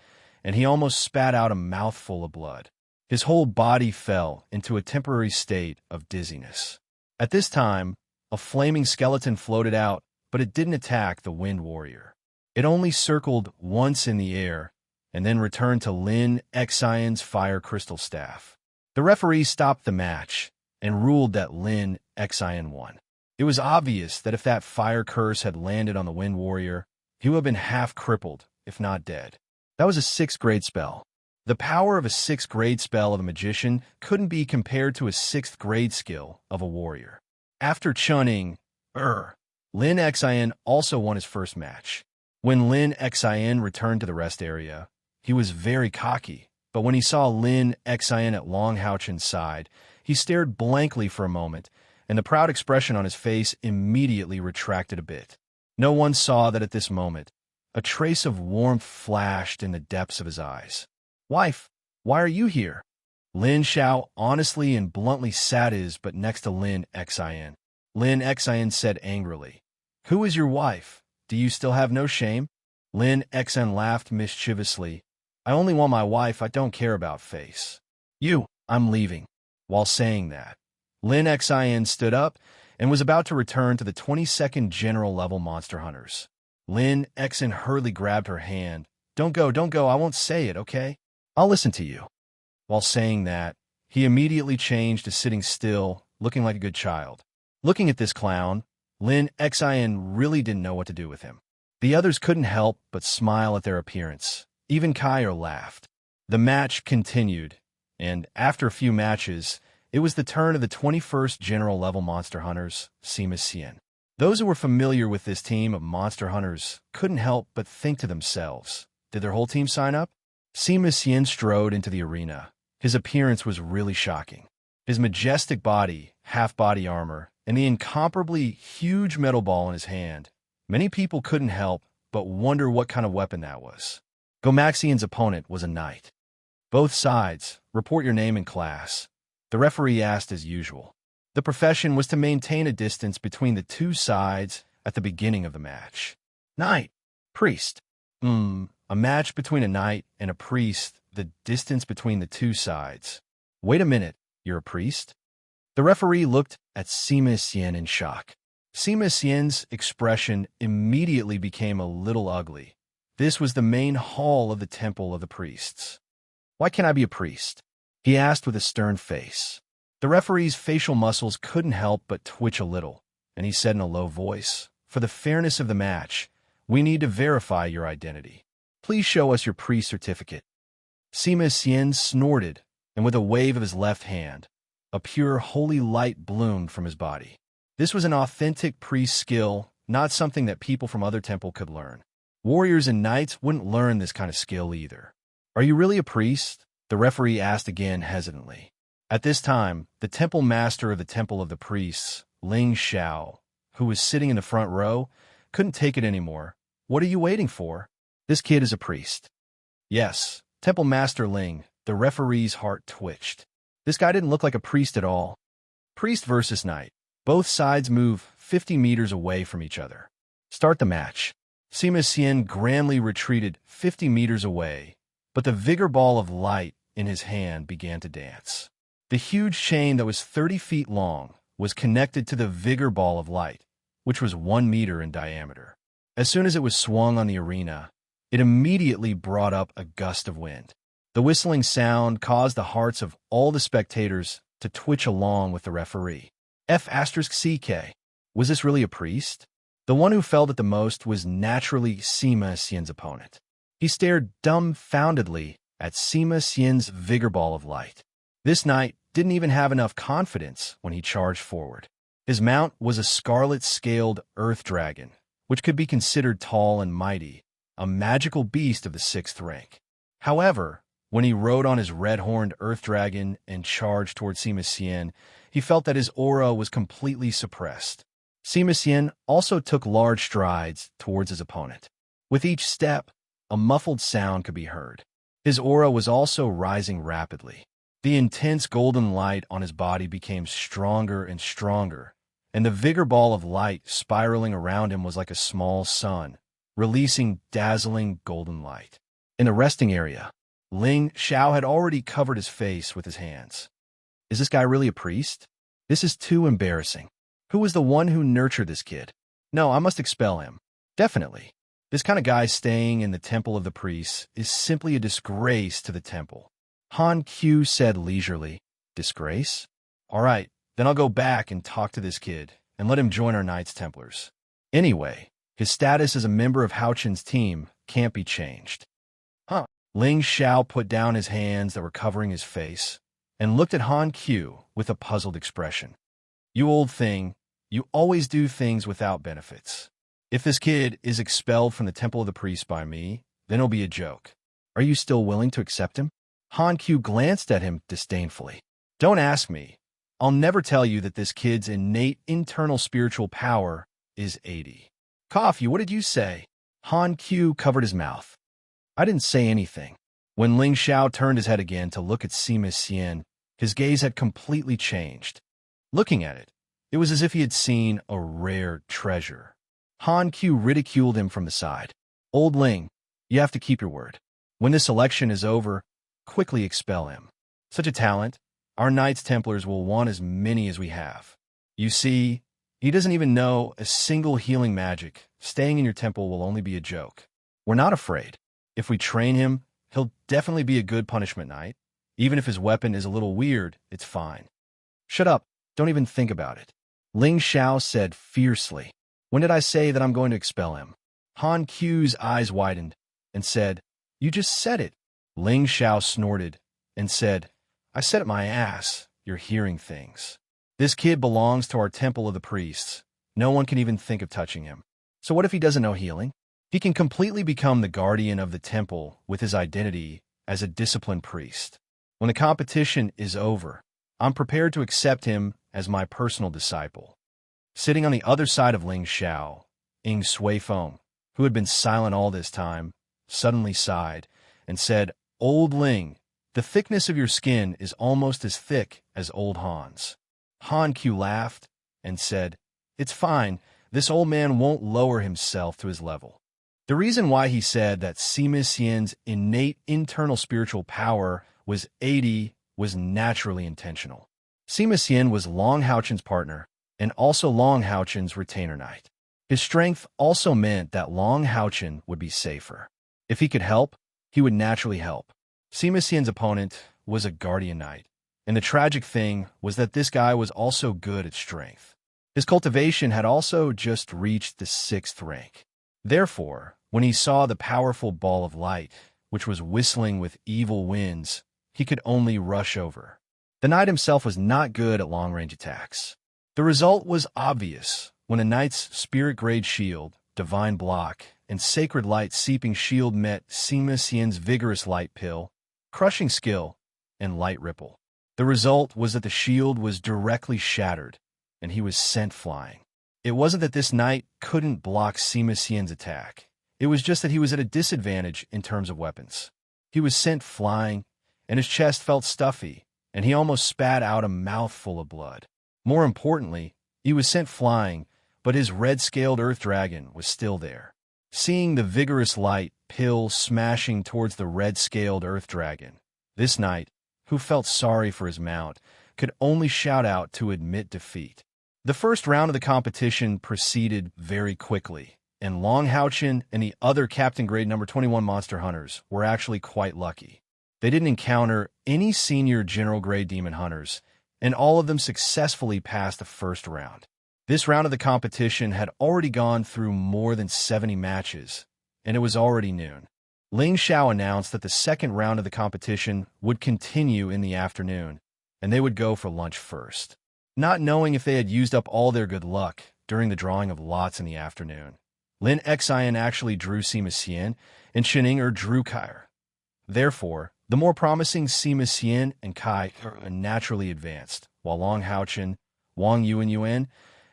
and he almost spat out a mouthful of blood. His whole body fell into a temporary state of dizziness. At this time, a flaming skeleton floated out, but it didn't attack the Wind Warrior. It only circled once in the air, and then returned to Lin Xin's fire crystal staff. The referee stopped the match and ruled that Lin Xin won. It was obvious that if that fire curse had landed on the Wind Warrior, he would have been half crippled, if not dead. That was a 6th grade spell. The power of a 6th grade spell of a magician couldn't be compared to a 6th grade skill of a warrior. After chunning, Lin Xin also won his first match. When Lin Xin returned to the rest area, he was very cocky, but when he saw Lin Xin at Long Hao-Chen's side, he stared blankly for a moment, and the proud expression on his face immediately retracted a bit. No one saw that at this moment, a trace of warmth flashed in the depths of his eyes. "Wife, why are you here?" Lin Xiao honestly and bluntly sat his but next to Lin Xian. Lin Xian said angrily, "Who is your wife? Do you still have no shame?" Lin Xian laughed mischievously. "I only want my wife, I don't care about face." I'm leaving." While saying that, Lin Xian stood up and was about to return to the 22nd General Level Monster Hunters. Lin Xian hurriedly grabbed her hand. Don't go, I won't say it, okay? I'll listen to you." While saying that, he immediately changed to sitting still, looking like a good child. Looking at this clown, Lin Xian really didn't know what to do with him. The others couldn't help but smile at their appearance. Even Kaier laughed. The match continued, and after a few matches, it was the turn of the 21st General Level Monster Hunters, Sima Xian. Those who were familiar with this team of monster hunters couldn't help but think to themselves, did their whole team sign up? Sima Xian strode into the arena. His appearance was really shocking. His majestic body, half-body armor, and the incomparably huge metal ball in his hand. Many people couldn't help but wonder what kind of weapon that was. Gomaxian's opponent was a knight. Both sides, report your name and class. The referee asked as usual. The profession was to maintain a distance between the two sides at the beginning of the match. Knight. Priest. A match between a knight and a priest, the distance between the two sides. Wait a minute, you're a priest? The referee looked at Sima Xian in shock. Sima Xian's expression immediately became a little ugly. This was the main hall of the Temple of the Priests. Why can't I be a priest? He asked with a stern face. The referee's facial muscles couldn't help but twitch a little, and he said in a low voice, "For the fairness of the match, we need to verify your identity. Please show us your priest certificate." Sima Xian snorted, and with a wave of his left hand, a pure holy light bloomed from his body. This was an authentic priest skill, not something that people from other temples could learn. Warriors and knights wouldn't learn this kind of skill either. "Are you really a priest?" the referee asked again hesitantly. At this time, the temple master of the Temple of the Priests, Ling Xiao, who was sitting in the front row, couldn't take it anymore. "What are you waiting for? This kid is a priest." "Yes, Temple Master Ling," the referee's heart twitched. This guy didn't look like a priest at all. Priest versus knight. Both sides move 50 meters away from each other. Start the match. Sima Xian grandly retreated 50 meters away, but the vigor ball of light in his hand began to dance. The huge chain that was 30 feet long was connected to the vigor ball of light, which was 1 meter in diameter. As soon as it was swung on the arena, it immediately brought up a gust of wind. The whistling sound caused the hearts of all the spectators to twitch along with the referee. F*CK. Was this really a priest? The one who felt it the most was naturally Sima Xian's opponent. He stared dumbfoundedly at Sima Xian's vigor ball of light. This knight didn't even have enough confidence when he charged forward. His mount was a scarlet-scaled earth dragon, which could be considered tall and mighty, a magical beast of the 6th rank. However, when he rode on his red-horned earth dragon and charged toward Sima Xian, he felt that his aura was completely suppressed. Sima Xian also took large strides towards his opponent. With each step, a muffled sound could be heard. His aura was also rising rapidly. The intense golden light on his body became stronger and stronger, and the vigor ball of light spiraling around him was like a small sun, releasing dazzling golden light. In the resting area, Ling Xiao had already covered his face with his hands. Is this guy really a priest? This is too embarrassing. Who was the one who nurtured this kid? No, I must expel him. Definitely. This kind of guy staying in the Temple of the Priests is simply a disgrace to the temple. Han Q said leisurely. Disgrace? All right, then I'll go back and talk to this kid and let him join our Knights Templars. Anyway, his status as a member of Hao Chen's team can't be changed. Ling Xiao put down his hands that were covering his face and looked at Han Q with a puzzled expression. You old thing, you always do things without benefits. If this kid is expelled from the Temple of the Priests by me, then it'll be a joke. Are you still willing to accept him? Han Q glanced at him disdainfully. Don't ask me. I'll never tell you that this kid's innate internal spiritual power is 80. Coffee, what did you say? Han Q covered his mouth. I didn't say anything. When Ling Xiao turned his head again to look at Sima Xian, his gaze had completely changed. Looking at it, it was as if he had seen a rare treasure. Han Qiu ridiculed him from the side. "Old Ling, you have to keep your word. When this election is over, quickly expel him. Such a talent, our Knights Templars will want as many as we have. You see, he doesn't even know a single healing magic. Staying in your temple will only be a joke. We're not afraid. If we train him, he'll definitely be a good punishment knight. Even if his weapon is a little weird, it's fine." "Shut up. Don't even think about it," Ling Xiao said fiercely. "When did I say that I'm going to expel him?" Han Qiu's eyes widened and said, "You just said it." Ling Xiao snorted and said, "I said it my ass. You're hearing things. This kid belongs to our Temple of the Priests. No one can even think of touching him. So what if he doesn't know healing? He can completely become the guardian of the temple with his identity as a disciplined priest. When the competition is over, I'm prepared to accept him as my personal disciple." Sitting on the other side of Ling Xiao, Ying Suifeng, who had been silent all this time, suddenly sighed and said, "Old Ling, the thickness of your skin is almost as thick as old Han's." Han Qiu laughed and said, "It's fine. This old man won't lower himself to his level." The reason why he said that Sima Xian's innate internal spiritual power was 80 was naturally intentional. Sima Xian was Long Haochen's partner and also Long Haochen's retainer knight. His strength also meant that Long Haochen would be safer. If he could help, he would naturally help. Sima Xian's opponent was a guardian knight, and the tragic thing was that this guy was also good at strength. His cultivation had also just reached the 6th rank. Therefore, when he saw the powerful ball of light, which was whistling with evil winds, he could only rush over. The knight himself was not good at long-range attacks. The result was obvious when a knight's spirit-grade shield, divine block, and sacred light seeping shield met Sima Xian's vigorous light pill, crushing skill, and light ripple. The result was that the shield was directly shattered, and he was sent flying. It wasn't that this knight couldn't block Sima Xian's attack. It was just that he was at a disadvantage in terms of weapons. He was sent flying, and his chest felt stuffy, and he almost spat out a mouthful of blood. More importantly, he was sent flying, but his red-scaled earth dragon was still there. Seeing the vigorous light pill smashing towards the red-scaled earth dragon, this knight, who felt sorry for his mount, could only shout out to admit defeat. The first round of the competition proceeded very quickly, and Long Haochen and the other Captain Grade number 21 monster hunters were actually quite lucky. They didn't encounter any senior general grade demon hunters, and all of them successfully passed the first round. This round of the competition had already gone through more than 70 matches, and it was already noon. Ling Xiao announced that the second round of the competition would continue in the afternoon, and they would go for lunch first. Not knowing if they had used up all their good luck during the drawing of lots in the afternoon, Lin Xian actually drew Sima Xian, and Sheninger drew Kai. Therefore, the more promising Sima Xian and Kai naturally advanced, while Long Haochen, Wang Yuan,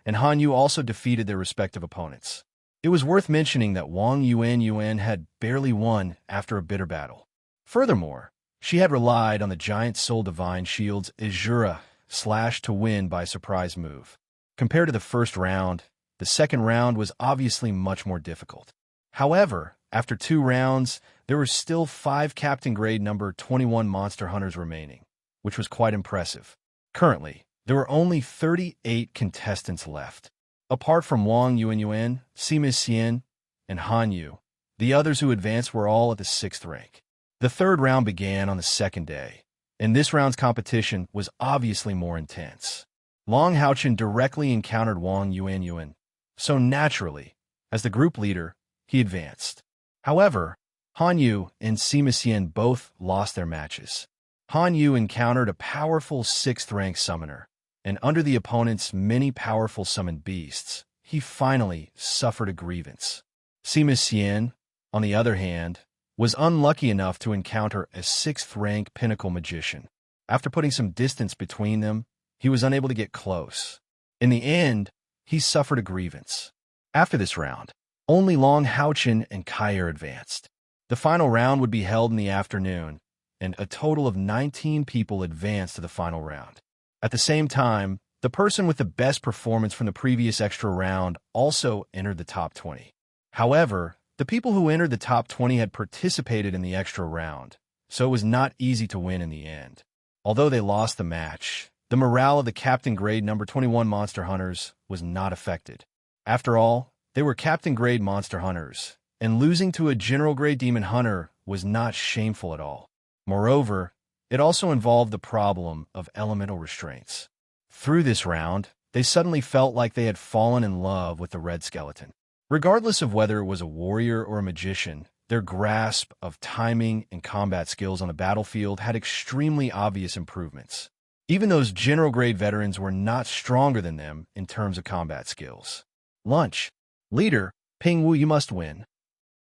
and Han Yu also defeated their respective opponents. It was worth mentioning that Wang Yuan had barely won after a bitter battle. Furthermore, she had relied on the giant soul divine shield's Azura slash to win by surprise move. Compared to the first round, the second round was obviously much more difficult. However, after 2 rounds, there were still 5 Captain Grade number 21 monster hunters remaining, which was quite impressive. Currently, there were only 38 contestants left. Apart from Wang Yuan, Sima Xian, and Han Yu, the others who advanced were all at the 6th rank. The third round began on the second day, and this round's competition was obviously more intense. Long Haochen directly encountered Wang Yuan, so naturally, as the group leader, he advanced. However, Han Yu and Sima Xian both lost their matches. Han Yu encountered a powerful 6th rank summoner, and under the opponent's many powerful summoned beasts, he finally suffered a grievance. Sima Xian, on the other hand, was unlucky enough to encounter a 6th rank pinnacle magician. After putting some distance between them, he was unable to get close. In the end, he suffered a grievance. After this round, only Long Haochen and Kai advanced. The final round would be held in the afternoon, and a total of 19 people advanced to the final round. At the same time, the person with the best performance from the previous extra round also entered the top 20. However, the people who entered the top 20 had participated in the extra round, so it was not easy to win in the end. Although they lost the match, the morale of the Captain Grade number 21 Monster Hunters was not affected. After all, they were Captain Grade Monster Hunters, and losing to a General Grade Demon Hunter was not shameful at all. Moreover, it also involved the problem of elemental restraints. Through this round, they suddenly felt like they had fallen in love with the Red Skeleton. Regardless of whether it was a warrior or a magician, their grasp of timing and combat skills on the battlefield had extremely obvious improvements. Even those general-grade veterans were not stronger than them in terms of combat skills. Lunch. Leader, Ping Wu, you must win,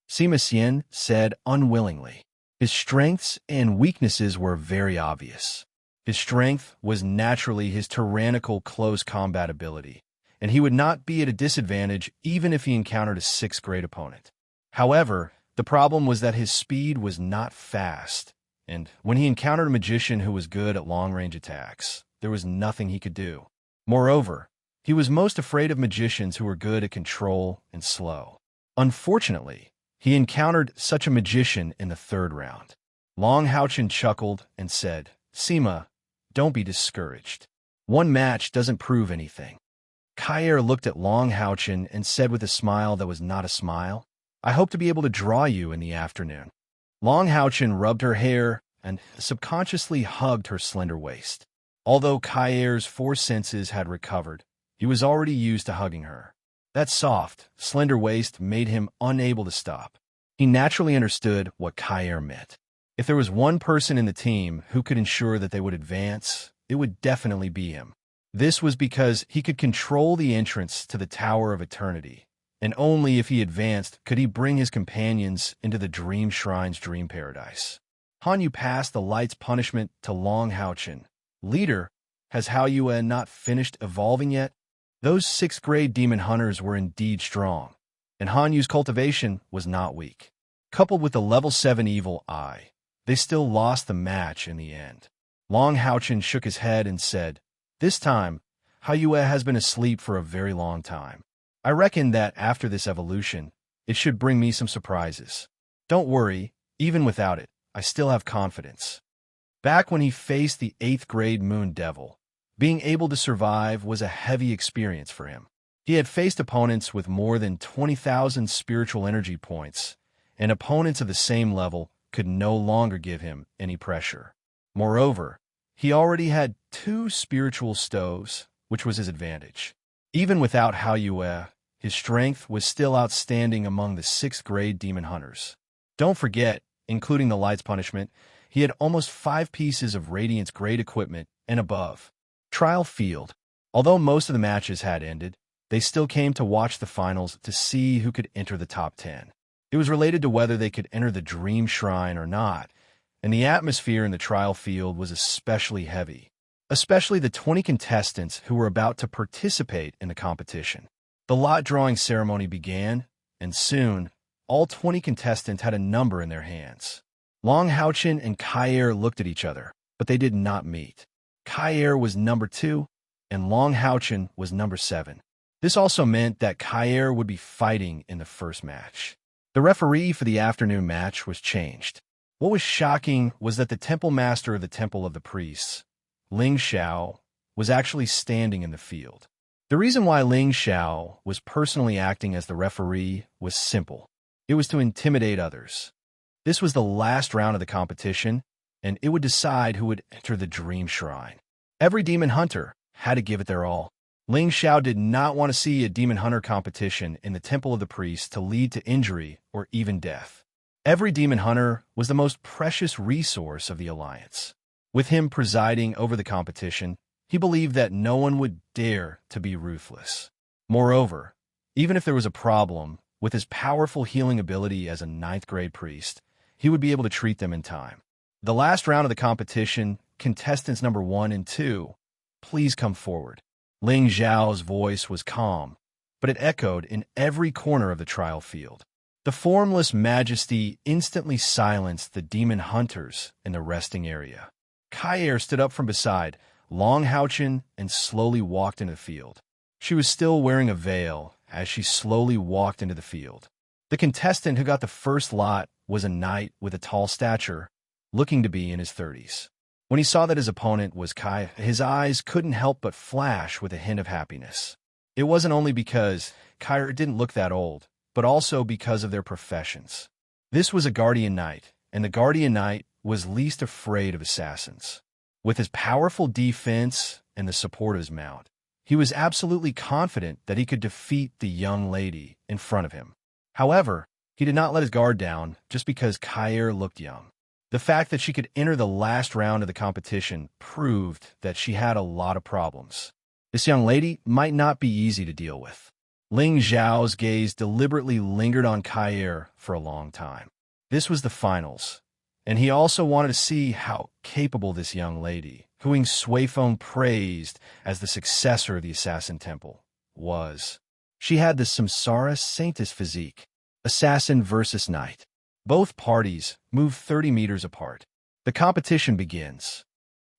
Sima Xian said unwillingly. His strengths and weaknesses were very obvious. His strength was naturally his tyrannical close combat ability, and he would not be at a disadvantage even if he encountered a 6th-grade opponent. However, the problem was that his speed was not fast, and when he encountered a magician who was good at long-range attacks, there was nothing he could do. Moreover, he was most afraid of magicians who were good at control and slow. Unfortunately, he encountered such a magician in the 3rd round. Long Haochen chuckled and said, Sima, don't be discouraged. One match doesn't prove anything. Kair looked at Long Haochen and said with a smile that was not a smile, I hope to be able to draw you in the afternoon. Long Haochen rubbed her hair and subconsciously hugged her slender waist. Although Kair's 4 senses had recovered, he was already used to hugging her. That soft, slender waist made him unable to stop. He naturally understood what Kair meant. If there was one person in the team who could ensure that they would advance, it would definitely be him. This was because he could control the entrance to the Tower of Eternity, and only if he advanced could he bring his companions into the Dream Shrine's dream paradise. Han Yu passed the light's punishment to Long Haochen. Leader, has Hao Yue not finished evolving yet? Those 6th-grade demon hunters were indeed strong, and Han Yu's cultivation was not weak. Coupled with the level 7 evil eye, they still lost the match in the end. Long Haochen shook his head and said, This time, Hao Yue has been asleep for a very long time. I reckon that after this evolution, it should bring me some surprises. Don't worry, even without it, I still have confidence. Back when he faced the 8th-grade Moon Devil, being able to survive was a heavy experience for him. He had faced opponents with more than 20,000 spiritual energy points, and opponents of the same level could no longer give him any pressure. Moreover, he already had 2 spiritual stoves, which was his advantage. Even without Hao Yue, his strength was still outstanding among the 6th-grade demon hunters. Don't forget, including the light's punishment, he had almost 5 pieces of Radiance grade equipment and above. Trial Field. Although most of the matches had ended, they still came to watch the finals to see who could enter the top 10. It was related to whether they could enter the Dream Shrine or not, and the atmosphere in the trial field was especially heavy, especially the 20 contestants who were about to participate in the competition. The lot drawing ceremony began, and soon, all 20 contestants had a number in their hands. Long Haochen and Kair looked at each other, but they did not meet. Kair was number 2, and Long Haochen was number 7. This also meant that Kair would be fighting in the first match. The referee for the afternoon match was changed. What was shocking was that the temple master of the Temple of the Priests, Ling Xiao, was actually standing in the field. The reason why Ling Xiao was personally acting as the referee was simple. It was to intimidate others. This was the last round of the competition, and it would decide who would enter the Dream Shrine. Every demon hunter had to give it their all. Ling Xiao did not want to see a demon hunter competition in the Temple of the Priests to lead to injury or even death. Every demon hunter was the most precious resource of the Alliance. With him presiding over the competition, he believed that no one would dare to be ruthless. Moreover, even if there was a problem, with his powerful healing ability as a 9th-grade priest, he would be able to treat them in time. The last round of the competition, contestants number 1 and 2, please come forward. Ling Xiao's voice was calm, but it echoed in every corner of the trial field. The formless majesty instantly silenced the demon hunters in the resting area. Kair stood up from beside Long Houchin and slowly walked into the field. She was still wearing a veil as she slowly walked into the field. The contestant who got the first lot was a knight with a tall stature, looking to be in his 30s. When he saw that his opponent was Kai, his eyes couldn't help but flash with a hint of happiness. It wasn't only because Kai didn't look that old, but also because of their professions. This was a guardian knight, and the guardian knight was least afraid of assassins. With his powerful defense and the support of his mount, he was absolutely confident that he could defeat the young lady in front of him. However, he did not let his guard down just because Kair looked young. The fact that she could enter the last round of the competition proved that she had a lot of problems. This young lady might not be easy to deal with. Ling Zhao's gaze deliberately lingered on Kair for a long time. This was the finals, and he also wanted to see how capable this young lady, who Ying Suifeng praised as the successor of the Assassin Temple, was. She had the Samsara Sanctus physique, assassin versus knight. Both parties moved 30 meters apart. The competition begins.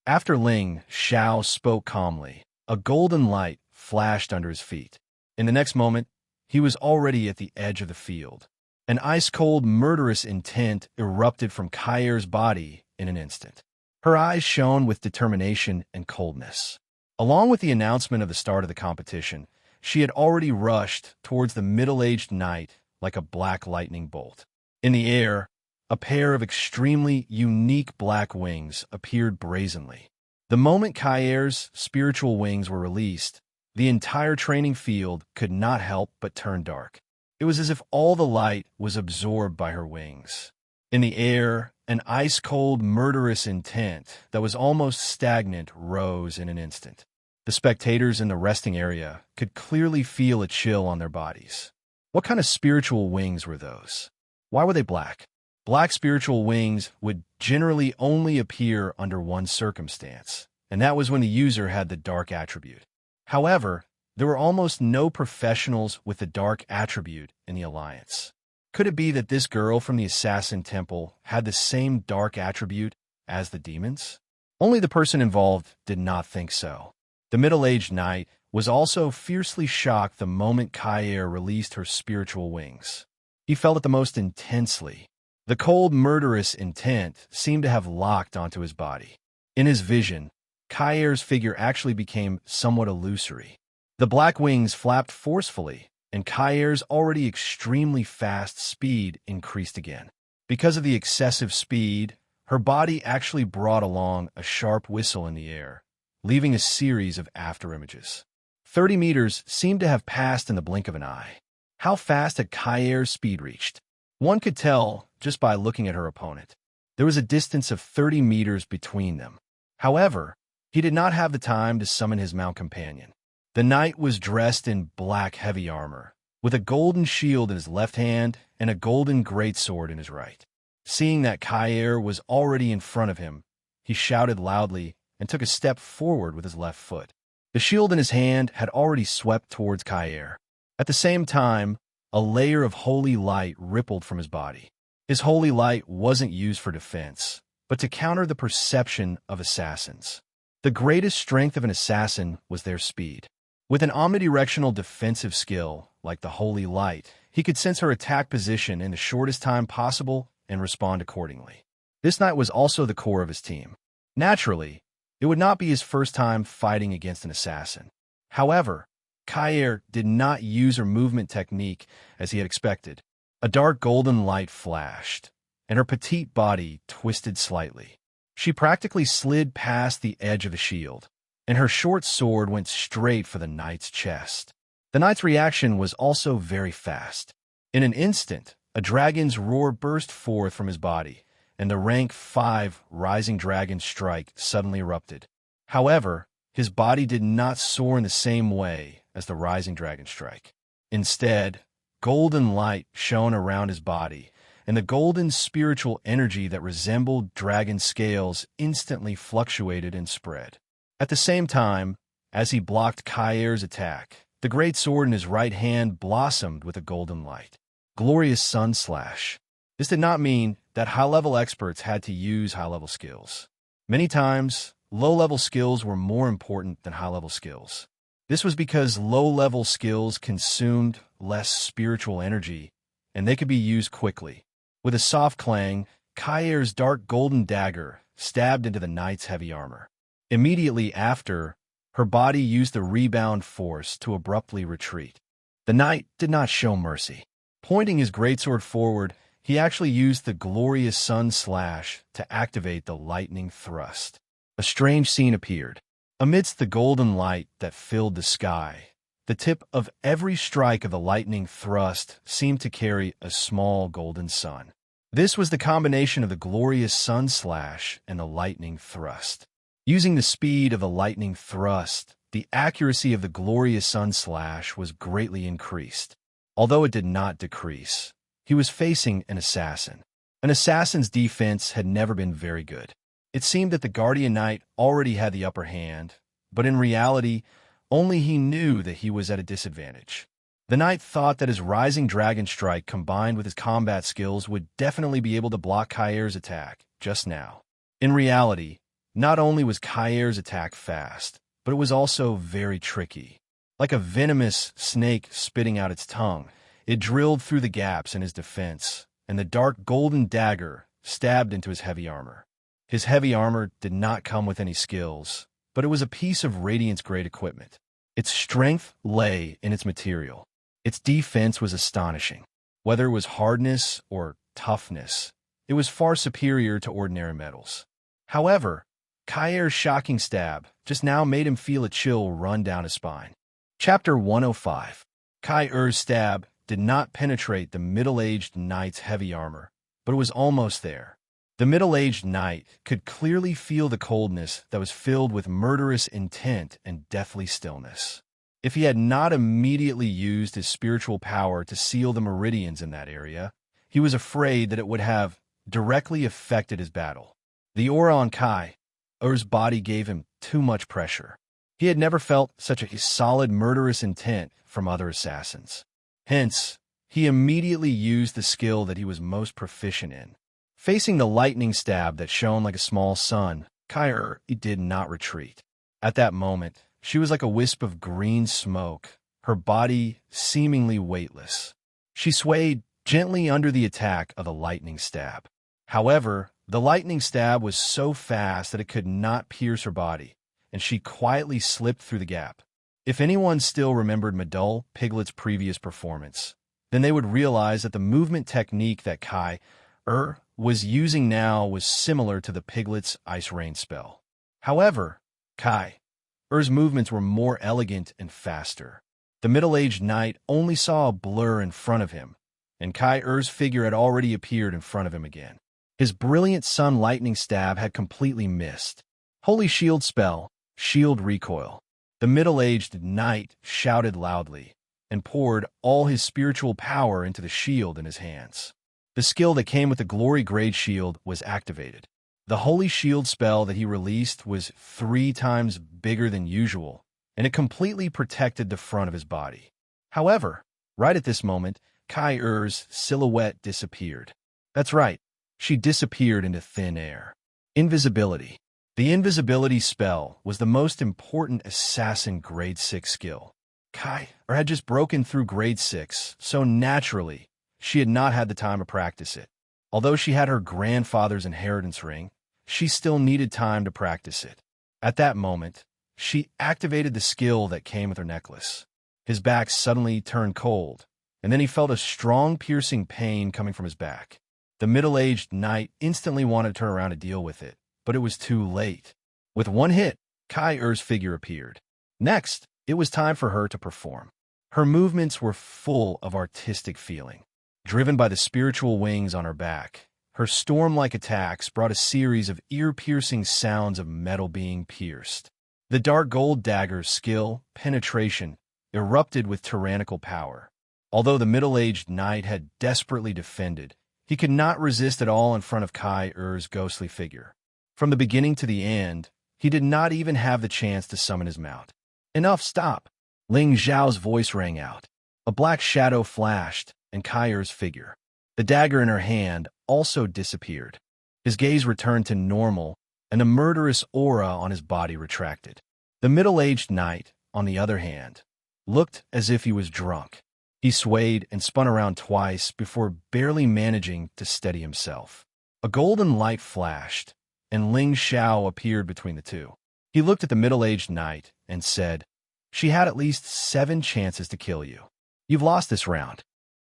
After Ling Zhao spoke calmly, a golden light flashed under his feet. In the next moment, he was already at the edge of the field. An ice-cold, murderous intent erupted from Kair's body in an instant. Her eyes shone with determination and coldness. Along with the announcement of the start of the competition, she had already rushed towards the middle-aged knight like a black lightning bolt. In the air, a pair of extremely unique black wings appeared brazenly. The moment Kair's spiritual wings were released, the entire training field could not help but turn dark. It was as if all the light was absorbed by her wings. In the air, an ice-cold, murderous intent that was almost stagnant rose in an instant. The spectators in the resting area could clearly feel a chill on their bodies. What kind of spiritual wings were those? Why were they black? Black spiritual wings would generally only appear under one circumstance, and that was when the user had the dark attribute. However, there were almost no professionals with the dark attribute in the Alliance. Could it be that this girl from the Assassin Temple had the same dark attribute as the demons? Only the person involved did not think so. The middle-aged knight was also fiercely shocked the moment Kair released her spiritual wings. He felt it the most intensely. The cold, murderous intent seemed to have locked onto his body. In his vision, Kair's figure actually became somewhat illusory. The black wings flapped forcefully, and Kair's already extremely fast speed increased again. Because of the excessive speed, her body actually brought along a sharp whistle in the air, leaving a series of afterimages. 30 meters seemed to have passed in the blink of an eye. How fast had Kair's speed reached? One could tell just by looking at her opponent. There was a distance of 30 meters between them. However, he did not have the time to summon his mount companion. The knight was dressed in black heavy armor, with a golden shield in his left hand and a golden greatsword in his right. Seeing that Kair was already in front of him, he shouted loudly and took a step forward with his left foot. The shield in his hand had already swept towards Kair. At the same time, a layer of holy light rippled from his body. His holy light wasn't used for defense, but to counter the perception of assassins. The greatest strength of an assassin was their speed. With an omnidirectional defensive skill, like the holy light, he could sense her attack position in the shortest time possible and respond accordingly. This knight was also the core of his team. Naturally, it would not be his first time fighting against an assassin. However, Kair did not use her movement technique as he had expected. A dark golden light flashed, and her petite body twisted slightly. She practically slid past the edge of the shield, and her short sword went straight for the knight's chest. The knight's reaction was also very fast. In an instant, a dragon's roar burst forth from his body, and the rank 5 rising dragon strike suddenly erupted. However, his body did not soar in the same way as the rising dragon strike. Instead, golden light shone around his body, and the golden spiritual energy that resembled dragon scales instantly fluctuated and spread. At the same time, as he blocked Kair's attack, the great sword in his right hand blossomed with a golden light. Glorious Sun Slash. This did not mean that high-level experts had to use high-level skills. Many times, low-level skills were more important than high-level skills. This was because low-level skills consumed less spiritual energy, and they could be used quickly. With a soft clang, Kair's dark golden dagger stabbed into the knight's heavy armor. Immediately after, her body used the rebound force to abruptly retreat. The knight did not show mercy. Pointing his greatsword forward, he actually used the Glorious Sun Slash to activate the lightning thrust. A strange scene appeared. Amidst the golden light that filled the sky, the tip of every strike of the lightning thrust seemed to carry a small golden sun. This was the combination of the Glorious Sun Slash and the lightning thrust. Using the speed of the lightning thrust, the accuracy of the Glorious Sun Slash was greatly increased. Although it did not decrease, he was facing an assassin. An assassin's defense had never been very good. It seemed that the Guardian Knight already had the upper hand, but in reality, only he knew that he was at a disadvantage. The knight thought that his Rising Dragon Strike combined with his combat skills would definitely be able to block Kair's attack just now. In reality, not only was Kair's attack fast, but it was also very tricky. Like a venomous snake spitting out its tongue, it drilled through the gaps in his defense, and the dark golden dagger stabbed into his heavy armor. His heavy armor did not come with any skills, but it was a piece of Radiance-grade equipment. Its strength lay in its material. Its defense was astonishing. Whether it was hardness or toughness, it was far superior to ordinary metals. However, Kair's shocking stab just now made him feel a chill run down his spine. Chapter 105. Kair's stab did not penetrate the middle-aged knight's heavy armor, but it was almost there. The middle-aged knight could clearly feel the coldness that was filled with murderous intent and deathly stillness. If he had not immediately used his spiritual power to seal the meridians in that area, he was afraid that it would have directly affected his battle. The aura on Kair's body gave him too much pressure. He had never felt such a solid murderous intent from other assassins. Hence, he immediately used the skill that he was most proficient in. Facing the lightning stab that shone like a small sun, Kair did not retreat. At that moment, she was like a wisp of green smoke, her body seemingly weightless. She swayed gently under the attack of the lightning stab. However, the lightning stab was so fast that it could not pierce her body, and she quietly slipped through the gap. If anyone still remembered Madul Piglet's previous performance, then they would realize that the movement technique that Kair was using now was similar to the Piglet's Ice Rain spell. However, Kair's movements were more elegant and faster. The middle-aged knight only saw a blur in front of him, and Kair's figure had already appeared in front of him again. His brilliant sun lightning stab had completely missed. Holy shield spell, shield recoil. The middle-aged knight shouted loudly and poured all his spiritual power into the shield in his hands. The skill that came with the glory grade shield was activated. The holy shield spell that he released was 3 times bigger than usual, and it completely protected the front of his body. However, right at this moment, Kair's silhouette disappeared. That's right, she disappeared into thin air. Invisibility. The invisibility spell was the most important assassin grade 6 skill. Kair had just broken through grade 6, so naturally, she had not had the time to practice it. Although she had her grandfather's inheritance ring, she still needed time to practice it. At that moment, she activated the skill that came with her necklace. His back suddenly turned cold, and then he felt a strong piercing pain coming from his back. The middle-aged knight instantly wanted to turn around to deal with it, but it was too late. With one hit, Kair's figure appeared. Next, it was time for her to perform. Her movements were full of artistic feeling. Driven by the spiritual wings on her back, her storm-like attacks brought a series of ear-piercing sounds of metal being pierced. The dark gold dagger's skill, penetration, erupted with tyrannical power. Although the middle-aged knight had desperately defended, he could not resist at all in front of Kair's ghostly figure. From the beginning to the end, he did not even have the chance to summon his mount. Enough, stop! Ling Zhao's voice rang out. A black shadow flashed, and Kyr's figure. The dagger in her hand also disappeared. His gaze returned to normal, and the murderous aura on his body retracted. The middle-aged knight, on the other hand, looked as if he was drunk. He swayed and spun around twice before barely managing to steady himself. A golden light flashed, and Ling Xiao appeared between the two. He looked at the middle-aged knight and said, "She had at least 7 chances to kill you. You've lost this round."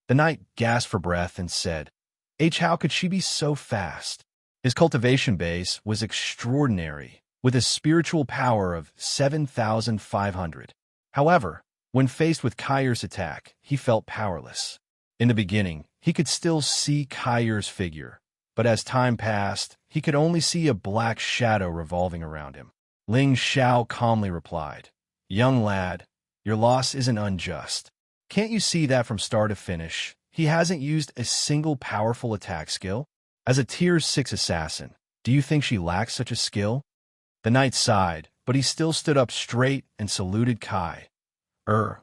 The knight gasped for breath and said, How could she be so fast?" His cultivation base was extraordinary, with a spiritual power of 7,500. However, when faced with Kyr's attack, he felt powerless. In the beginning, he could still see Kyr's figure, but as time passed, he could only see a black shadow revolving around him. Ling Xiao calmly replied, "Young lad, your loss isn't unjust. Can't you see that from start to finish, he hasn't used a single powerful attack skill? As a Tier 6 assassin, do you think she lacks such a skill?" The knight sighed, but he still stood up straight and saluted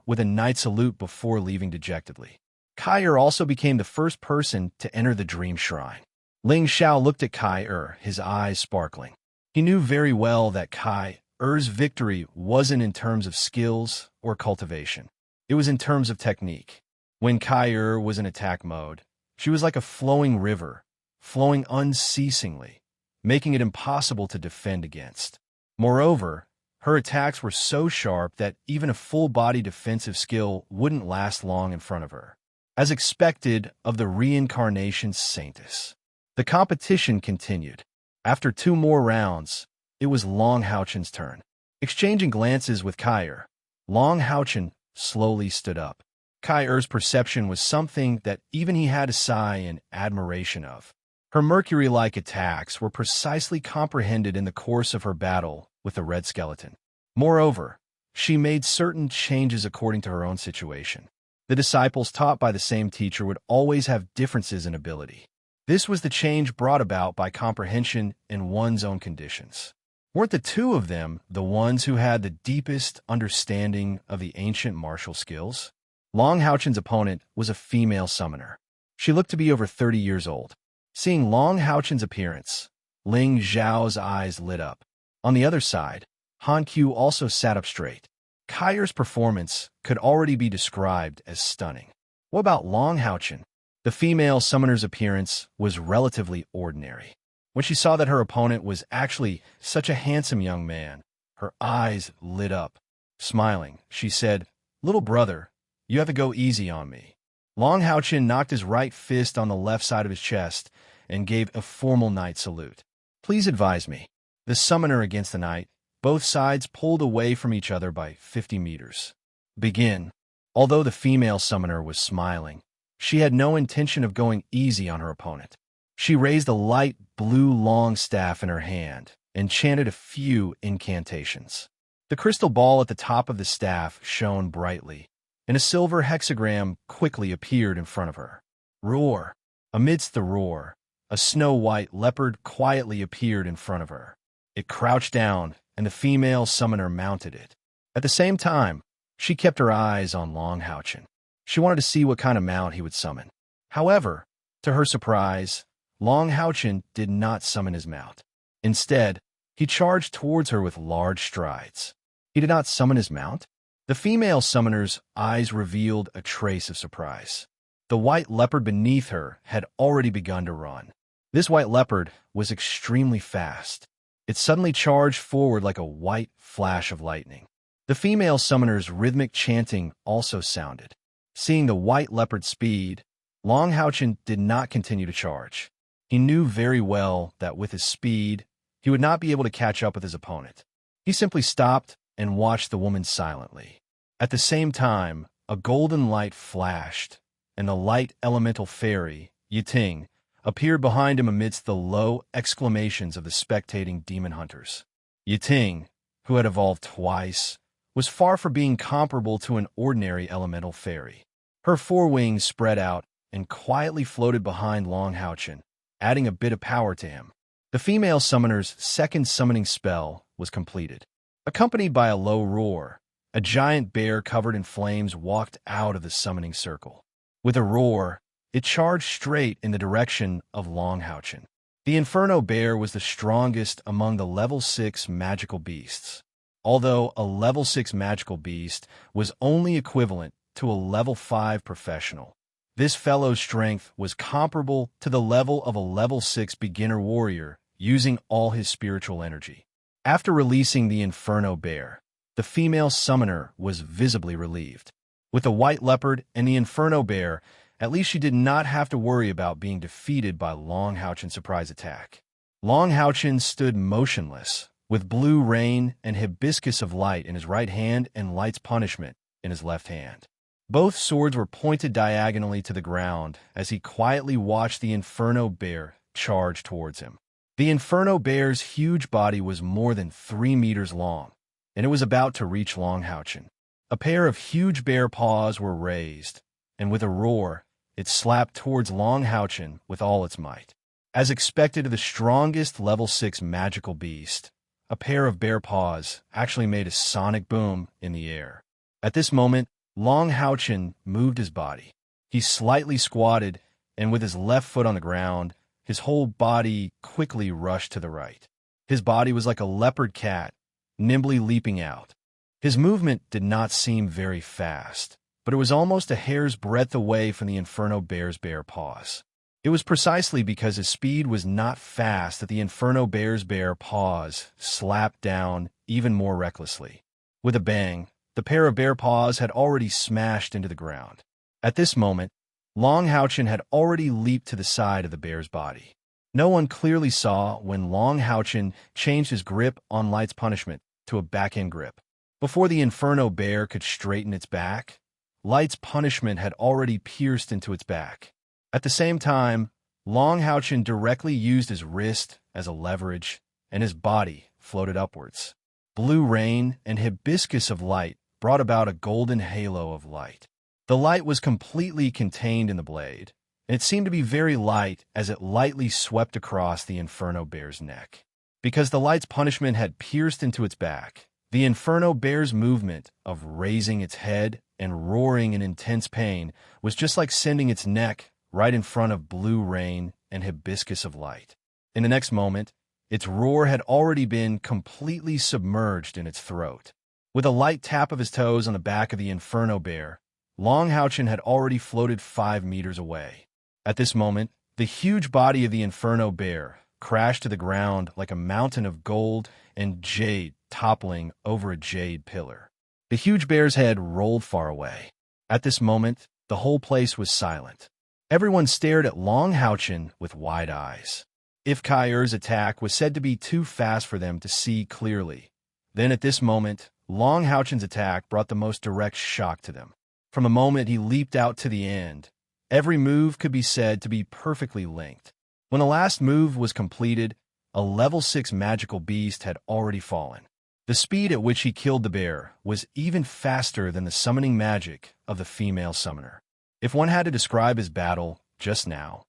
with a knight salute before leaving dejectedly. Kyr also became the first person to enter the Dream Shrine. Ling Xiao looked at Kyr, his eyes sparkling. He knew very well that Kyr's victory wasn't in terms of skills or cultivation. It was in terms of technique. When Kyr was in attack mode, she was like a flowing river, flowing unceasingly, making it impossible to defend against. Moreover, her attacks were so sharp that even a full-body defensive skill wouldn't last long in front of her. As expected of the reincarnation saintess. The competition continued. After 2 more rounds, it was Long Haochen's turn. Exchanging glances with Kyr, Long Haochen slowly stood up. Kyr's perception was something that even he had to sigh in admiration of. Her mercury-like attacks were precisely comprehended in the course of her battle with the red skeleton. Moreover, she made certain changes according to her own situation. The disciples taught by the same teacher would always have differences in ability. This was the change brought about by comprehension in one's own conditions. Weren't the 2 of them the ones who had the deepest understanding of the ancient martial skills? Long Haochen's opponent was a female summoner. She looked to be over 30 years old. Seeing Long Haochen's appearance, Ling Xiao's eyes lit up. On the other side, Han Qiu also sat up straight. Kyr's performance could already be described as stunning. What about Long Haochen? The female summoner's appearance was relatively ordinary. When she saw that her opponent was actually such a handsome young man, her eyes lit up. Smiling, she said, "Little brother, you have to go easy on me." Long Haochen knocked his right fist on the left side of his chest and gave a formal knight salute. "Please advise me." The summoner against the knight, both sides pulled away from each other by 50 meters. "Begin." Although the female summoner was smiling, she had no intention of going easy on her opponent. She raised a light blue long staff in her hand and chanted a few incantations. The crystal ball at the top of the staff shone brightly, and a silver hexagram quickly appeared in front of her. Roar! Amidst the roar, a snow-white leopard quietly appeared in front of her. It crouched down, and the female summoner mounted it. At the same time, she kept her eyes on Long Haochen. She wanted to see what kind of mount he would summon. However, to her surprise, Long Haochen did not summon his mount. Instead, he charged towards her with large strides. He did not summon his mount? The female summoner's eyes revealed a trace of surprise. The white leopard beneath her had already begun to run. This white leopard was extremely fast. It suddenly charged forward like a white flash of lightning. The female summoner's rhythmic chanting also sounded. Seeing the white leopard's speed, Long Haochen did not continue to charge. He knew very well that with his speed, he would not be able to catch up with his opponent. He simply stopped and watched the woman silently. At the same time, a golden light flashed, and the light elemental fairy, Yiting, appeared behind him amidst the low exclamations of the spectating demon hunters. Yiting, who had evolved twice, was far from being comparable to an ordinary elemental fairy. Her 4 wings spread out and quietly floated behind Long Haochen, adding a bit of power to him. The female summoner's second summoning spell was completed. Accompanied by a low roar, a giant bear covered in flames walked out of the summoning circle. With a roar, it charged straight in the direction of Long Houchen. The Inferno Bear was the strongest among the level 6 magical beasts, although a level 6 magical beast was only equivalent to a level 5 professional. This fellow's strength was comparable to the level of a level 6 beginner warrior using all his spiritual energy. After releasing the Inferno Bear, the female summoner was visibly relieved. With the White Leopard and the Inferno Bear, at least she did not have to worry about being defeated by Long Houchen's surprise attack. Long Houchen stood motionless, with Blue Rain and Hibiscus of Light in his right hand and Light's Punishment in his left hand. Both swords were pointed diagonally to the ground as he quietly watched the Inferno Bear charge towards him. The Inferno Bear's huge body was more than 3 meters long, and it was about to reach Long Houchen. A pair of huge bear paws were raised, and with a roar, it slapped towards Long Houchen with all its might. As expected of the strongest level 6 magical beast, a pair of bear paws actually made a sonic boom in the air. At this moment, Long Houchen moved his body. He slightly squatted, and with his left foot on the ground, his whole body quickly rushed to the right. His body was like a leopard cat, nimbly leaping out. His movement did not seem very fast, but it was almost a hair's breadth away from the Inferno Bear's bear paws. It was precisely because his speed was not fast that the Inferno Bear's bear paws slapped down even more recklessly. With a bang, the pair of bear paws had already smashed into the ground. At this moment, Long Houchen had already leaped to the side of the bear's body. No one clearly saw when Long Houchen changed his grip on Light's Punishment to a backhand grip. Before the Inferno Bear could straighten its back, Light's Punishment had already pierced into its back. At the same time, Long Houchen directly used his wrist as a leverage, and his body floated upwards. Blue Rain and Hibiscus of Light brought about a golden halo of light. The light was completely contained in the blade, and it seemed to be very light as it lightly swept across the Inferno Bear's neck. Because the Light's Punishment had pierced into its back, the Inferno Bear's movement of raising its head and roaring in intense pain was just like sending its neck right in front of Blue Rain and Hibiscus of Light. In the next moment, its roar had already been completely submerged in its throat. With a light tap of his toes on the back of the Inferno Bear, Long Houchen had already floated 5 meters away. At this moment, the huge body of the Inferno Bear crashed to the ground like a mountain of gold and jade toppling over a jade pillar. The huge bear's head rolled far away. At this moment, the whole place was silent. Everyone stared at Long Houchen with wide eyes. If Kair's attack was said to be too fast for them to see clearly, then at this moment, Long Houchen's attack brought the most direct shock to them. From the moment he leaped out to the end, every move could be said to be perfectly linked. When the last move was completed, a level 6 magical beast had already fallen. The speed at which he killed the bear was even faster than the summoning magic of the female summoner. If one had to describe his battle just now,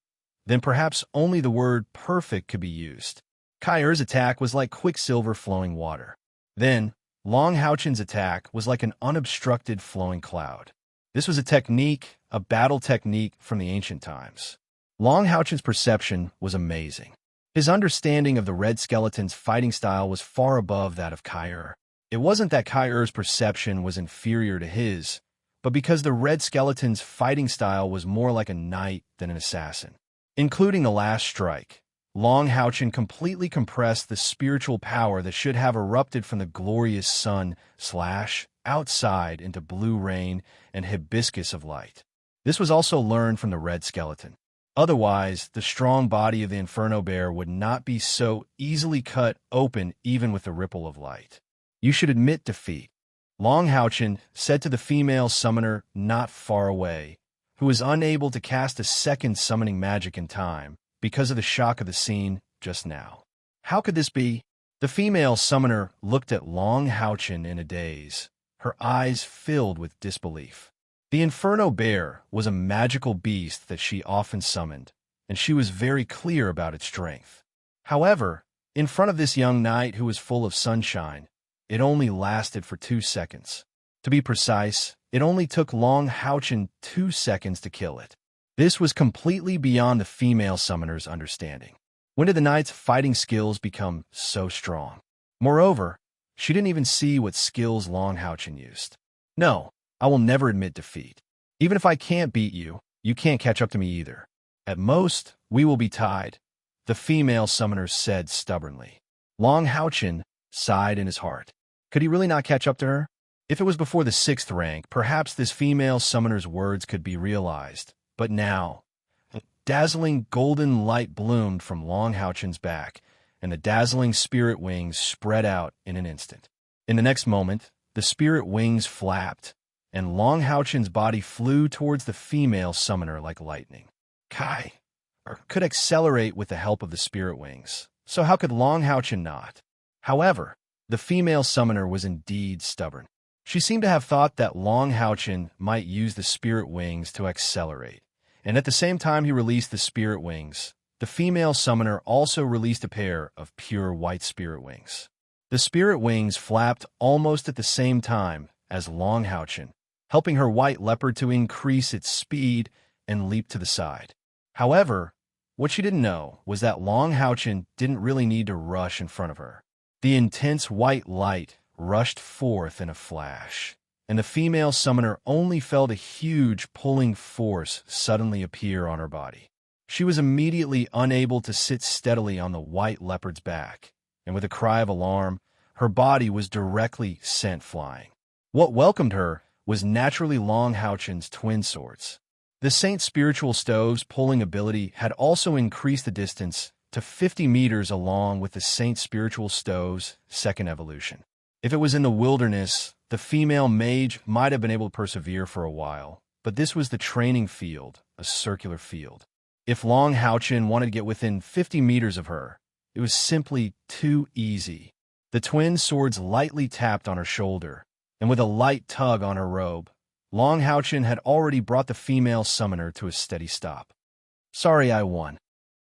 then perhaps only the word perfect could be used. Kair's attack was like quicksilver flowing water. Then, Long Houchen's attack was like an unobstructed flowing cloud. This was a battle technique from the ancient times. Long Houchen's perception was amazing. His understanding of the Red Skeleton's fighting style was far above that of Kair. It wasn't that Kair's perception was inferior to his, but because the Red Skeleton's fighting style was more like a knight than an assassin. Including the last strike, Long Houchen completely compressed the spiritual power that should have erupted from the glorious sun outside into Blue Rain and Hibiscus of Light. This was also learned from the Red Skeleton. Otherwise, the strong body of the Inferno Bear would not be so easily cut open even with the ripple of light. You should admit defeat, Long Houchen said to the female summoner not far away, who was unable to cast a second summoning magic in time because of the shock of the scene just now. How could this be? The female summoner looked at Long Houchen in a daze, her eyes filled with disbelief. The Inferno Bear was a magical beast that she often summoned, and she was very clear about its strength. However, in front of this young knight who was full of sunshine, it only lasted for 2 seconds. To be precise, it only took Long Houchin 2 seconds to kill it. This was completely beyond the female summoner's understanding. When did the knight's fighting skills become so strong? Moreover, she didn't even see what skills Long Houchin used. No, I will never admit defeat. Even if I can't beat you, you can't catch up to me either. At most, we will be tied, the female summoner said stubbornly. Long Houchin sighed in his heart. Could he really not catch up to her? If it was before the 6th rank, perhaps this female summoner's words could be realized. But now, dazzling golden light bloomed from Long Houchin's back, and the dazzling spirit wings spread out in an instant. In the next moment, the spirit wings flapped, and Long Houchin's body flew towards the female summoner like lightning. Kai could accelerate with the help of the spirit wings, so how could Long Houchin not? However, the female summoner was indeed stubborn. She seemed to have thought that Long Houchin might use the spirit wings to accelerate, and at the same time he released the spirit wings, the female summoner also released a pair of pure white spirit wings. The spirit wings flapped almost at the same time as Long Houchin, helping her white leopard to increase its speed and leap to the side. However, what she didn't know was that Long Houchin didn't really need to rush in front of her. The intense white light rushed forth in a flash, and the female summoner only felt a huge pulling force suddenly appear on her body. She was immediately unable to sit steadily on the white leopard's back, and with a cry of alarm, her body was directly sent flying. What welcomed her was naturally Long Houchin's twin swords. The Saint's spiritual stove's pulling ability had also increased the distance to 50 meters along with the Saint's spiritual stove's second evolution. If it was in the wilderness, the female mage might have been able to persevere for a while, but this was the training field, a circular field. If Long Houchin wanted to get within 50 meters of her, it was simply too easy. The twin swords lightly tapped on her shoulder, and with a light tug on her robe, Long Houchin had already brought the female summoner to a steady stop. Sorry I won.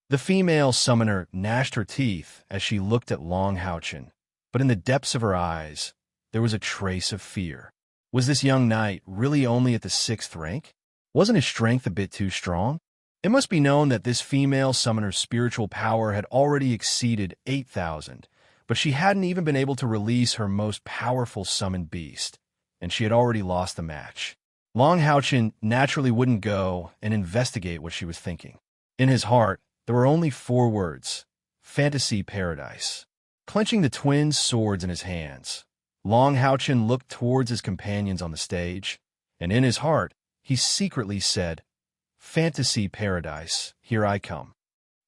The female summoner gnashed her teeth as she looked at Long Houchin, but in the depths of her eyes, there was a trace of fear. Was this young knight really only at the 6th rank? Wasn't his strength a bit too strong? It must be known that this female summoner's spiritual power had already exceeded 8,000, but she hadn't even been able to release her most powerful summoned beast, and she had already lost the match. Long Houchin naturally wouldn't go and investigate what she was thinking. In his heart, there were only 4 words: fantasy paradise. Clenching the twin swords in his hands, Long Houchin looked towards his companions on the stage, and in his heart, he secretly said, "Fantasy paradise, here I come."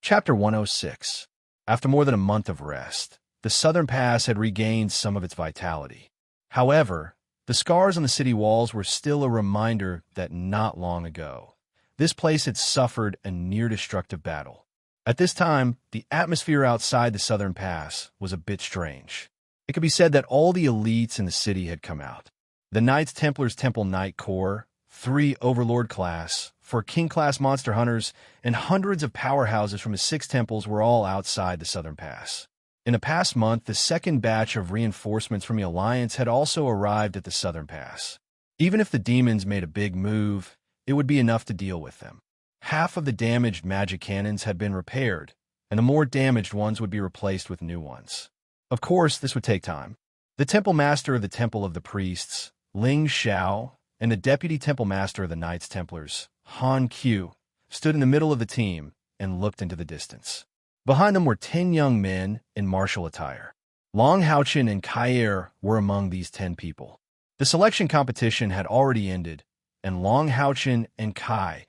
Chapter 106. After more than a month of rest, the southern pass had regained some of its vitality. However, the scars on the city walls were still a reminder that not long ago, this place had suffered a near-destructive battle. At this time, the atmosphere outside the southern pass was a bit strange. It could be said that all the elites in the city had come out. The Knights Templar's Temple Knight Corps, 3 Overlord class, 4 King class monster hunters, and hundreds of powerhouses from the 6 temples were all outside the southern pass. In the past month, the second batch of reinforcements from the Alliance had also arrived at the southern pass. Even if the demons made a big move, it would be enough to deal with them. Half of the damaged magic cannons had been repaired, and the more damaged ones would be replaced with new ones. Of course, this would take time. The Temple Master of the Temple of the Priests, Ling Xiao, and the Deputy Temple Master of the Knights Templars, Han Qiu, stood in the middle of the team and looked into the distance. Behind them were 10 young men in martial attire. Long Houchin and Kair were among these 10 people. The selection competition had already ended, and Long Houchin and Kai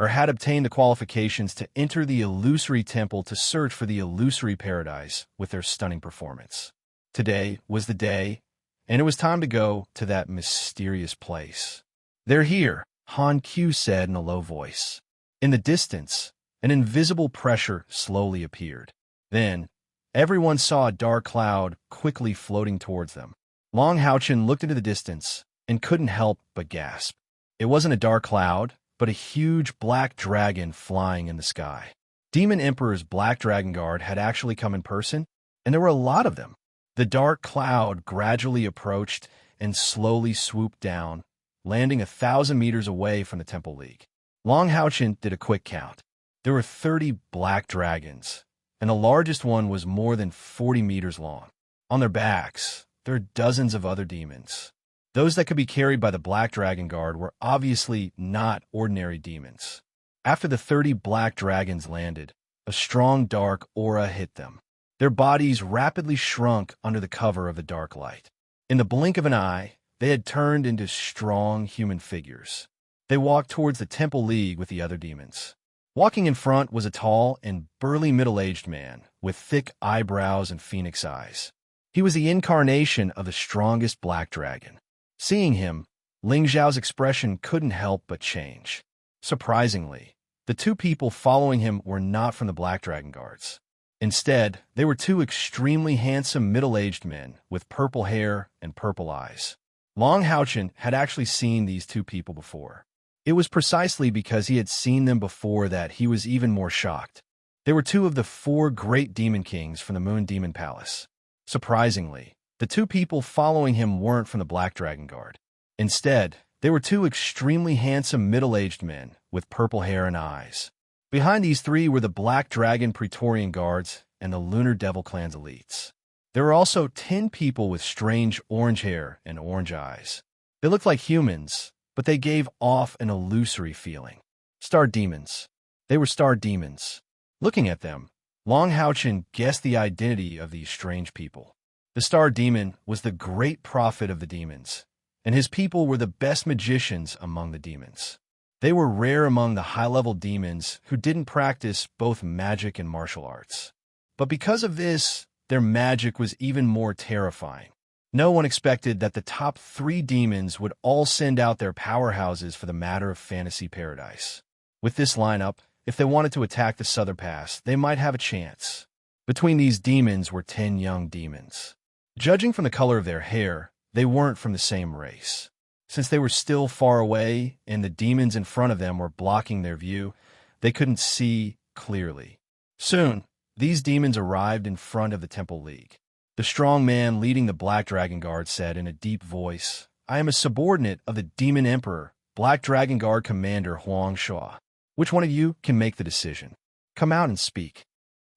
had obtained the qualifications to enter the Illusory Temple to search for the Illusory Paradise with their stunning performance. Today was the day, and it was time to go to that mysterious place. "They're here," Han Qiu said in a low voice. In the distance, an invisible pressure slowly appeared. Then, everyone saw a dark cloud quickly floating towards them. Long Houchin looked into the distance and couldn't help but gasp. It wasn't a dark cloud, but a huge black dragon flying in the sky. Demon Emperor's Black Dragon Guard had actually come in person, and there were a lot of them. The dark cloud gradually approached and slowly swooped down, landing 1,000 meters away from the Temple League. Long Houchin did a quick count. There were 30 black dragons, and the largest one was more than 40 meters long. On their backs, there are dozens of other demons. Those that could be carried by the Black Dragon Guard were obviously not ordinary demons. After the 30 black dragons landed, a strong dark aura hit them. Their bodies rapidly shrunk under the cover of the dark light. In the blink of an eye, they had turned into strong human figures. They walked towards the Temple League with the other demons. Walking in front was a tall and burly middle-aged man with thick eyebrows and phoenix eyes. He was the incarnation of the strongest black dragon. Seeing him, Ling Xiao's expression couldn't help but change. Surprisingly, the two people following him were not from the Black Dragon Guards. Instead, they were two extremely handsome middle-aged men with purple hair and purple eyes. Long Houchin had actually seen these two people before. It was precisely because he had seen them before that he was even more shocked. They were two of the 4 great demon kings from the Moon Demon Palace. Surprisingly, the two people following him weren't from the Black Dragon Guard. Instead, they were two extremely handsome middle-aged men with purple hair and eyes. Behind these 3 were the Black Dragon Praetorian Guards and the Lunar Devil Clan's elites. There were also 10 people with strange orange hair and orange eyes. They looked like humans, but they gave off an illusory feeling. Star demons. They were star demons. Looking at them, Long Houchin guessed the identity of these strange people. The star demon was the great prophet of the demons, and his people were the best magicians among the demons. They were rare among the high-level demons who didn't practice both magic and martial arts. But because of this, their magic was even more terrifying. No one expected that the top 3 demons would all send out their powerhouses for the matter of fantasy paradise. With this lineup, if they wanted to attack the Southern Pass, they might have a chance. Between these demons were 10 young demons. Judging from the color of their hair, they weren't from the same race. Since they were still far away and the demons in front of them were blocking their view, they couldn't see clearly. Soon, these demons arrived in front of the Temple League. The strong man leading the Black Dragon Guard said in a deep voice, "I am a subordinate of the Demon Emperor, Black Dragon Guard Commander Huang Shuo. Which one of you can make the decision? Come out and speak."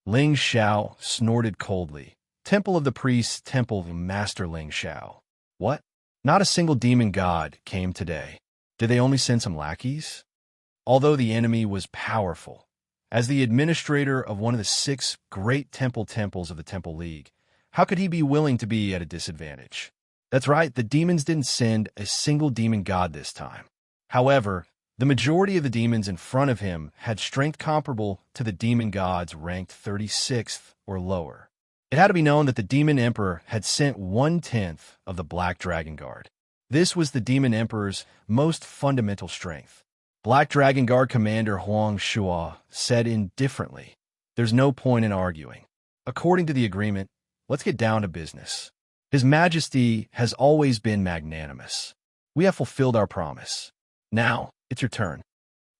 Ling Xiao snorted coldly. "Temple of the Priests, Temple of Master Ling Xiao." "What? Not a single demon god came today. Did they only send some lackeys?" Although the enemy was powerful, as the administrator of one of the 6 great temples of the Temple League, how could he be willing to be at a disadvantage? That's right, the demons didn't send a single demon god this time. However, the majority of the demons in front of him had strength comparable to the demon gods ranked 36th or lower. It had to be known that the Demon Emperor had sent 1/10 of the Black Dragon Guard. This was the Demon Emperor's most fundamental strength. Black Dragon Guard Commander Huang Shuo said indifferently, "There's no point in arguing. According to the agreement, let's get down to business. His Majesty has always been magnanimous. We have fulfilled our promise. Now, it's your turn."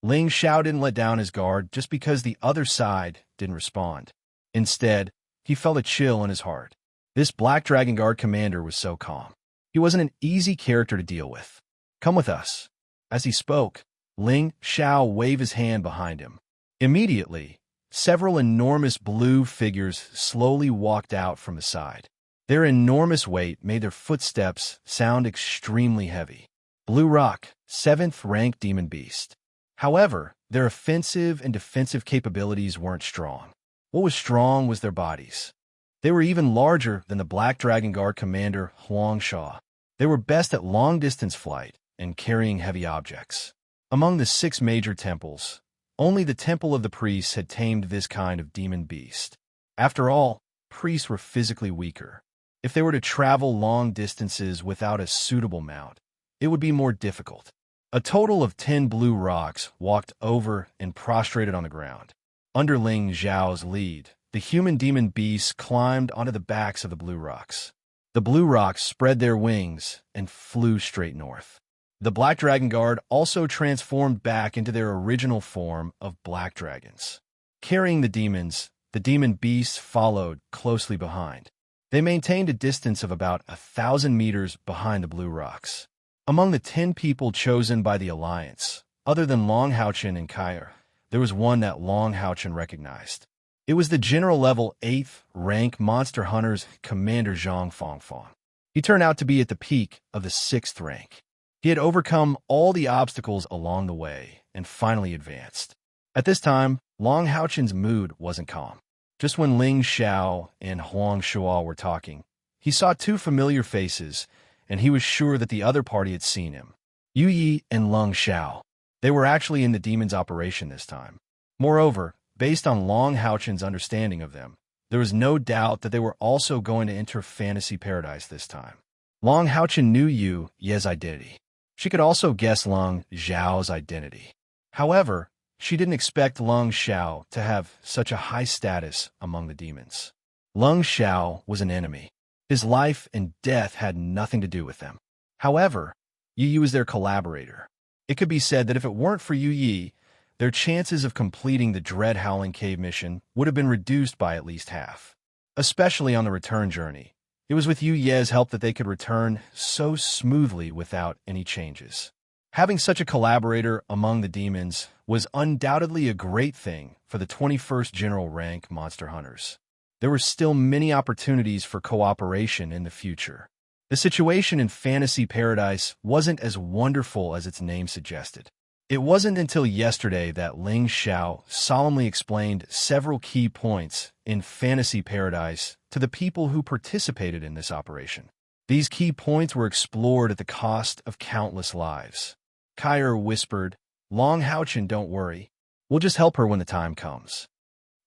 Ling Xiao didn't let down his guard just because the other side didn't respond. Instead, he felt a chill in his heart. This Black Dragon Guard commander was so calm. He wasn't an easy character to deal with. "Come with us." As he spoke, Ling Xiao waved his hand behind him. Immediately, several enormous blue figures slowly walked out from the side. Their enormous weight made their footsteps sound extremely heavy. Blue Rock, 7th-ranked demon beast. However, their offensive and defensive capabilities weren't strong. What was strong was their bodies. They were even larger than the Black Dragon Guard commander Huang Shuo. They were best at long-distance flight and carrying heavy objects. Among the 6 major temples, only the Temple of the Priests had tamed this kind of demon beast. After all, priests were physically weaker. If they were to travel long distances without a suitable mount, it would be more difficult. A total of 10 blue rocks walked over and prostrated on the ground. Under Ling Xiao's lead, the human demon beasts climbed onto the backs of the blue rocks. The blue rocks spread their wings and flew straight north. The Black Dragon Guard also transformed back into their original form of black dragons. Carrying the demon beasts followed closely behind. They maintained a distance of about 1,000 meters behind the blue rocks. Among the 10 people chosen by the Alliance, other than Long Houchin and Kair, there was one that Long Houchin recognized. It was the general-level 8th rank Monster Hunters Commander Zhang Fangfang. He turned out to be at the peak of the 6th rank. He had overcome all the obstacles along the way and finally advanced. At this time, Long Houchin's mood wasn't calm. Just when Ling Xiao and Huang Shuo were talking, he saw two familiar faces, and he was sure that the other party had seen him. Yu Yi and Lung Xiao. They were actually in the demon's operation this time. Moreover, based on Long Houchin's understanding of them, there was no doubt that they were also going to enter Fantasy Paradise this time. Long Houchin knew Yu Ye's identity. She could also guess Lung Xiao's identity. However, she didn't expect Lung Xiao to have such a high status among the demons. Lung Xiao was an enemy. His life and death had nothing to do with them. However, Yu Yi was their collaborator. It could be said that if it weren't for Yu Yi, their chances of completing the Dread Howling Cave mission would have been reduced by at least half. Especially on the return journey. It was with Yu Ye's help that they could return so smoothly without any changes. Having such a collaborator among the demons was undoubtedly a great thing for the 21st General Rank Monster Hunters. There were still many opportunities for cooperation in the future. The situation in Fantasy Paradise wasn't as wonderful as its name suggested. It wasn't until yesterday that Ling Xiao solemnly explained several key points in Fantasy Paradise to the people who participated in this operation. These key points were explored at the cost of countless lives. Kair whispered, "Long Houchin, don't worry. We'll just help her when the time comes."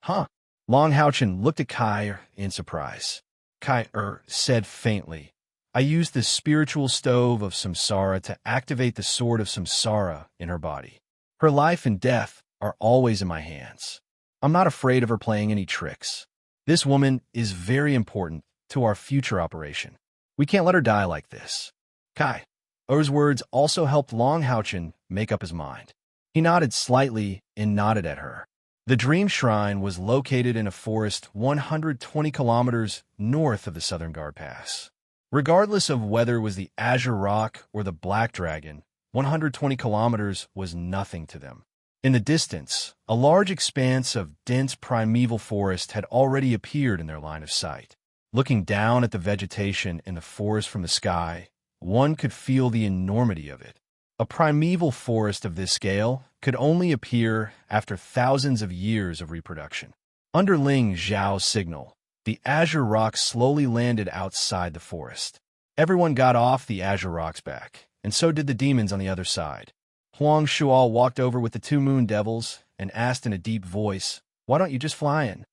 Huh? Long Houchin looked at Kair in surprise. Kair said faintly, "I used the spiritual stove of Samsara to activate the sword of Samsara in her body. Her life and death are always in my hands. I'm not afraid of her playing any tricks. This woman is very important to our future operation. We can't let her die like this." Kair's words also helped Long Houchin make up his mind. He nodded slightly and nodded at her. The Dream Shrine was located in a forest 120 kilometers north of the Southern Guard Pass. Regardless of whether it was the Azure Rock or the Black Dragon, 120 kilometers was nothing to them. In the distance, a large expanse of dense primeval forest had already appeared in their line of sight. Looking down at the vegetation in the forest from the sky, one could feel the enormity of it. A primeval forest of this scale could only appear after thousands of years of reproduction. Under Ling Xiao's signal, the Azure Rock slowly landed outside the forest. Everyone got off the Azure Rock's back, and so did the demons on the other side. Huang Shuo walked over with the two moon devils and asked in a deep voice, "Why don't you just fly in?"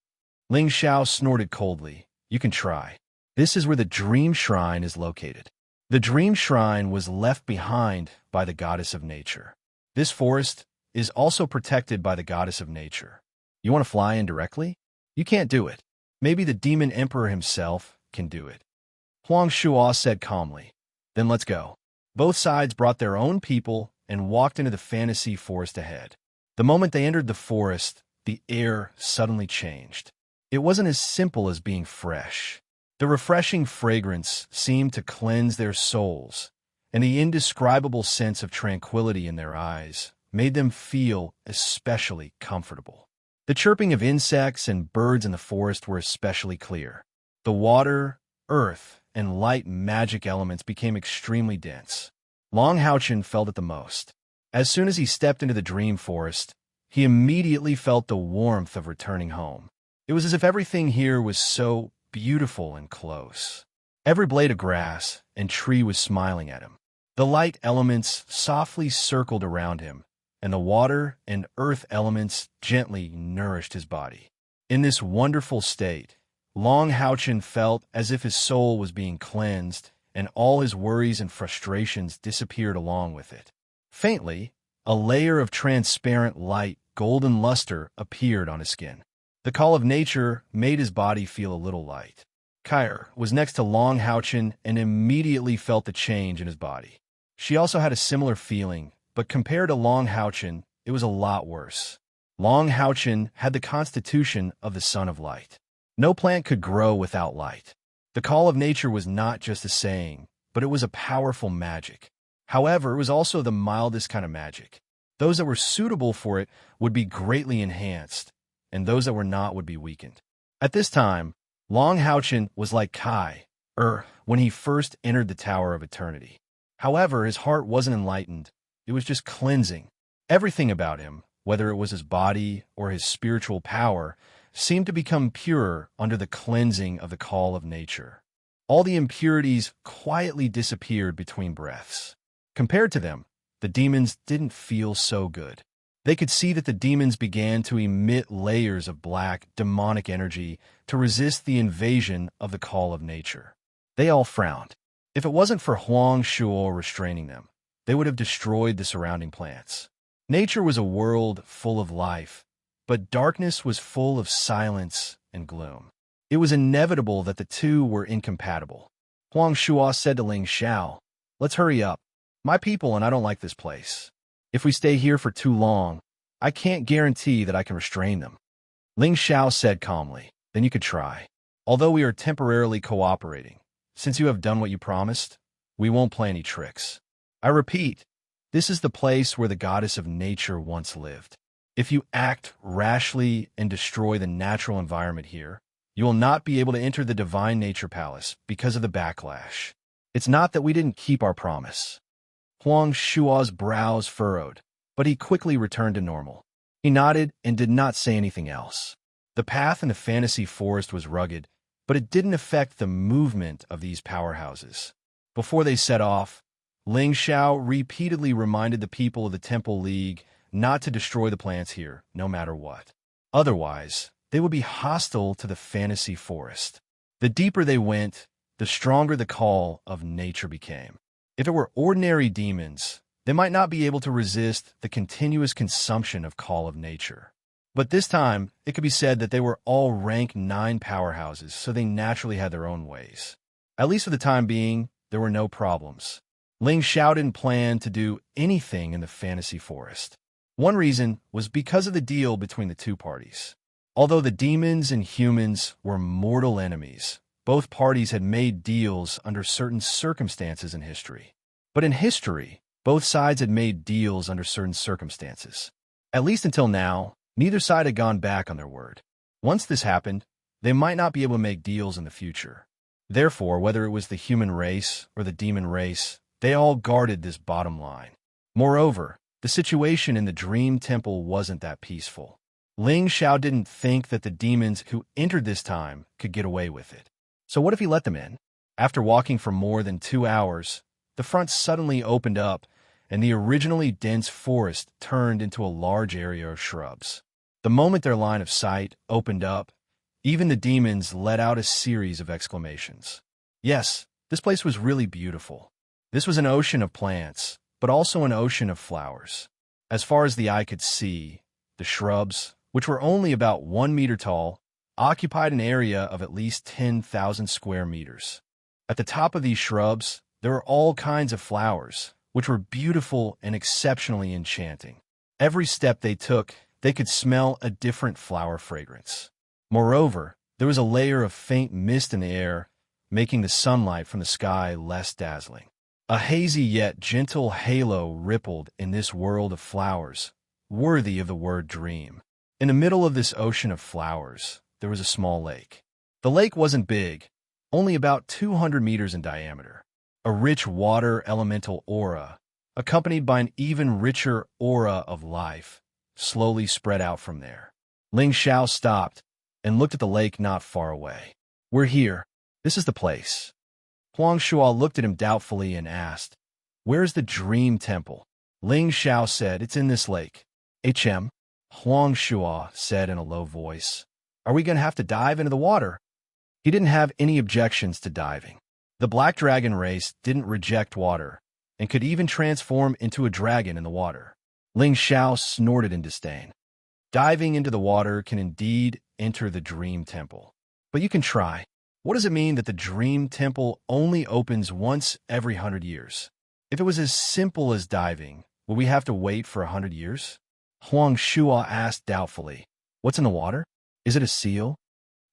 Ling Xiao snorted coldly, "You can try. This is where the Dream Shrine is located." The Dream Shrine was left behind by the Goddess of Nature. This forest is also protected by the Goddess of Nature. You want to fly in directly? You can't do it. Maybe the Demon Emperor himself can do it. Huang Shuo said calmly, "Then let's go." Both sides brought their own people and walked into the fantasy forest ahead. The moment they entered the forest, the air suddenly changed. It wasn't as simple as being fresh. The refreshing fragrance seemed to cleanse their souls, and the indescribable sense of tranquility in their eyes made them feel especially comfortable. The chirping of insects and birds in the forest were especially clear. The water, earth, and light magic elements became extremely dense. Long Houchin felt it the most. As soon as he stepped into the dream forest, he immediately felt the warmth of returning home. It was as if everything here was so beautiful and close. Every blade of grass and tree was smiling at him. The light elements softly circled around him, and the water and earth elements gently nourished his body. In this wonderful state, Long Houchin felt as if his soul was being cleansed, and all his worries and frustrations disappeared along with it. Faintly, a layer of transparent light, golden luster, appeared on his skin. The call of nature made his body feel a little light. Kair was next to Long Houchin and immediately felt the change in his body. She also had a similar feeling, but compared to Long Houchin, it was a lot worse. Long Houchin had the constitution of the Son of Light. No plant could grow without light. The call of nature was not just a saying, but it was a powerful magic. However, it was also the mildest kind of magic. Those that were suitable for it would be greatly enhanced, and those that were not would be weakened. At this time, Long Houchen was like Kai, when he first entered the Tower of Eternity. However, his heart wasn't enlightened. It was just cleansing. Everything about him, whether it was his body or his spiritual power, seemed to become purer under the cleansing of the call of nature. All the impurities quietly disappeared between breaths. Compared to them, the demons didn't feel so good. They could see that the demons began to emit layers of black, demonic energy to resist the invasion of the call of nature. They all frowned. If it wasn't for Huang Shuo restraining them, they would have destroyed the surrounding plants. Nature was a world full of life, but darkness was full of silence and gloom. It was inevitable that the two were incompatible. Huang Shuo said to Ling Xiao, "Let's hurry up. My people and I don't like this place. If we stay here for too long, I can't guarantee that I can restrain them." Ling Xiao said calmly, "Then you could try. Although we are temporarily cooperating, since you have done what you promised, we won't play any tricks. I repeat, this is the place where the goddess of nature once lived. If you act rashly and destroy the natural environment here, you will not be able to enter the divine nature palace because of the backlash. It's not that we didn't keep our promise." Huang Shuo's brows furrowed, but he quickly returned to normal. He nodded and did not say anything else. The path in the fantasy forest was rugged, but it didn't affect the movement of these powerhouses. Before they set off, Ling Xiao repeatedly reminded the people of the Temple League not to destroy the plants here, no matter what. Otherwise, they would be hostile to the fantasy forest. The deeper they went, the stronger the call of nature became. If it were ordinary demons, they might not be able to resist the continuous consumption of call of nature. But this time, it could be said that they were all rank 9 powerhouses, so they naturally had their own ways. At least for the time being, there were no problems. Ling Xiao didn't plan to do anything in the fantasy forest. One reason was because of the deal between the two parties. Although the demons and humans were mortal enemies, both parties had made deals under certain circumstances in history. But in history, both sides had made deals under certain circumstances. At least until now, neither side had gone back on their word. Once this happened, they might not be able to make deals in the future. Therefore, whether it was the human race or the demon race, they all guarded this bottom line. Moreover, the situation in the Dream Temple wasn't that peaceful. Ling Xiao didn't think that the demons who entered this time could get away with it. So what if he let them in? After walking for more than 2 hours, the front suddenly opened up, and the originally dense forest turned into a large area of shrubs. The moment their line of sight opened up, even the demons let out a series of exclamations. Yes, this place was really beautiful. This was an ocean of plants, but also an ocean of flowers. As far as the eye could see, the shrubs, which were only about 1 meter tall, occupied an area of at least 10,000 square meters. At the top of these shrubs, there were all kinds of flowers, which were beautiful and exceptionally enchanting. Every step they took, they could smell a different flower fragrance. Moreover, there was a layer of faint mist in the air, making the sunlight from the sky less dazzling. A hazy yet gentle halo rippled in this world of flowers, worthy of the word dream. In the middle of this ocean of flowers, there was a small lake. The lake wasn't big, only about 200 meters in diameter. A rich water elemental aura, accompanied by an even richer aura of life, slowly spread out from there. Ling Xiao stopped and looked at the lake not far away. "We're here. This is the place." Huang Shuo looked at him doubtfully and asked, "Where's the Dream Temple?" Ling Xiao said, "It's in this lake." "HM?" Huang Shuo said in a low voice, "Are we going to have to dive into the water?" He didn't have any objections to diving. The Black Dragon race didn't reject water and could even transform into a dragon in the water. Ling Xiao snorted in disdain. Diving into the water can indeed enter the Dream Temple. But you can try. What does it mean that the Dream Temple only opens once every 100 years? If it was as simple as diving, would we have to wait for 100 years? Huang Shuo asked doubtfully, "What's in the water? Is it a seal?"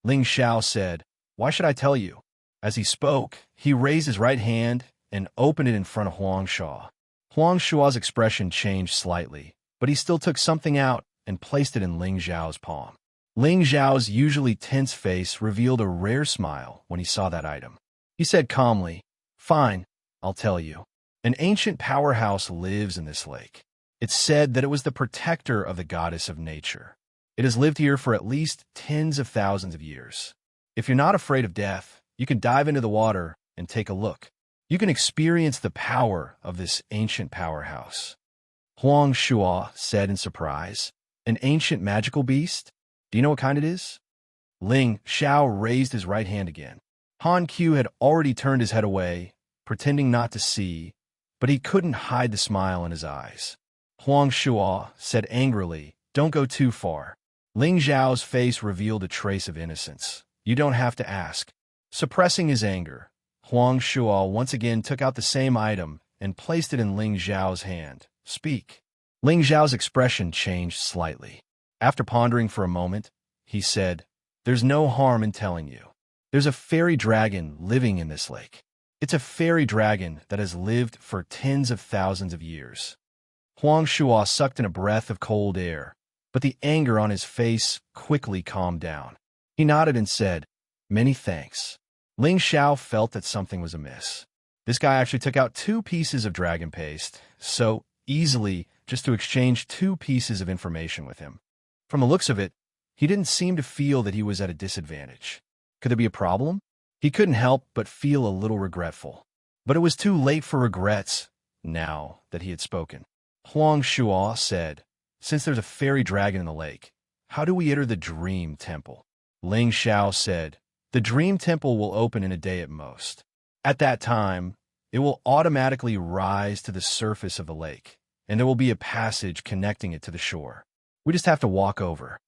Ling Xiao said, "Why should I tell you?" As he spoke, he raised his right hand and opened it in front of Huang Shuo. Huang Shua's expression changed slightly, but he still took something out and placed it in Ling Zhao's palm. Ling Zhao's usually tense face revealed a rare smile when he saw that item. He said calmly, "Fine, I'll tell you. An ancient powerhouse lives in this lake. It's said that it was the protector of the goddess of nature. It has lived here for at least tens of thousands of years. If you're not afraid of death, you can dive into the water and take a look. You can experience the power of this ancient powerhouse." Huang Shua said in surprise, "An ancient magical beast? Do you know what kind it is?" Ling Xiao raised his right hand again. Han Qiu had already turned his head away, pretending not to see, but he couldn't hide the smile in his eyes. Huang Shua said angrily, "Don't go too far." Ling Zhao's face revealed a trace of innocence. "You don't have to ask." Suppressing his anger, Huang Shua once again took out the same item and placed it in Ling Zhao's hand. "Speak." Ling Zhao's expression changed slightly. After pondering for a moment, he said, "There's no harm in telling you. There's a fairy dragon living in this lake. It's a fairy dragon that has lived for tens of thousands of years." Huang Shua sucked in a breath of cold air, but the anger on his face quickly calmed down. He nodded and said, "Many thanks." Ling Xiao felt that something was amiss. This guy actually took out 2 pieces of dragon paste so easily just to exchange 2 pieces of information with him. From the looks of it, he didn't seem to feel that he was at a disadvantage. Could there be a problem? He couldn't help but feel a little regretful. But it was too late for regrets now that he had spoken. Huang Shua said, "Since there's a fairy dragon in the lake, how do we enter the Dream Temple?" Ling Xiao said, "The Dream Temple will open in a day at most. At that time, it will automatically rise to the surface of the lake, and there will be a passage connecting it to the shore. We just have to walk over."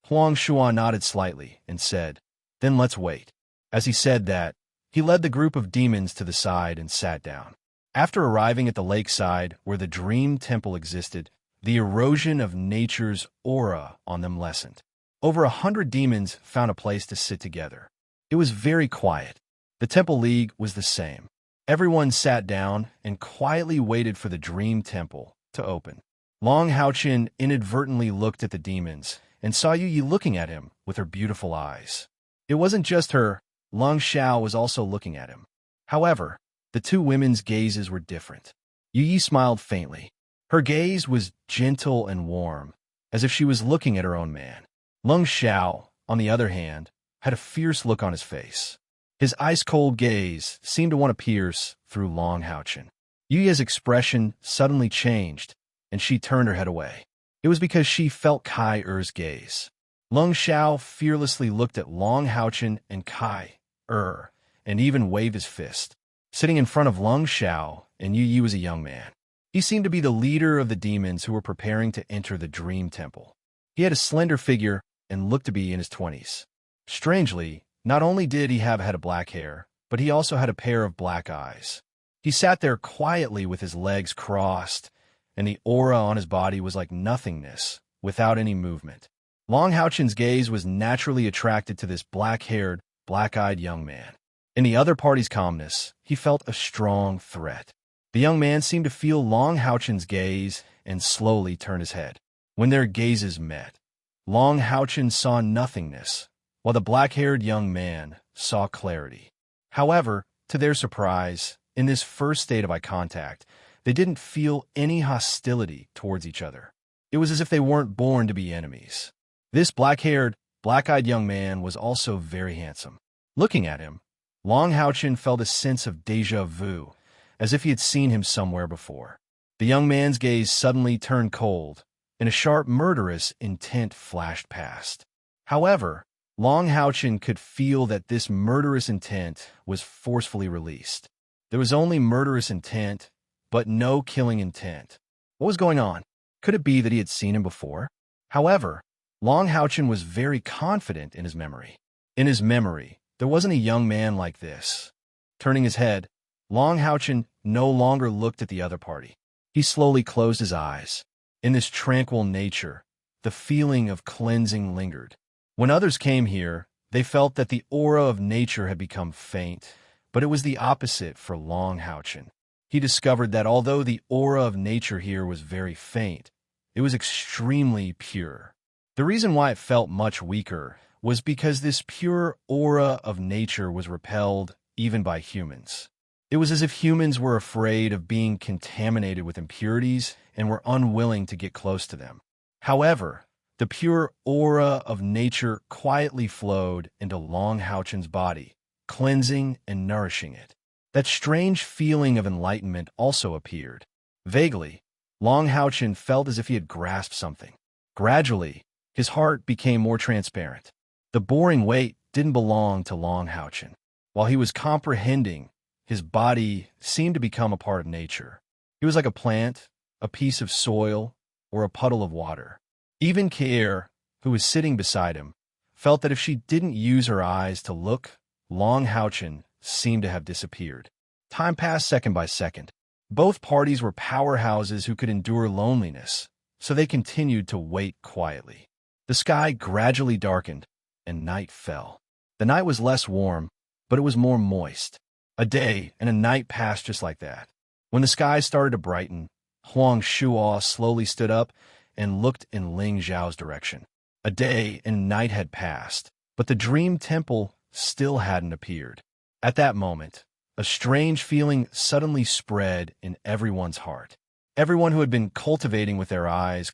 Huang Shua nodded slightly and said, "Then let's wait." As he said that, he led the group of demons to the side and sat down. After arriving at the lakeside where the Dream Temple existed, the erosion of nature's aura on them lessened. Over 100 demons found a place to sit together. It was very quiet. The Temple League was the same. Everyone sat down and quietly waited for the Dream Temple to open. Long Haochen inadvertently looked at the demons and saw Yu Yi looking at him with her beautiful eyes. It wasn't just her. Long Xiao was also looking at him. However, the 2 women's gazes were different. Yu Yi smiled faintly. Her gaze was gentle and warm, as if she was looking at her own man. Long Xiao, on the other hand, had a fierce look on his face. His ice-cold gaze seemed to want to pierce through Long Haochen. Yu Yi's expression suddenly changed, and she turned her head away. It was because she felt Kai Er's gaze. Long Xiao fearlessly looked at Long Haochen and Kai Er, and even waved his fist. Sitting in front of Long Xiao and Yu Yi was a young man. He seemed to be the leader of the demons who were preparing to enter the Dream Temple. He had a slender figure and looked to be in his 20s. Strangely, not only did he have a head of black hair, but he also had a pair of black eyes. He sat there quietly with his legs crossed, and the aura on his body was like nothingness, without any movement. Long Haochen's gaze was naturally attracted to this black-haired, black-eyed young man. In the other party's calmness, he felt a strong threat. The young man seemed to feel Long Haochen's gaze and slowly turned his head. When their gazes met, Long Haochen saw nothingness, while the black-haired young man saw clarity. However, to their surprise, in this first state of eye contact, they didn't feel any hostility towards each other. It was as if they weren't born to be enemies. This black-haired, black-eyed young man was also very handsome. Looking at him, Long Haochen felt a sense of déjà vu, as if he had seen him somewhere before. The young man's gaze suddenly turned cold, and a sharp, murderous intent flashed past. However, Long Haochen could feel that this murderous intent was forcefully released. There was only murderous intent, but no killing intent. What was going on? Could it be that he had seen him before? However, Long Haochen was very confident in his memory. In his memory, there wasn't a young man like this. Turning his head, Long Haochen no longer looked at the other party. He slowly closed his eyes. In this tranquil nature, the feeling of cleansing lingered. When others came here, they felt that the aura of nature had become faint, but it was the opposite for Long Haochen. he discovered that although the aura of nature here was very faint, it was extremely pure. The reason why it felt much weaker was because this pure aura of nature was repelled even by humans. It was as if humans were afraid of being contaminated with impurities and were unwilling to get close to them. However, the pure aura of nature quietly flowed into Long Houchen's body, cleansing and nourishing it. That strange feeling of enlightenment also appeared. Vaguely, Long Houchen felt as if he had grasped something. Gradually, his heart became more transparent. The boring weight didn't belong to Long Houchen. While he was comprehending, his body seemed to become a part of nature. He was like a plant, a piece of soil, or a puddle of water. Even Kier, who was sitting beside him, felt that if she didn't use her eyes to look, Long Houchen seemed to have disappeared. Time passed second by second. Both parties were powerhouses who could endure loneliness, so they continued to wait quietly. The sky gradually darkened, and night fell. The night was less warm, but it was more moist. A day and a night passed just like that. When the sky started to brighten, Huang Shuo slowly stood up and looked in Ling Zhao's direction. A day and a night had passed, but the dream temple still hadn't appeared. At that moment, a strange feeling suddenly spread in everyone's heart. Everyone who had been cultivating with their eyes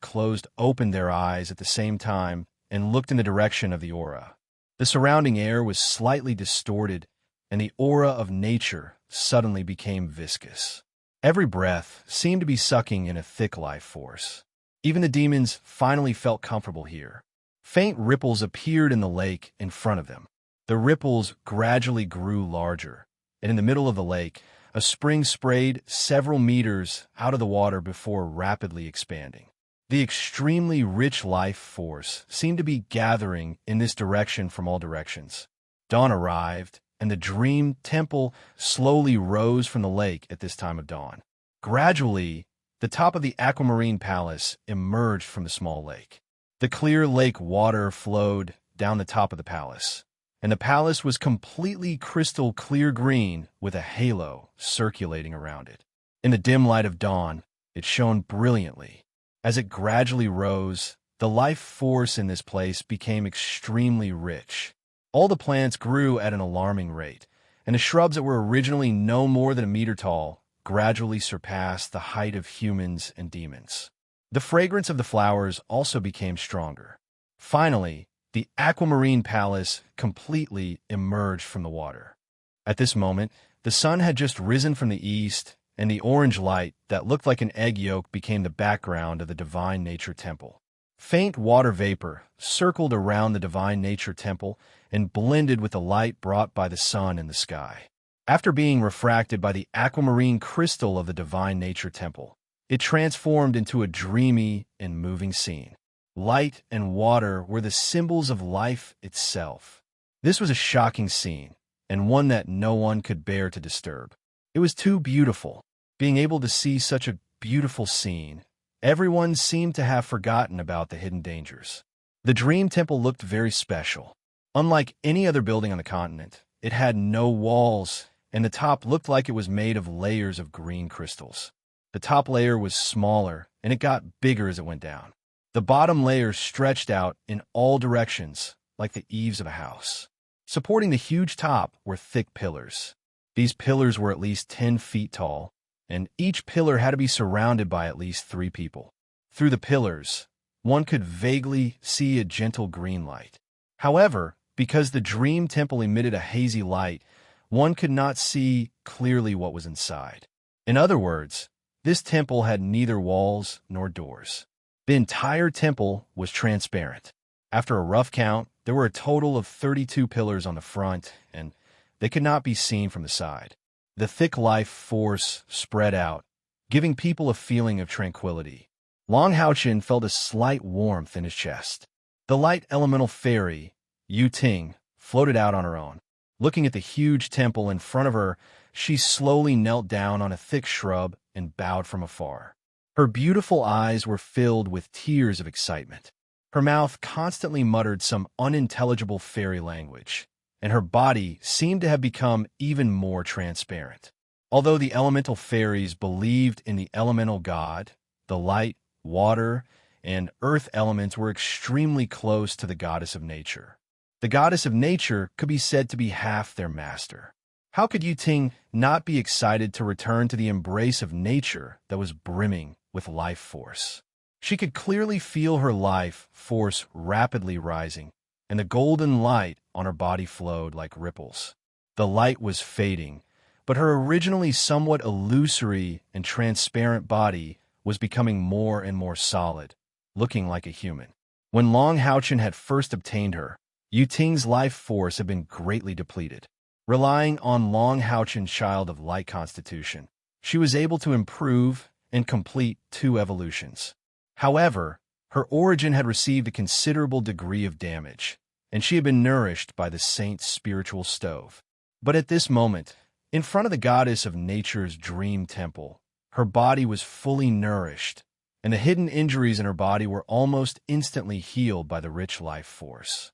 opened their eyes at the same time and looked in the direction of the aura. The surrounding air was slightly distorted, and the aura of nature suddenly became viscous. Every breath seemed to be sucking in a thick life force. Even the demons finally felt comfortable here. Faint ripples appeared in the lake in front of them. The ripples gradually grew larger, and in the middle of the lake, a spring sprayed several meters out of the water before rapidly expanding. The extremely rich life force seemed to be gathering in this direction from all directions. Dawn arrived, and the dream temple slowly rose from the lake at this time of dawn. Gradually, the top of the aquamarine palace emerged from the small lake. The clear lake water flowed down the top of the palace, and the palace was completely crystal clear green with a halo circulating around it. In the dim light of dawn, it shone brilliantly. As it gradually rose, the life force in this place became extremely rich. All the plants grew at an alarming rate, and the shrubs that were originally no more than a meter tall gradually surpassed the height of humans and demons. The fragrance of the flowers also became stronger. Finally, the aquamarine palace completely emerged from the water. At this moment, the sun had just risen from the east, and the orange light that looked like an egg yolk became the background of the Divine Nature Temple. Faint water vapor circled around the Divine Nature Temple and blended with the light brought by the sun in the sky. After being refracted by the aquamarine crystal of the Divine Nature Temple, it transformed into a dreamy and moving scene. Light and water were the symbols of life itself. This was a shocking scene, and one that no one could bear to disturb. It was too beautiful. Being able to see such a beautiful scene, everyone seemed to have forgotten about the hidden dangers. The Dream Temple looked very special. Unlike any other building on the continent, it had no walls, and the top looked like it was made of layers of green crystals. The top layer was smaller, and it got bigger as it went down. The bottom layer stretched out in all directions, like the eaves of a house. Supporting the huge top were thick pillars. These pillars were at least 10 feet tall, and each pillar had to be surrounded by at least 3 people. Through the pillars, one could vaguely see a gentle green light. However, because the Dream Temple emitted a hazy light, one could not see clearly what was inside. In other words, this temple had neither walls nor doors. The entire temple was transparent. After a rough count, there were a total of 32 pillars on the front, and they could not be seen from the side. The thick life force spread out, giving people a feeling of tranquility. Long Haochen felt a slight warmth in his chest. The light elemental fairy, Yu Ting, floated out on her own. Looking at the huge temple in front of her, she slowly knelt down on a thick shrub and bowed from afar. Her beautiful eyes were filled with tears of excitement. Her mouth constantly muttered some unintelligible fairy language, and her body seemed to have become even more transparent. Although the elemental fairies believed in the elemental god, the light, water, and earth elements were extremely close to the goddess of nature. The goddess of nature could be said to be half their master. How could Yu Ting not be excited to return to the embrace of nature that was brimming with life force? She could clearly feel her life force rapidly rising, and the golden light on her body flowed like ripples. The light was fading, but her originally somewhat illusory and transparent body was becoming more and more solid, looking like a human. When Long Haochen had first obtained her, Yu Ting's life force had been greatly depleted. Relying on Long Haochen's child of light constitution, she was able to improve and complete 2 evolutions. However, her origin had received a considerable degree of damage, and she had been nourished by the saint's spiritual stove. But at this moment, in front of the goddess of nature's dream temple, her body was fully nourished, and the hidden injuries in her body were almost instantly healed by the rich life force.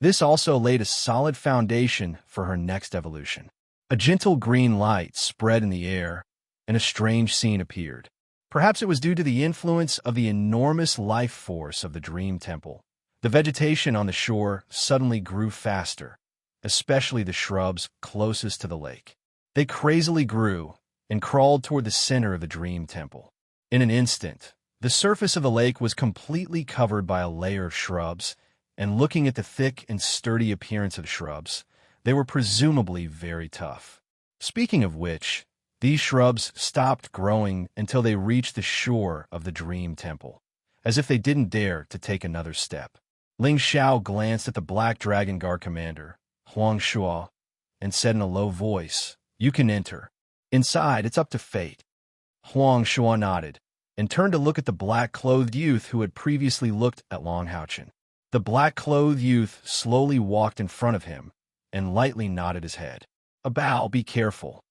This also laid a solid foundation for her next evolution. A gentle green light spread in the air, and a strange scene appeared. Perhaps it was due to the influence of the enormous life force of the Dream Temple. The vegetation on the shore suddenly grew faster, especially the shrubs closest to the lake. They crazily grew and crawled toward the center of the Dream Temple. In an instant, the surface of the lake was completely covered by a layer of shrubs, and looking at the thick and sturdy appearance of the shrubs, they were presumably very tough. Speaking of which, these shrubs stopped growing until they reached the shore of the Dream Temple, as if they didn't dare to take another step. Ling Xiao glanced at the Black Dragon Guard commander, Huang Shuo, and said in a low voice, "You can enter. Inside, it's up to fate." Huang Shuo nodded, and turned to look at the black-clothed youth who had previously looked at Long Haochen. The black-clothed youth slowly walked in front of him and lightly nodded his head. "A bow, be careful."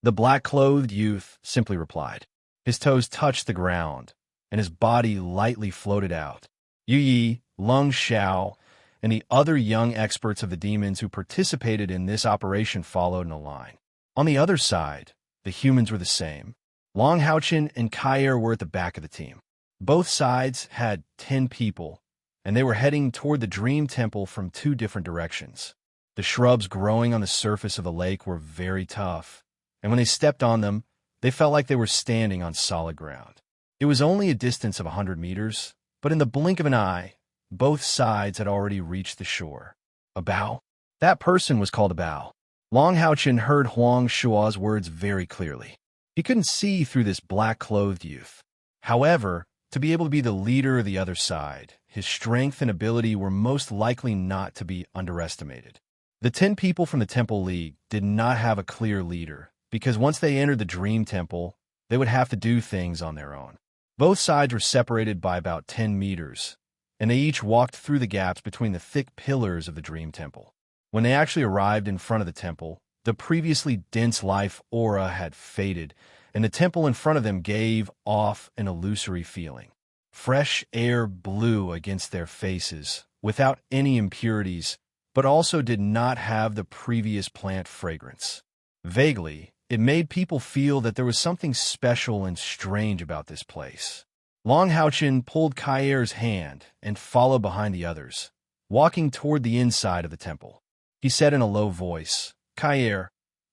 The black-clothed youth simply replied. His toes touched the ground, and his body lightly floated out. Yu Yi, Lung Xiao, and the other young experts of the demons who participated in this operation followed in a line. On the other side, the humans were the same. Long Haochen and Kair were at the back of the team. Both sides had 10 people, and they were heading toward the Dream Temple from 2 different directions. The shrubs growing on the surface of the lake were very tough, and when they stepped on them, they felt like they were standing on solid ground. It was only a distance of 100 meters, but in the blink of an eye, both sides had already reached the shore. A bow? That person was called a bow. Long Haochen heard Huang Shuo's words very clearly. He couldn't see through this black-clothed youth. However, to be able to be the leader of the other side, his strength and ability were most likely not to be underestimated. The 10 people from the Temple League did not have a clear leader, because once they entered the Dream Temple, they would have to do things on their own. Both sides were separated by about 10 meters, and they each walked through the gaps between the thick pillars of the Dream Temple. When they actually arrived in front of the temple, the previously dense life aura had faded, and the temple in front of them gave off an illusory feeling. Fresh air blew against their faces, without any impurities, but also did not have the previous plant fragrance. Vaguely, it made people feel that there was something special and strange about this place. Long Haochen pulled Kair's hand and followed behind the others, walking toward the inside of the temple. He said in a low voice, "Kair,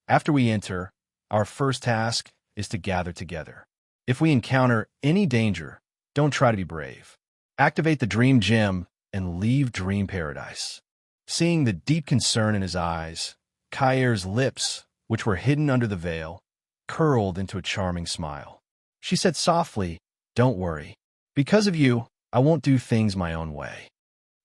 after we enter, our first task is to gather together. If we encounter any danger, don't try to be brave. Activate the Dream Gem and leave Dream Paradise." Seeing the deep concern in his eyes, Kair's lips, which were hidden under the veil, curled into a charming smile. She said softly, "Don't worry. Because of you, I won't do things my own way."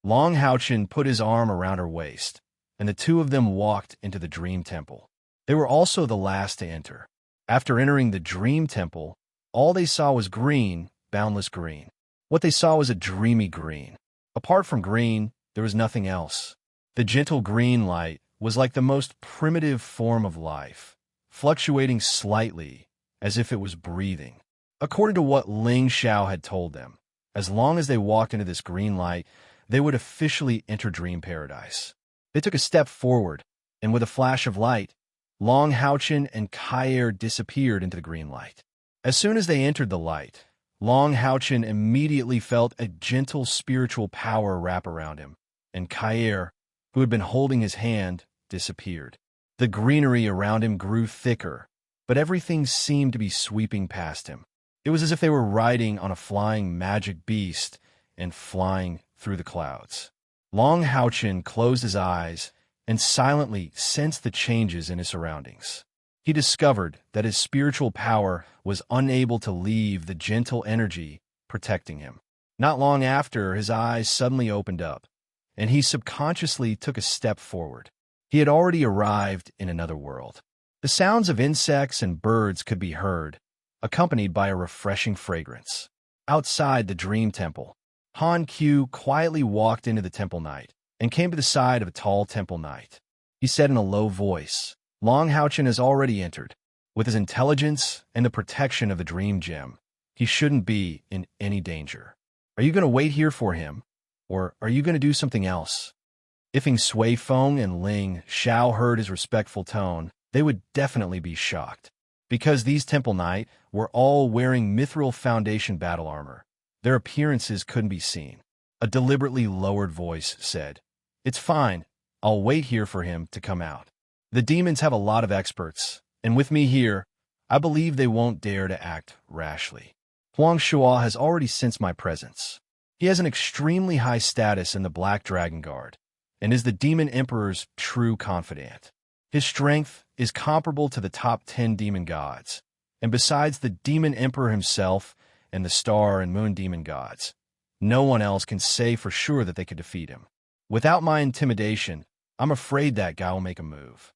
Long Haochen put his arm around her waist, and the 2 of them walked into the Dream Temple. They were also the last to enter. After entering the Dream Temple, all they saw was green, boundless green. What they saw was a dreamy green. Apart from green, there was nothing else. The gentle green light was like the most primitive form of life, fluctuating slightly as if it was breathing. According to what Ling Xiao had told them, as long as they walked into this green light, they would officially enter Dream Paradise. They took a step forward, and with a flash of light, Long Houchin and Kair disappeared into the green light. As soon as they entered the light, Long Houchin immediately felt a gentle spiritual power wrap around him, and Kair, who had been holding his hand, disappeared. The greenery around him grew thicker, but everything seemed to be sweeping past him. It was as if they were riding on a flying magic beast and flying through the clouds. Long Houchin closed his eyes and silently sensed the changes in his surroundings. He discovered that his spiritual power was unable to leave the gentle energy protecting him. Not long after, his eyes suddenly opened up, and he subconsciously took a step forward. He had already arrived in another world. The sounds of insects and birds could be heard, accompanied by a refreshing fragrance. Outside the Dream Temple, Han Q quietly walked into the temple night and came to the side of a tall temple knight. He said in a low voice, "Long Houchin has already entered. With his intelligence and the protection of the Dream Gem, he shouldn't be in any danger. Are you going to wait here for him, or are you going to do something else?" If Sui Feng and Ling Xiao heard his respectful tone, they would definitely be shocked. Because these Temple Knight were all wearing Mithril Foundation battle armor, their appearances couldn't be seen. A deliberately lowered voice said, "It's fine. I'll wait here for him to come out. The demons have a lot of experts, and with me here, I believe they won't dare to act rashly. Huang Shua has already sensed my presence. He has an extremely high status in the Black Dragon Guard, and is the Demon Emperor's true confidant. His strength is comparable to the top 10 demon gods, and besides the Demon Emperor himself and the Star and Moon Demon gods, no one else can say for sure that they could defeat him. Without my intimidation, I'm afraid that guy will make a move."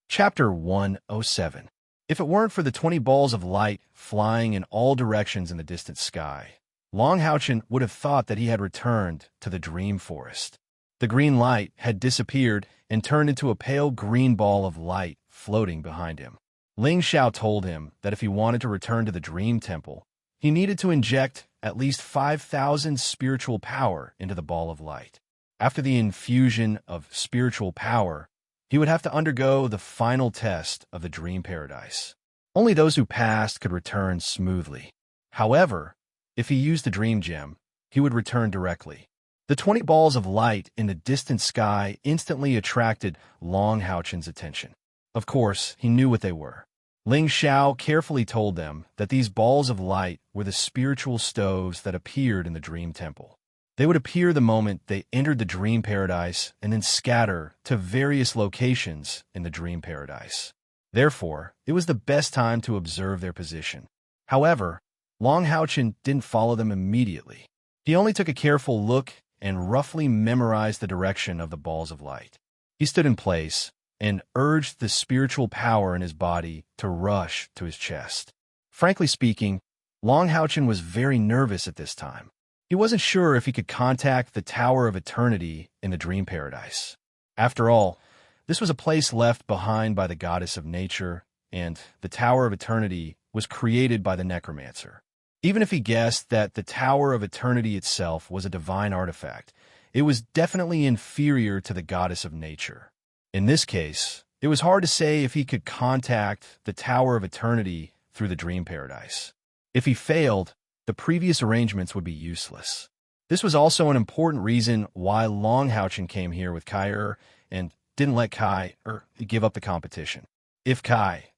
Chapter 107. If it weren't for the 20 balls of light flying in all directions in the distant sky, Long Houchin would have thought that he had returned to the Dream Forest. The green light had disappeared and turned into a pale green ball of light floating behind him. Ling Xiao told him that if he wanted to return to the Dream Temple, he needed to inject at least 5,000 spiritual power into the ball of light. After the infusion of spiritual power, he would have to undergo the final test of the Dream Paradise. Only those who passed could return smoothly. However, if he used the Dream Gem, he would return directly. The 20 balls of light in the distant sky instantly attracted Long Houchin's attention. Of course, he knew what they were. Ling Xiao carefully told them that these balls of light were the spiritual stoves that appeared in the Dream Temple. They would appear the moment they entered the Dream Paradise and then scatter to various locations in the Dream Paradise. Therefore, it was the best time to observe their position. However, Long Houchin didn't follow them immediately. He only took a careful look and roughly memorized the direction of the balls of light. He stood in place and urged the spiritual power in his body to rush to his chest. Frankly speaking, Long Houchin was very nervous at this time. He wasn't sure if he could contact the Tower of Eternity in the Dream Paradise. After all, this was a place left behind by the goddess of nature, and the Tower of Eternity was created by the necromancer. Even if he guessed that the Tower of Eternity itself was a divine artifact, it was definitely inferior to the goddess of nature. In this case, it was hard to say if he could contact the Tower of Eternity through the Dream Paradise. If he failed, the previous arrangements would be useless. This was also an important reason why Long Houchin came here with Kai and didn't let Kai give up the competition. If Kai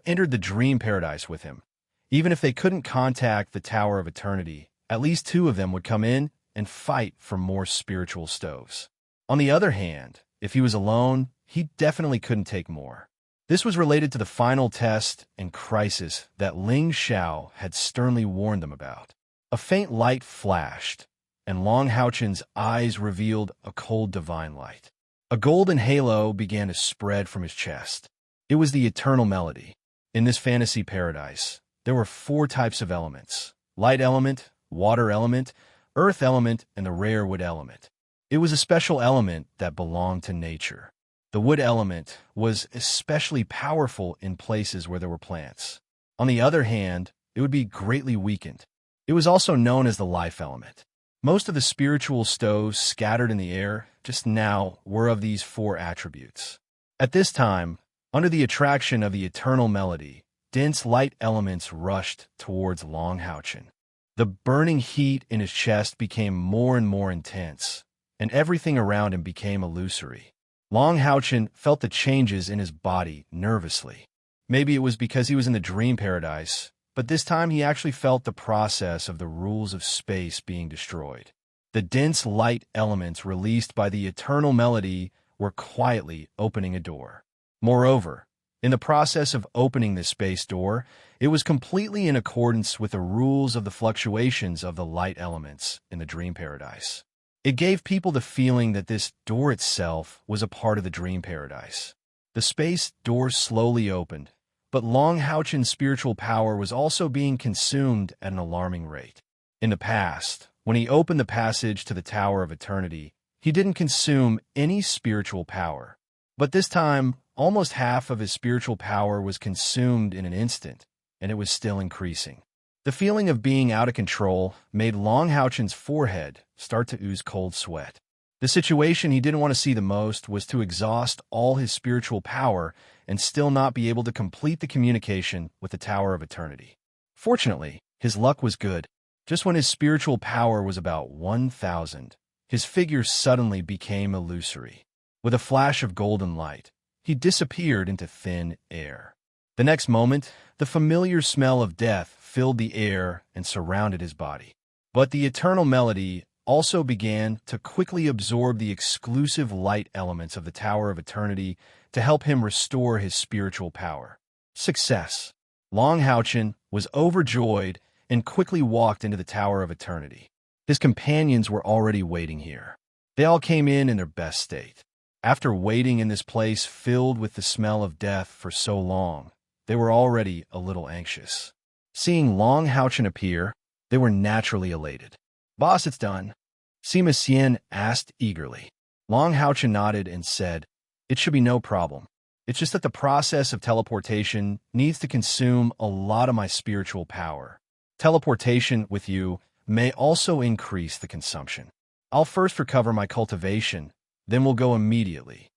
entered the Dream Paradise with him, even if they couldn't contact the Tower of Eternity, at least 2 of them would come in and fight for more spiritual stoves. On the other hand, if he was alone, he definitely couldn't take more. This was related to the final test and crisis that Ling Xiao had sternly warned them about. A faint light flashed, and Long Houchin's eyes revealed a cold divine light. A golden halo began to spread from his chest. It was the eternal melody. In this fantasy paradise, there were 4 types of elements: light element, water element, earth element, and the rare wood element. It was a special element that belonged to nature. The wood element was especially powerful in places where there were plants. On the other hand, it would be greatly weakened. It was also known as the life element. Most of the spiritual stoves scattered in the air just now were of these 4 attributes. At this time, Under the attraction of the eternal melody, dense light elements rushed towards Long Houchin. The burning heat in his chest became more and more intense, and everything around him became illusory. Long Houchin felt the changes in his body nervously. Maybe it was because he was in the dream paradise, but this time he actually felt the process of the rules of space being destroyed. The dense light elements released by the eternal melody were quietly opening a door. Moreover, in the process of opening this space door, it was completely in accordance with the rules of the fluctuations of the light elements in the dream paradise. It gave people the feeling that this door itself was a part of the dream paradise. The space door slowly opened, but Long Houchin's spiritual power was also being consumed at an alarming rate. In the past, when he opened the passage to the Tower of Eternity, he didn't consume any spiritual power. But this time, almost half of his spiritual power was consumed in an instant, and it was still increasing. The feeling of being out of control made Long Houchin's forehead start to ooze cold sweat. The situation he didn't want to see the most was to exhaust all his spiritual power and still not be able to complete the communication with the Tower of Eternity. Fortunately, his luck was good. Just when his spiritual power was about 1,000, his figure suddenly became illusory. With a flash of golden light, he disappeared into thin air. The next moment, the familiar smell of death filled the air and surrounded his body. But the eternal melody also began to quickly absorb the exclusive light elements of the Tower of Eternity to help him restore his spiritual power. Success! Long Houchin was overjoyed and quickly walked into the Tower of Eternity. His companions were already waiting here. They all came in their best state. After waiting in this place filled with the smell of death for so long, they were already a little anxious. Seeing Long Houchin appear, they were naturally elated. "Boss, it's done," Sima Xian asked eagerly. Long Houchin nodded and said, "It should be no problem. It's just that the process of teleportation needs to consume a lot of my spiritual power. Teleportation with you may also increase the consumption. I'll first recover my cultivation, then we'll go immediately.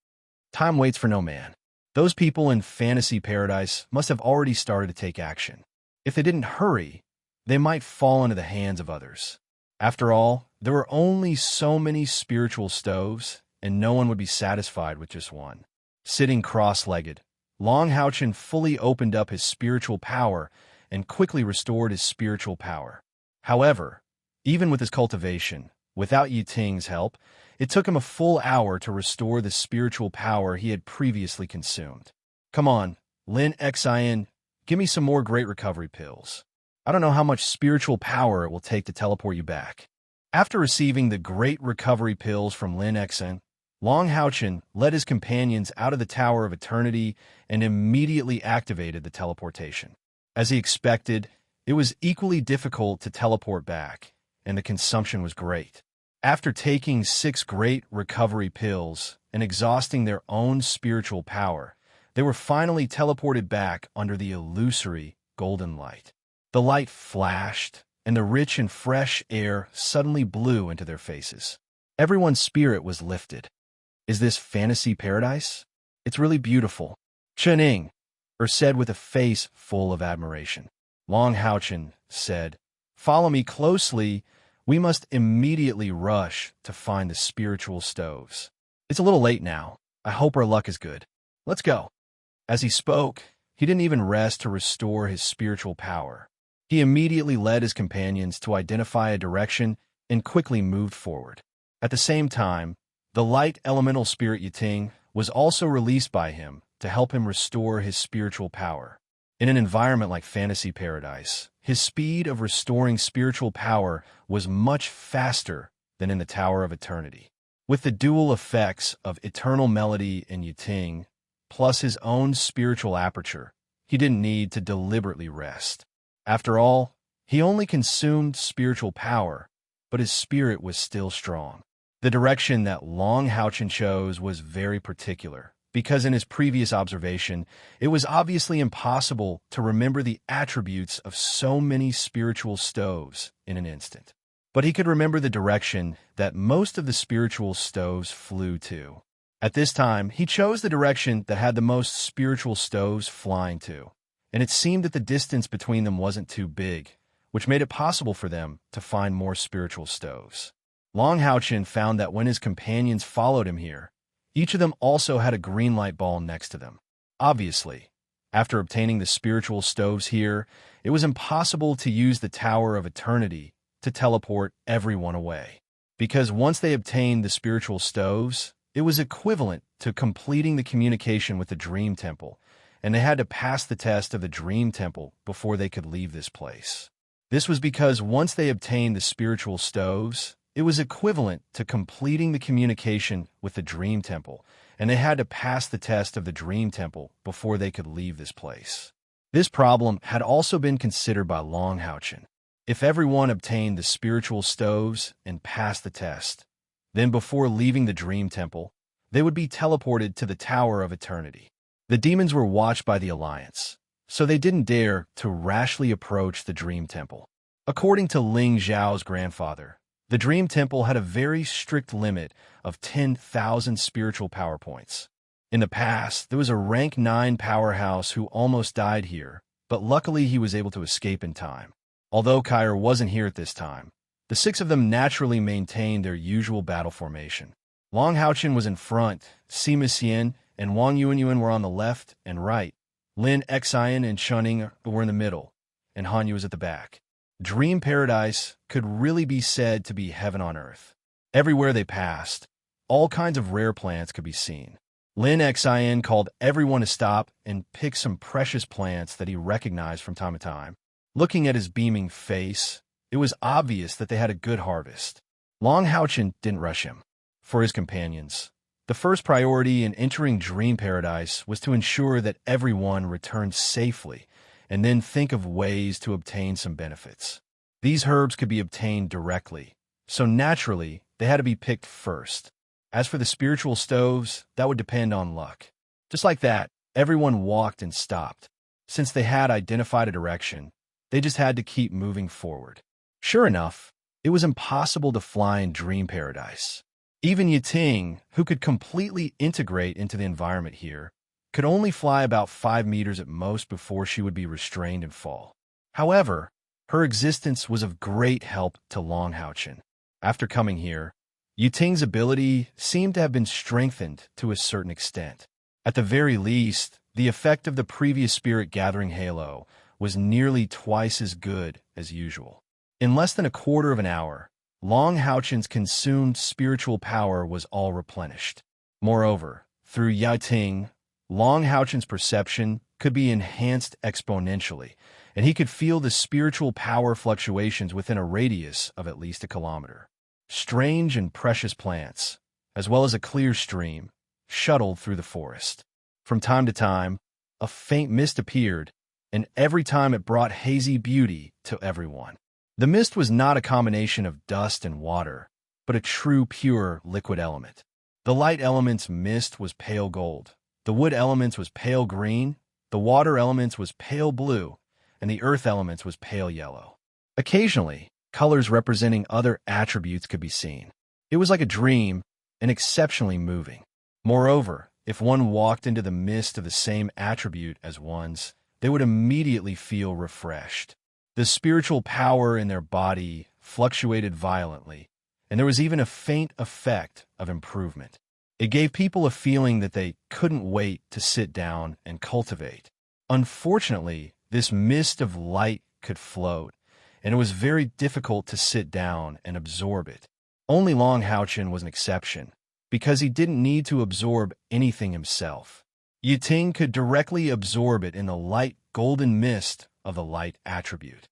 Time waits for no man. Those people in fantasy paradise must have already started to take action. If they didn't hurry, they might fall into the hands of others. After all, there were only so many spiritual stoves, and no one would be satisfied with just one." Sitting cross-legged, Long Houchin fully opened up his spiritual power and quickly restored his spiritual power. However, even with his cultivation, without Yiting's help, it took him a full hour to restore the spiritual power he had previously consumed. "Come on, Lin Xian, give me some more great recovery pills. I don't know how much spiritual power it will take to teleport you back." After receiving the great recovery pills from Lin Xian, Long Houchin led his companions out of the Tower of Eternity and immediately activated the teleportation. As he expected, it was equally difficult to teleport back, and the consumption was great. After taking 6 great recovery pills and exhausting their own spiritual power, they were finally teleported back under the illusory golden light. The light flashed, and the rich and fresh air suddenly blew into their faces. Everyone's spirit was lifted. "Is this fantasy paradise? It's really beautiful," Chening said with a face full of admiration. Long Houchin said, "Follow me closely. We must immediately rush to find the spiritual stoves. It's a little late now. I hope our luck is good. Let's go." As he spoke, he didn't even rest to restore his spiritual power. He immediately led his companions to identify a direction and quickly moved forward. At the same time, the light elemental spirit Yiting was also released by him to help him restore his spiritual power. In an environment like fantasy paradise, his speed of restoring spiritual power was much faster than in the Tower of Eternity. With the dual effects of eternal melody and Yiting, plus his own spiritual aperture, he didn't need to deliberately rest. After all, he only consumed spiritual power, but his spirit was still strong. The direction that Long Houchin chose was very particular, because in his previous observation, it was obviously impossible to remember the attributes of so many spiritual stoves in an instant. But he could remember the direction that most of the spiritual stoves flew to. At this time, he chose the direction that had the most spiritual stoves flying to, and it seemed that the distance between them wasn't too big, which made it possible for them to find more spiritual stoves. Long Hao-Chen found that when his companions followed him here, each of them also had a green light ball next to them. Obviously, after obtaining the spiritual stoves here, it was impossible to use the Tower of Eternity to teleport everyone away. Because once they obtained the spiritual stoves, it was equivalent to completing the communication with the Dream Temple, and they had to pass the test of the Dream Temple before they could leave this place. This was because once they obtained the spiritual stoves, it was equivalent to completing the communication with the Dream Temple, and they had to pass the test of the Dream Temple before they could leave this place. This problem had also been considered by Long Hao-Chen. If everyone obtained the spiritual stoves and passed the test, then before leaving the Dream Temple, they would be teleported to the Tower of Eternity. The demons were watched by the Alliance, so they didn't dare to rashly approach the Dream Temple. According to Ling Zhao's grandfather, the Dream Temple had a very strict limit of 10,000 spiritual power points. In the past, there was a rank 9 powerhouse who almost died here, but luckily he was able to escape in time. Although Kair wasn't here at this time, the 6 of them naturally maintained their usual battle formation. Long Hao-Chen was in front, Sima Xian and Wang Yuanyuan were on the left and right. Lin Xian and Chunning were in the middle, and Han Yu was at the back. Dream Paradise could really be said to be heaven on earth. Everywhere they passed, all kinds of rare plants could be seen. Lin Xian called everyone to stop and pick some precious plants that he recognized from time to time. Looking at his beaming face, it was obvious that they had a good harvest. Long Hao-Chen didn't rush him. For his companions, the first priority in entering Dream Paradise was to ensure that everyone returned safely, and then think of ways to obtain some benefits. These herbs could be obtained directly, so naturally, they had to be picked first. As for the spiritual stoves, that would depend on luck. Just like that, everyone walked and stopped. Since they had identified a direction, they just had to keep moving forward. Sure enough, it was impossible to fly in Dream Paradise. Even Yiting, who could completely integrate into the environment here, could only fly about 5 meters at most before she would be restrained and fall. However, her existence was of great help to Long Hao-Chen. After coming here, Yiting's ability seemed to have been strengthened to a certain extent. At the very least, the effect of the previous spirit gathering halo was nearly twice as good as usual. In less than a quarter of an hour, Long Hao-Chen's consumed spiritual power was all replenished. Moreover, through Yiting, Long Hao-Chen's perception could be enhanced exponentially, and he could feel the spiritual power fluctuations within a radius of at least a kilometer. Strange and precious plants, as well as a clear stream, shuttled through the forest. From time to time, a faint mist appeared, and every time it brought hazy beauty to everyone. The mist was not a combination of dust and water, but a true pure liquid element. The light element's mist was pale gold, the wood element's was pale green, the water element's was pale blue, and the earth element's was pale yellow. Occasionally, colors representing other attributes could be seen. It was like a dream and exceptionally moving. Moreover, if one walked into the mist of the same attribute as one's, they would immediately feel refreshed. The spiritual power in their body fluctuated violently, and there was even a faint effect of improvement. It gave people a feeling that they couldn't wait to sit down and cultivate. Unfortunately, this mist of light could float, and it was very difficult to sit down and absorb it. Only Long Hao-Chen was an exception, because he didn't need to absorb anything himself. Yiting could directly absorb it in the light golden mist of the light attribute.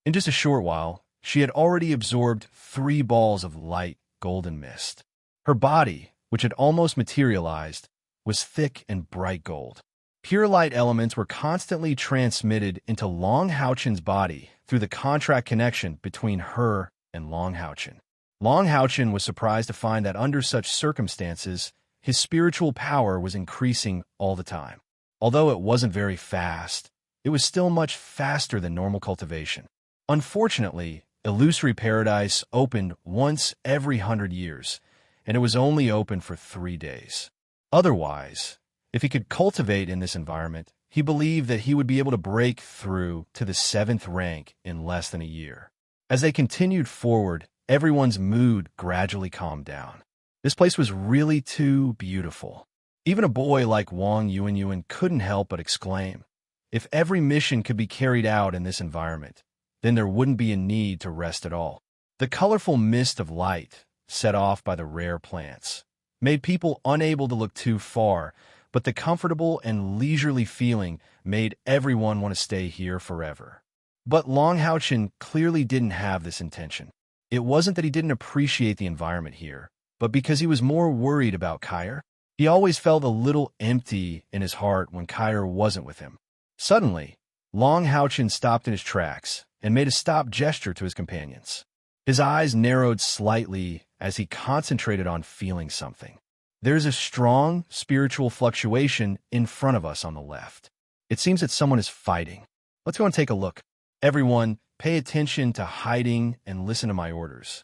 In just a short while, she had already absorbed 3 balls of light golden mist. Her body, which had almost materialized, was thick and bright gold. Pure light elements were constantly transmitted into Long Hao-Chen's body through the contract connection between her and Long Hao-Chen. Long Hao-Chen was surprised to find that under such circumstances, his spiritual power was increasing all the time. Although it wasn't very fast, it was still much faster than normal cultivation. Unfortunately, Illusory Paradise opened once every 100 years, and it was only open for 3 days. Otherwise, if he could cultivate in this environment, he believed that he would be able to break through to the 7th rank in less than a year. As they continued forward, everyone's mood gradually calmed down. This place was really too beautiful. Even a boy like Wang Yuanyuan couldn't help but exclaim, if every mission could be carried out in this environment, then there wouldn't be a need to rest at all. The colorful mist of light, set off by the rare plants, made people unable to look too far, but the comfortable and leisurely feeling made everyone want to stay here forever. But Long Haochen clearly didn't have this intention. It wasn't that he didn't appreciate the environment here, but because he was more worried about Kair. He always felt a little empty in his heart when Kair wasn't with him. Suddenly, Long Haochen stopped in his tracks and made a stop gesture to his companions. His eyes narrowed slightly as he concentrated on feeling something. There's a strong spiritual fluctuation in front of us on the left. It seems that someone is fighting. Let's go and take a look. Everyone, pay attention to hiding and listen to my orders.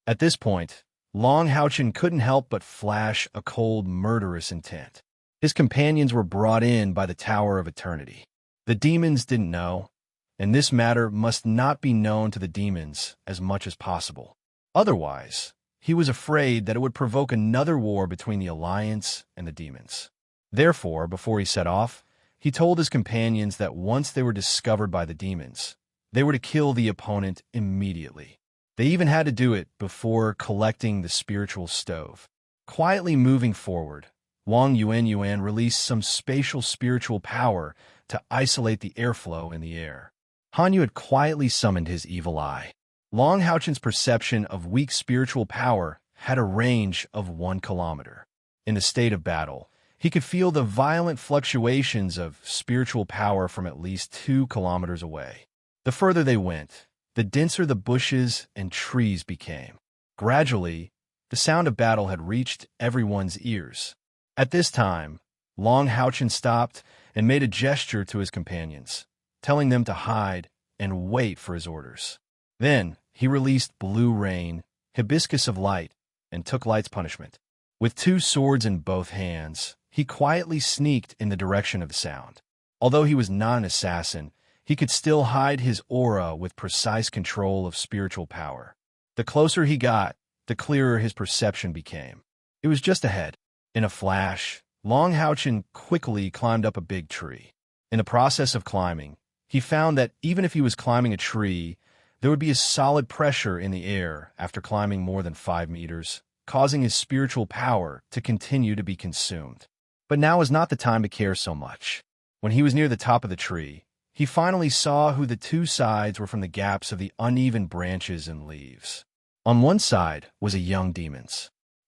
At this point, Long Haochen couldn't help but flash a cold, murderous intent. His companions were brought in by the Tower of Eternity. The demons didn't know, and this matter must not be known to the demons as much as possible. Otherwise, he was afraid that it would provoke another war between the Alliance and the demons. Therefore, before he set off, he told his companions that once they were discovered by the demons, they were to kill the opponent immediately. They even had to do it before collecting the spiritual stove. Quietly moving forward, Wang Yuanyuan released some spatial spiritual power to isolate the airflow in the air. Han Yu had quietly summoned his evil eye. Long Haochen's perception of weak spiritual power had a range of 1 kilometer. In the state of battle, he could feel the violent fluctuations of spiritual power from at least 2 kilometers away. The further they went, the denser the bushes and trees became. Gradually, the sound of battle had reached everyone's ears. At this time, Long Haochen stopped and made a gesture to his companions, telling them to hide and wait for his orders. Then, he released Blue Rain, Hibiscus of Light, and took Light's punishment. With 2 swords in both hands, he quietly sneaked in the direction of the sound. Although he was not an assassin, he could still hide his aura with precise control of spiritual power. The closer he got, the clearer his perception became. It was just ahead. In a flash, Long Haochen quickly climbed up a big tree. In the process of climbing, he found that even if he was climbing a tree, there would be a solid pressure in the air after climbing more than 5 meters, causing his spiritual power to continue to be consumed. But now was not the time to care so much. When he was near the top of the tree, he finally saw who the 2 sides were from the gaps of the uneven branches and leaves. On one side was a young demon.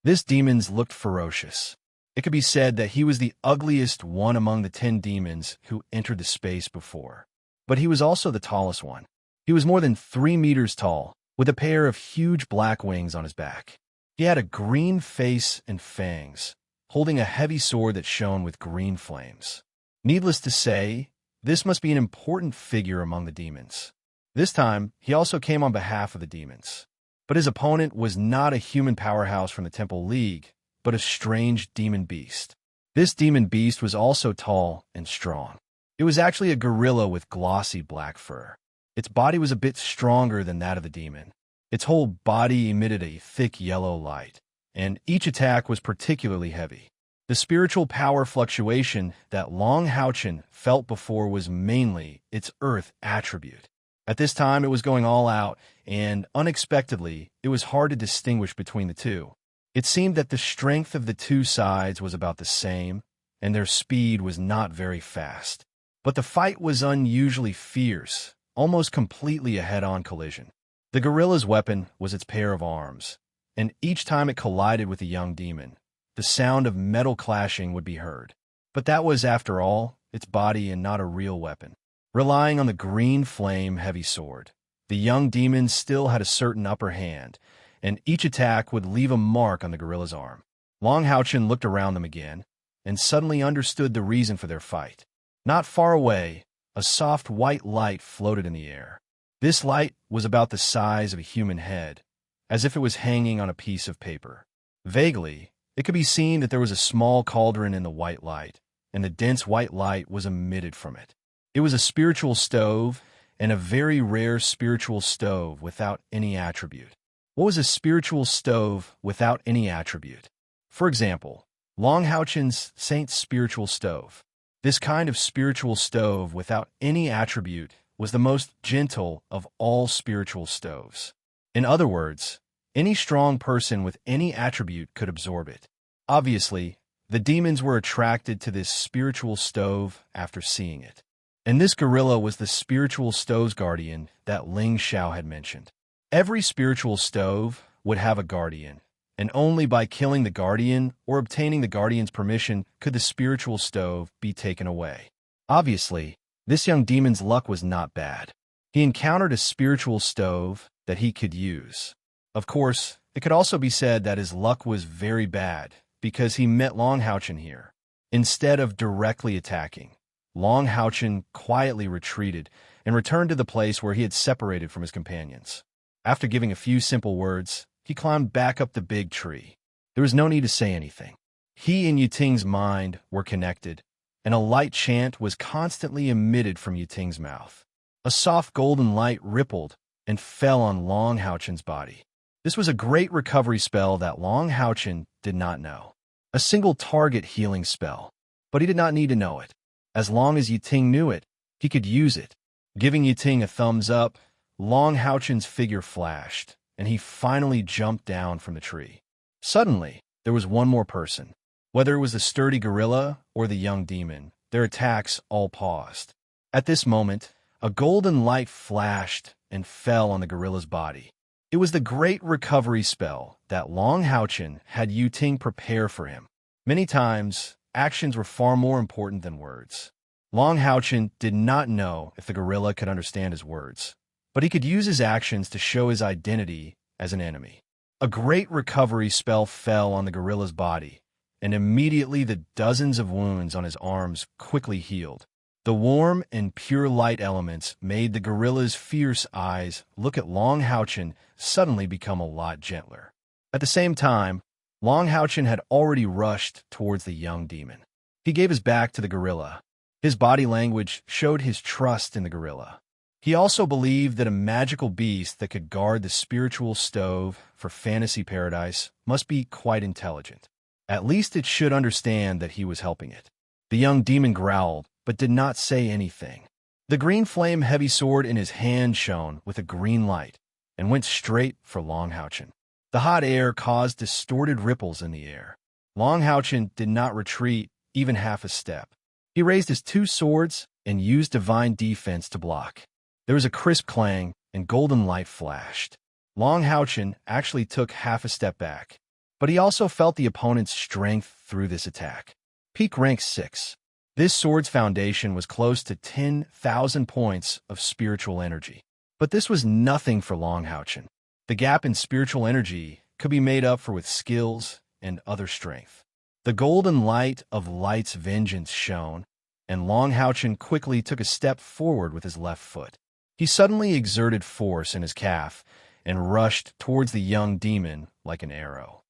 This demon looked ferocious. It could be said that he was the ugliest one among the 10 demons who entered the space before. But he was also the tallest one. He was more than 3 meters tall, with a pair of huge black wings on his back. He had a green face and fangs, holding a heavy sword that shone with green flames. Needless to say, this must be an important figure among the demons. This time, he also came on behalf of the demons. But his opponent was not a human powerhouse from the Temple League, but a strange demon beast. This demon beast was also tall and strong. It was actually a gorilla with glossy black fur. Its body was a bit stronger than that of the demon. Its whole body emitted a thick yellow light, and each attack was particularly heavy. The spiritual power fluctuation that Long Haochen felt before was mainly its earth attribute. At this time, it was going all out, and unexpectedly, it was hard to distinguish between the 2. It seemed that the strength of the 2 sides was about the same, and their speed was not very fast. But the fight was unusually fierce, almost completely a head-on collision. The gorilla's weapon was its pair of arms, and each time it collided with the young demon, the sound of metal clashing would be heard. But that was, after all, its body and not a real weapon. Relying on the green flame heavy sword, the young demon still had a certain upper hand, and each attack would leave a mark on the gorilla's arm. Long Haochen looked around them again, and suddenly understood the reason for their fight. Not far away, a soft white light floated in the air. This light was about the size of a human head, as if it was hanging on a piece of paper. Vaguely, It could be seen that there was a small cauldron in the white light, and the dense white light was emitted from it. It was a spiritual stove, and a very rare spiritual stove without any attribute. What was a spiritual stove without any attribute? For example, Long Houchen's Saint's spiritual stove. This kind of spiritual stove without any attribute was the most gentle of all spiritual stoves. In other words, any strong person with any attribute could absorb it. Obviously, the demons were attracted to this spiritual stove after seeing it. And this gorilla was the spiritual stove's guardian that Ling Xiao had mentioned. Every spiritual stove would have a guardian, and only by killing the guardian or obtaining the guardian's permission could the spiritual stove be taken away. Obviously, this young demon's luck was not bad. He encountered a spiritual stove that he could use. Of course, it could also be said that his luck was very bad because he met Long Houchen here. Instead of directly attacking, Long Houchen quietly retreated and returned to the place where he had separated from his companions. After giving a few simple words, he climbed back up the big tree. There was no need to say anything. He and Yiting's mind were connected, and a light chant was constantly emitted from Yiting's mouth. A soft golden light rippled and fell on Long Houchen's body. This was a great recovery spell that Long Houchen did not know. A single target healing spell, but he did not need to know it. As long as Yiting knew it, he could use it. Giving Yiting a thumbs up, Long Houchen's figure flashed, and he finally jumped down from the tree. Suddenly, there was one more person. Whether it was the sturdy gorilla or the young demon, their attacks all paused. At this moment, a golden light flashed and fell on the gorilla's body. It was the great recovery spell that Long Houchen had Yiting prepare for him. Many times, actions were far more important than words. Long Houchen did not know if the gorilla could understand his words, but he could use his actions to show his identity as an enemy. A great recovery spell fell on the gorilla's body, and immediately the dozens of wounds on his arms quickly healed. The warm and pure light elements made the gorilla's fierce eyes look at Long Houchen suddenly become a lot gentler. At the same time, Long Houchen had already rushed towards the young demon. He gave his back to the gorilla. His body language showed his trust in the gorilla. He also believed that a magical beast that could guard the spiritual stove for Fantasy Paradise must be quite intelligent. At least it should understand that he was helping it. The young demon growled, but did not say anything. The green flame heavy sword in his hand shone with a green light and went straight for Long Houchen. The hot air caused distorted ripples in the air. Long Houchen did not retreat even half a step. He raised his two swords and used divine defense to block. There was a crisp clang and golden light flashed. Long Houchen actually took half a step back, but he also felt the opponent's strength through this attack. Peak rank 6. This sword's foundation was close to 10,000 points of spiritual energy. But this was nothing for Long Houchen. The gap in spiritual energy could be made up for with skills and other strength. The golden light of light's vengeance shone, and Long Houchen quickly took a step forward with his left foot. He suddenly exerted force in his calf and rushed towards the young demon like an arrow.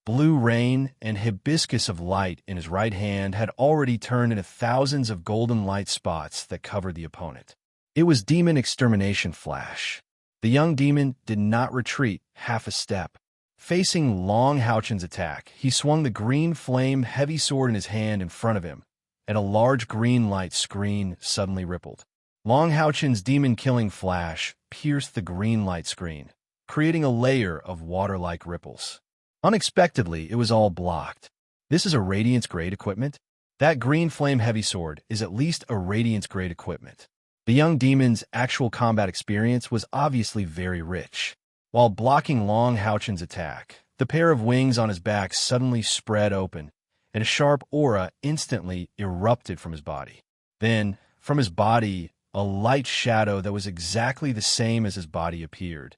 Blue rain and hibiscus of light in his right hand had already turned into thousands of golden light spots that covered the opponent. It was Demon Extermination Flash. The young demon did not retreat half a step. Facing Long Houchen's attack, he swung the green flame heavy sword in his hand in front of him, and a large green light screen suddenly rippled. Long Houchen's demon-killing flash pierced the green light screen, creating a layer of water-like ripples. Unexpectedly, it was all blocked. This is a Radiance-grade equipment? That green flame heavy sword is at least a Radiance-grade equipment. The young demon's actual combat experience was obviously very rich. While blocking Long Houchen's attack, the pair of wings on his back suddenly spread open, and a sharp aura instantly erupted from his body. Then, from his body, a light shadow that was exactly the same as his body appeared,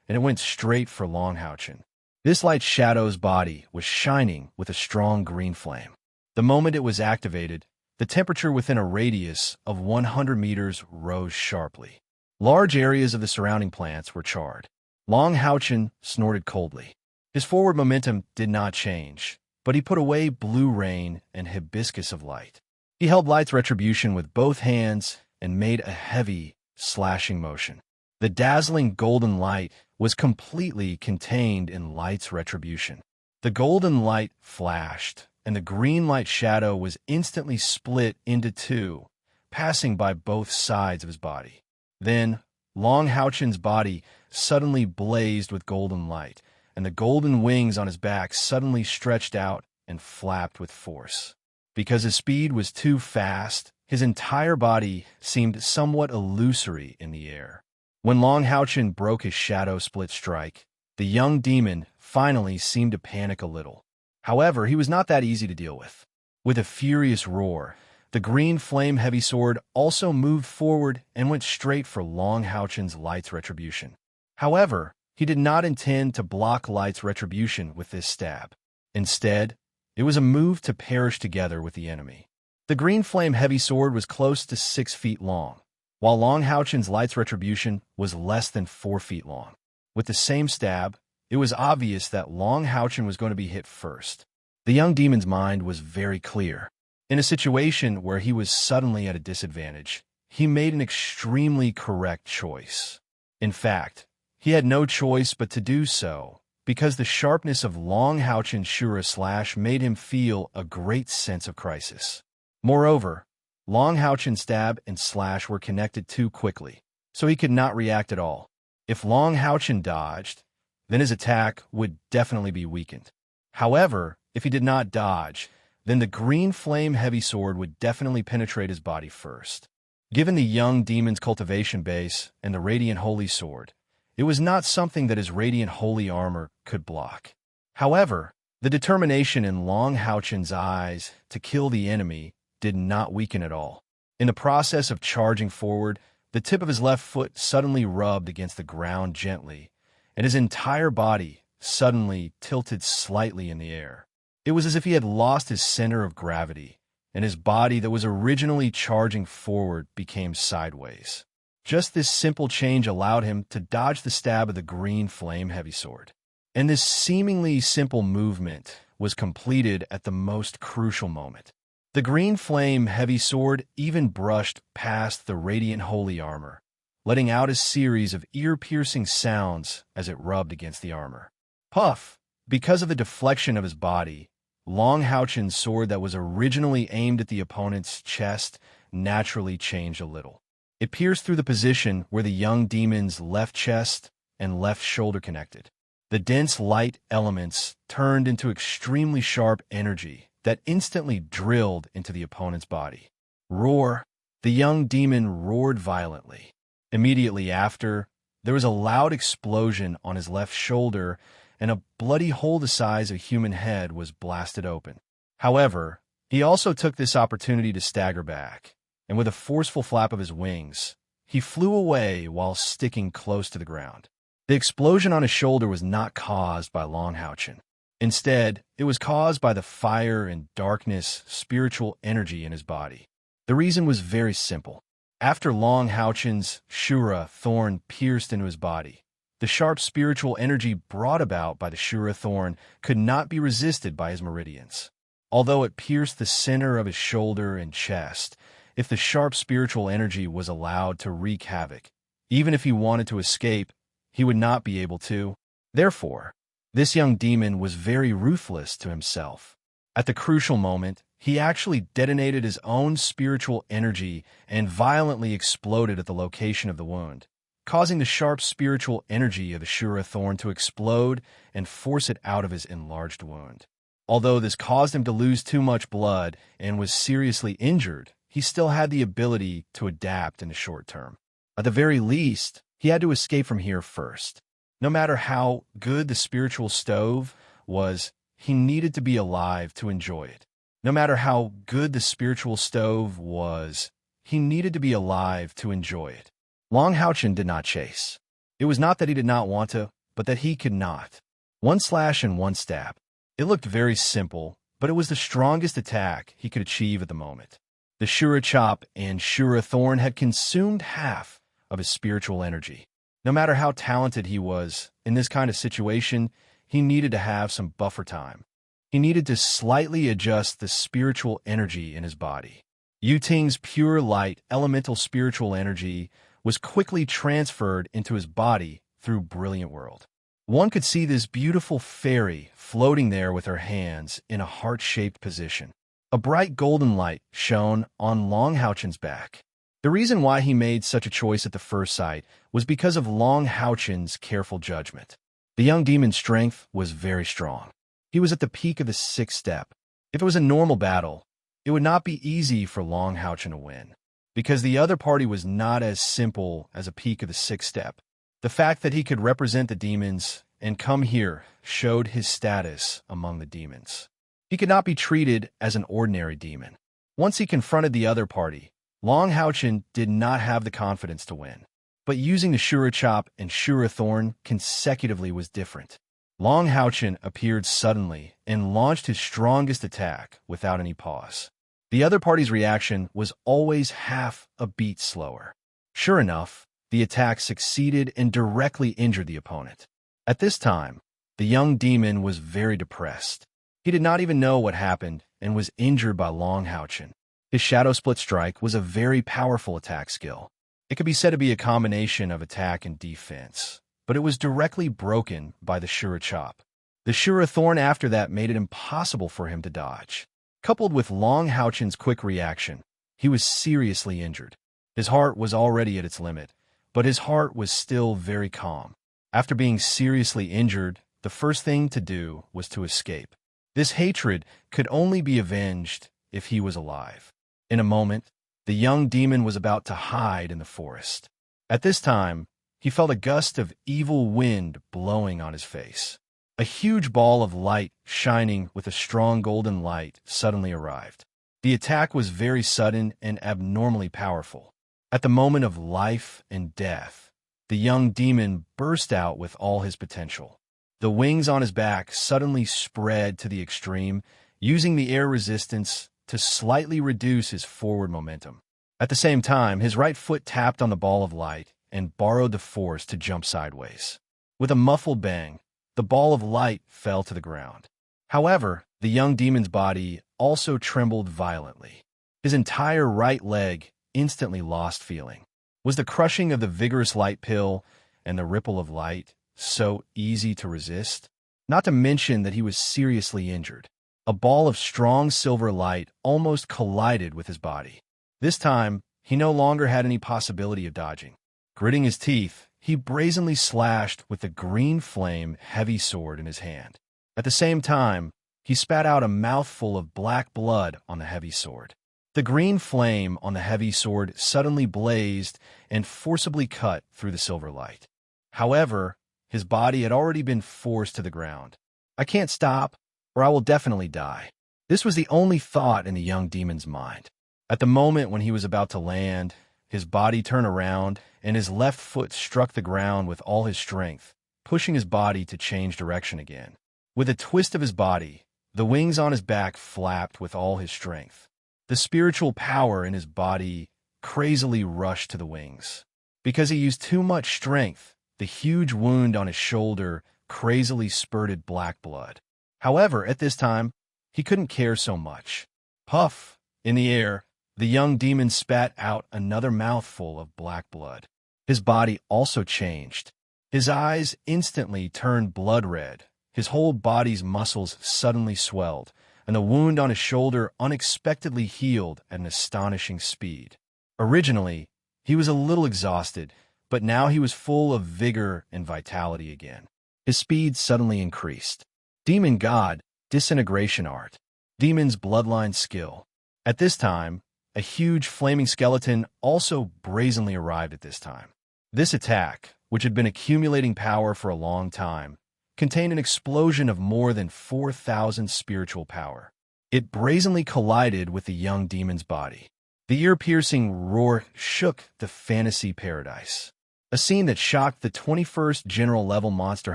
and it went straight for Long Houchen. This light shadow's body was shining with a strong green flame. The moment it was activated, the temperature within a radius of 100 meters rose sharply. Large areas of the surrounding plants were charred. Long Houchen snorted coldly. His forward momentum did not change, but he put away blue rain and hibiscus of light. He held light's retribution with both hands and made a heavy, slashing motion. The dazzling golden light was completely contained in light's retribution. The golden light flashed, and the green light shadow was instantly split into two, passing by both sides of his body. Then, Long Houchen's body suddenly blazed with golden light, and the golden wings on his back suddenly stretched out and flapped with force. Because his speed was too fast, his entire body seemed somewhat illusory in the air. When Long Houchen broke his shadow-split strike, the young demon finally seemed to panic a little. However, he was not that easy to deal with. With a furious roar, the green flame heavy sword also moved forward and went straight for Long Houchen's light's retribution. However, he did not intend to block light's retribution with this stab. Instead, it was a move to perish together with the enemy. The green flame heavy sword was close to 6 feet long, while Long Houchen's light's retribution was less than 4 feet long. With the same stab, it was obvious that Long Houchen was going to be hit first. The young demon's mind was very clear. In a situation where he was suddenly at a disadvantage, he made an extremely correct choice. In fact, he had no choice but to do so, because the sharpness of Long Houchen's Shura slash made him feel a great sense of crisis. Moreover, Long Houchen's stab and slash were connected too quickly, so he could not react at all. If Long Houchen dodged, then his attack would definitely be weakened. However, if he did not dodge, then the green flame heavy sword would definitely penetrate his body first. Given the young demon's cultivation base and the radiant holy sword, it was not something that his radiant holy armor could block. However, the determination in Long Houchen's eyes to kill the enemy did not weaken at all. In the process of charging forward, the tip of his left foot suddenly rubbed against the ground gently, and his entire body suddenly tilted slightly in the air. It was as if he had lost his center of gravity, and his body that was originally charging forward became sideways. Just this simple change allowed him to dodge the stab of the green flame heavy sword. And this seemingly simple movement was completed at the most crucial moment. The green flame heavy sword even brushed past the radiant holy armor, letting out a series of ear-piercing sounds as it rubbed against the armor. Puff! Because of the deflection of his body, Long Houchen's sword that was originally aimed at the opponent's chest naturally changed a little. It pierced through the position where the young demon's left chest and left shoulder connected. The dense light elements turned into extremely sharp energy that instantly drilled into the opponent's body. Roar! The young demon roared violently. Immediately after, there was a loud explosion on his left shoulder, and a bloody hole the size of a human head was blasted open. However, he also took this opportunity to stagger back, and with a forceful flap of his wings, he flew away while sticking close to the ground. The explosion on his shoulder was not caused by Long Houchen. Instead, it was caused by the fire and darkness spiritual energy in his body. The reason was very simple. After Long Houchen's Shura thorn pierced into his body, the sharp spiritual energy brought about by the Shura thorn could not be resisted by his meridians. Although it pierced the center of his shoulder and chest, if the sharp spiritual energy was allowed to wreak havoc, even if he wanted to escape, he would not be able to. Therefore, this young demon was very ruthless to himself. At the crucial moment, he actually detonated his own spiritual energy and violently exploded at the location of the wound, causing the sharp spiritual energy of the Shura thorn to explode and force it out of his enlarged wound. Although this caused him to lose too much blood and was seriously injured, he still had the ability to adapt in the short term. At the very least, he had to escape from here first. No matter how good the spiritual stove was, he needed to be alive to enjoy it. No matter how good the spiritual stove was, he needed to be alive to enjoy it. Long Houchen did not chase. It was not that he did not want to, but that he could not. One slash and one stab. It looked very simple, but it was the strongest attack he could achieve at the moment. The Shura chop and Shura thorn had consumed half of his spiritual energy. No matter how talented he was, in this kind of situation, he needed to have some buffer time. He needed to slightly adjust the spiritual energy in his body. Yu-Ting's pure light, elemental spiritual energy was quickly transferred into his body through Brilliant World. One could see this beautiful fairy floating there with her hands in a heart-shaped position. A bright golden light shone on Long Houchen's back. The reason why he made such a choice at the first sight was because of Long Houchen's careful judgment. The young demon's strength was very strong. He was at the peak of the sixth step. If it was a normal battle, it would not be easy for Long Houchen to win, because the other party was not as simple as a peak of the sixth step. The fact that he could represent the demons and come here showed his status among the demons. He could not be treated as an ordinary demon. Once he confronted the other party, Long Houchen did not have the confidence to win. But using the Shura Chop and Shura Thorn consecutively was different. Long Houchen appeared suddenly and launched his strongest attack without any pause. The other party's reaction was always half a beat slower. Sure enough, the attack succeeded and directly injured the opponent. At this time, the young demon was very depressed. He did not even know what happened and was injured by Long Houchen. His Shadow Split Strike was a very powerful attack skill. It could be said to be a combination of attack and defense, but it was directly broken by the Shura Chop. The Shura Thorn after that made it impossible for him to dodge. Coupled with Long Houchen's quick reaction, he was seriously injured. His heart was already at its limit, but his heart was still very calm. After being seriously injured, the first thing to do was to escape. This hatred could only be avenged if he was alive. In a moment, the young demon was about to hide in the forest. At this time, he felt a gust of evil wind blowing on his face. A huge ball of light, shining with a strong golden light, suddenly arrived. The attack was very sudden and abnormally powerful. At the moment of life and death, the young demon burst out with all his potential. The wings on his back suddenly spread to the extreme, using the air resistance to slightly reduce his forward momentum. At the same time, his right foot tapped on the ball of light and borrowed the force to jump sideways. With a muffled bang, the ball of light fell to the ground. However, the young demon's body also trembled violently. His entire right leg instantly lost feeling. Was the crushing of the vigorous light pill and the ripple of light so easy to resist? Not to mention that he was seriously injured. A ball of strong silver light almost collided with his body. This time, he no longer had any possibility of dodging. Gritting his teeth, he brazenly slashed with the green flame heavy sword in his hand. At the same time, he spat out a mouthful of black blood on the heavy sword. The green flame on the heavy sword suddenly blazed and forcibly cut through the silver light. However, his body had already been forced to the ground. I can't stop, or I will definitely die. This was the only thought in the young demon's mind. At the moment when he was about to land, his body turned around and his left foot struck the ground with all his strength, pushing his body to change direction again. With a twist of his body, the wings on his back flapped with all his strength. The spiritual power in his body crazily rushed to the wings. Because he used too much strength, the huge wound on his shoulder crazily spurted black blood. However, at this time, he couldn't care so much. Puff! In the air, the young demon spat out another mouthful of black blood. His body also changed. His eyes instantly turned blood red. His whole body's muscles suddenly swelled, and the wound on his shoulder unexpectedly healed at an astonishing speed. Originally, he was a little exhausted, but now he was full of vigor and vitality again. His speed suddenly increased. Demon God, Disintegration Art. Demon's Bloodline Skill. At this time, a huge flaming skeleton also brazenly arrived at this time. This attack, which had been accumulating power for a long time, contained an explosion of more than 4,000 spiritual power. It brazenly collided with the young demon's body. The ear-piercing roar shook the fantasy paradise. A scene that shocked the 21st general-level monster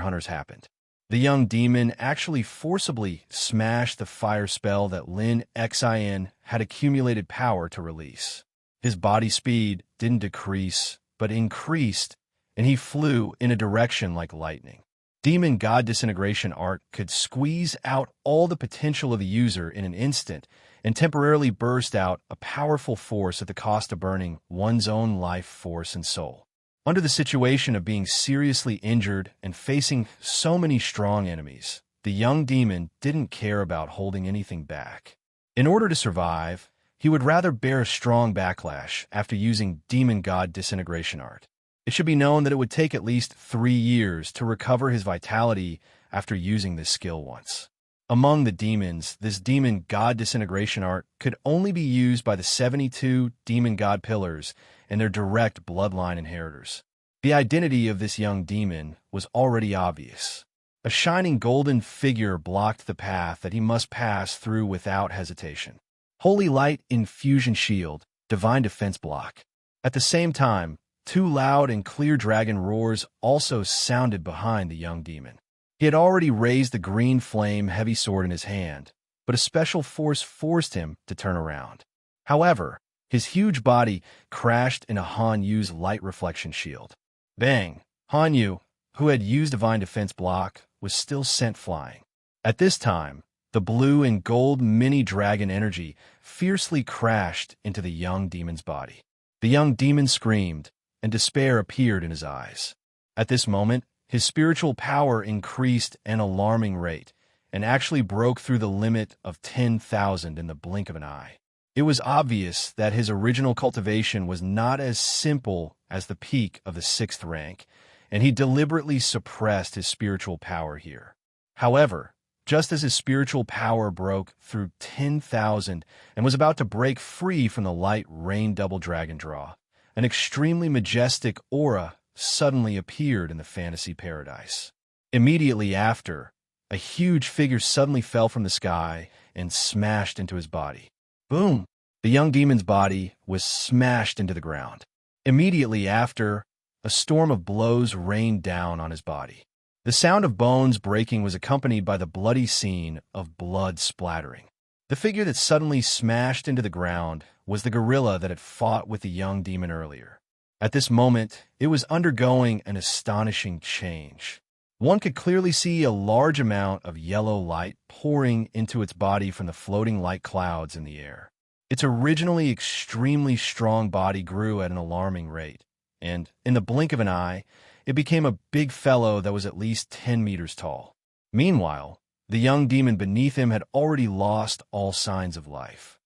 hunters happened. The young demon actually forcibly smashed the fire spell that Lin Xin had accumulated power to release. His body speed didn't decrease, but increased, and he flew in a direction like lightning. Demon God Disintegration Art could squeeze out all the potential of the user in an instant and temporarily burst out a powerful force at the cost of burning one's own life force and soul. Under the situation of being seriously injured and facing so many strong enemies, the young demon didn't care about holding anything back. In order to survive, he would rather bear a strong backlash after using Demon God Disintegration Art. It should be known that it would take at least 3 years to recover his vitality after using this skill once. Among the demons, this Demon God Disintegration Art could only be used by the 72 Demon God Pillars and their direct bloodline inheritors. The identity of this young demon was already obvious. A shining golden figure blocked the path that he must pass through without hesitation. Holy Light Infusion Shield, Divine Defense Block. At the same time, 2 loud and clear dragon roars also sounded behind the young demon. He had already raised the green flame heavy sword in his hand, but a special force forced him to turn around. However, his huge body crashed into Han Yu's light reflection shield. Bang! Han Yu, who had used Divine Defense Block, was still sent flying. At this time, the blue and gold mini-dragon energy fiercely crashed into the young demon's body. The young demon screamed, and despair appeared in his eyes. At this moment, his spiritual power increased at an alarming rate, and actually broke through the limit of 10,000 in the blink of an eye. It was obvious that his original cultivation was not as simple as the peak of the 6th rank, and he deliberately suppressed his spiritual power here. However, just as his spiritual power broke through 10,000 and was about to break free from the light rain double dragon draw, an extremely majestic aura suddenly appeared in the fantasy paradise. Immediately after, a huge figure suddenly fell from the sky and smashed into his body. Boom! The young demon's body was smashed into the ground. Immediately after, a storm of blows rained down on his body. The sound of bones breaking was accompanied by the bloody scene of blood splattering. The figure that suddenly smashed into the ground was the gorilla that had fought with the young demon earlier. At this moment, it was undergoing an astonishing change. One could clearly see a large amount of yellow light pouring into its body from the floating light clouds in the air. Its originally extremely strong body grew at an alarming rate, and, in the blink of an eye, it became a big fellow that was at least 10 meters tall. Meanwhile, the young demon beneath him had already lost all signs of life.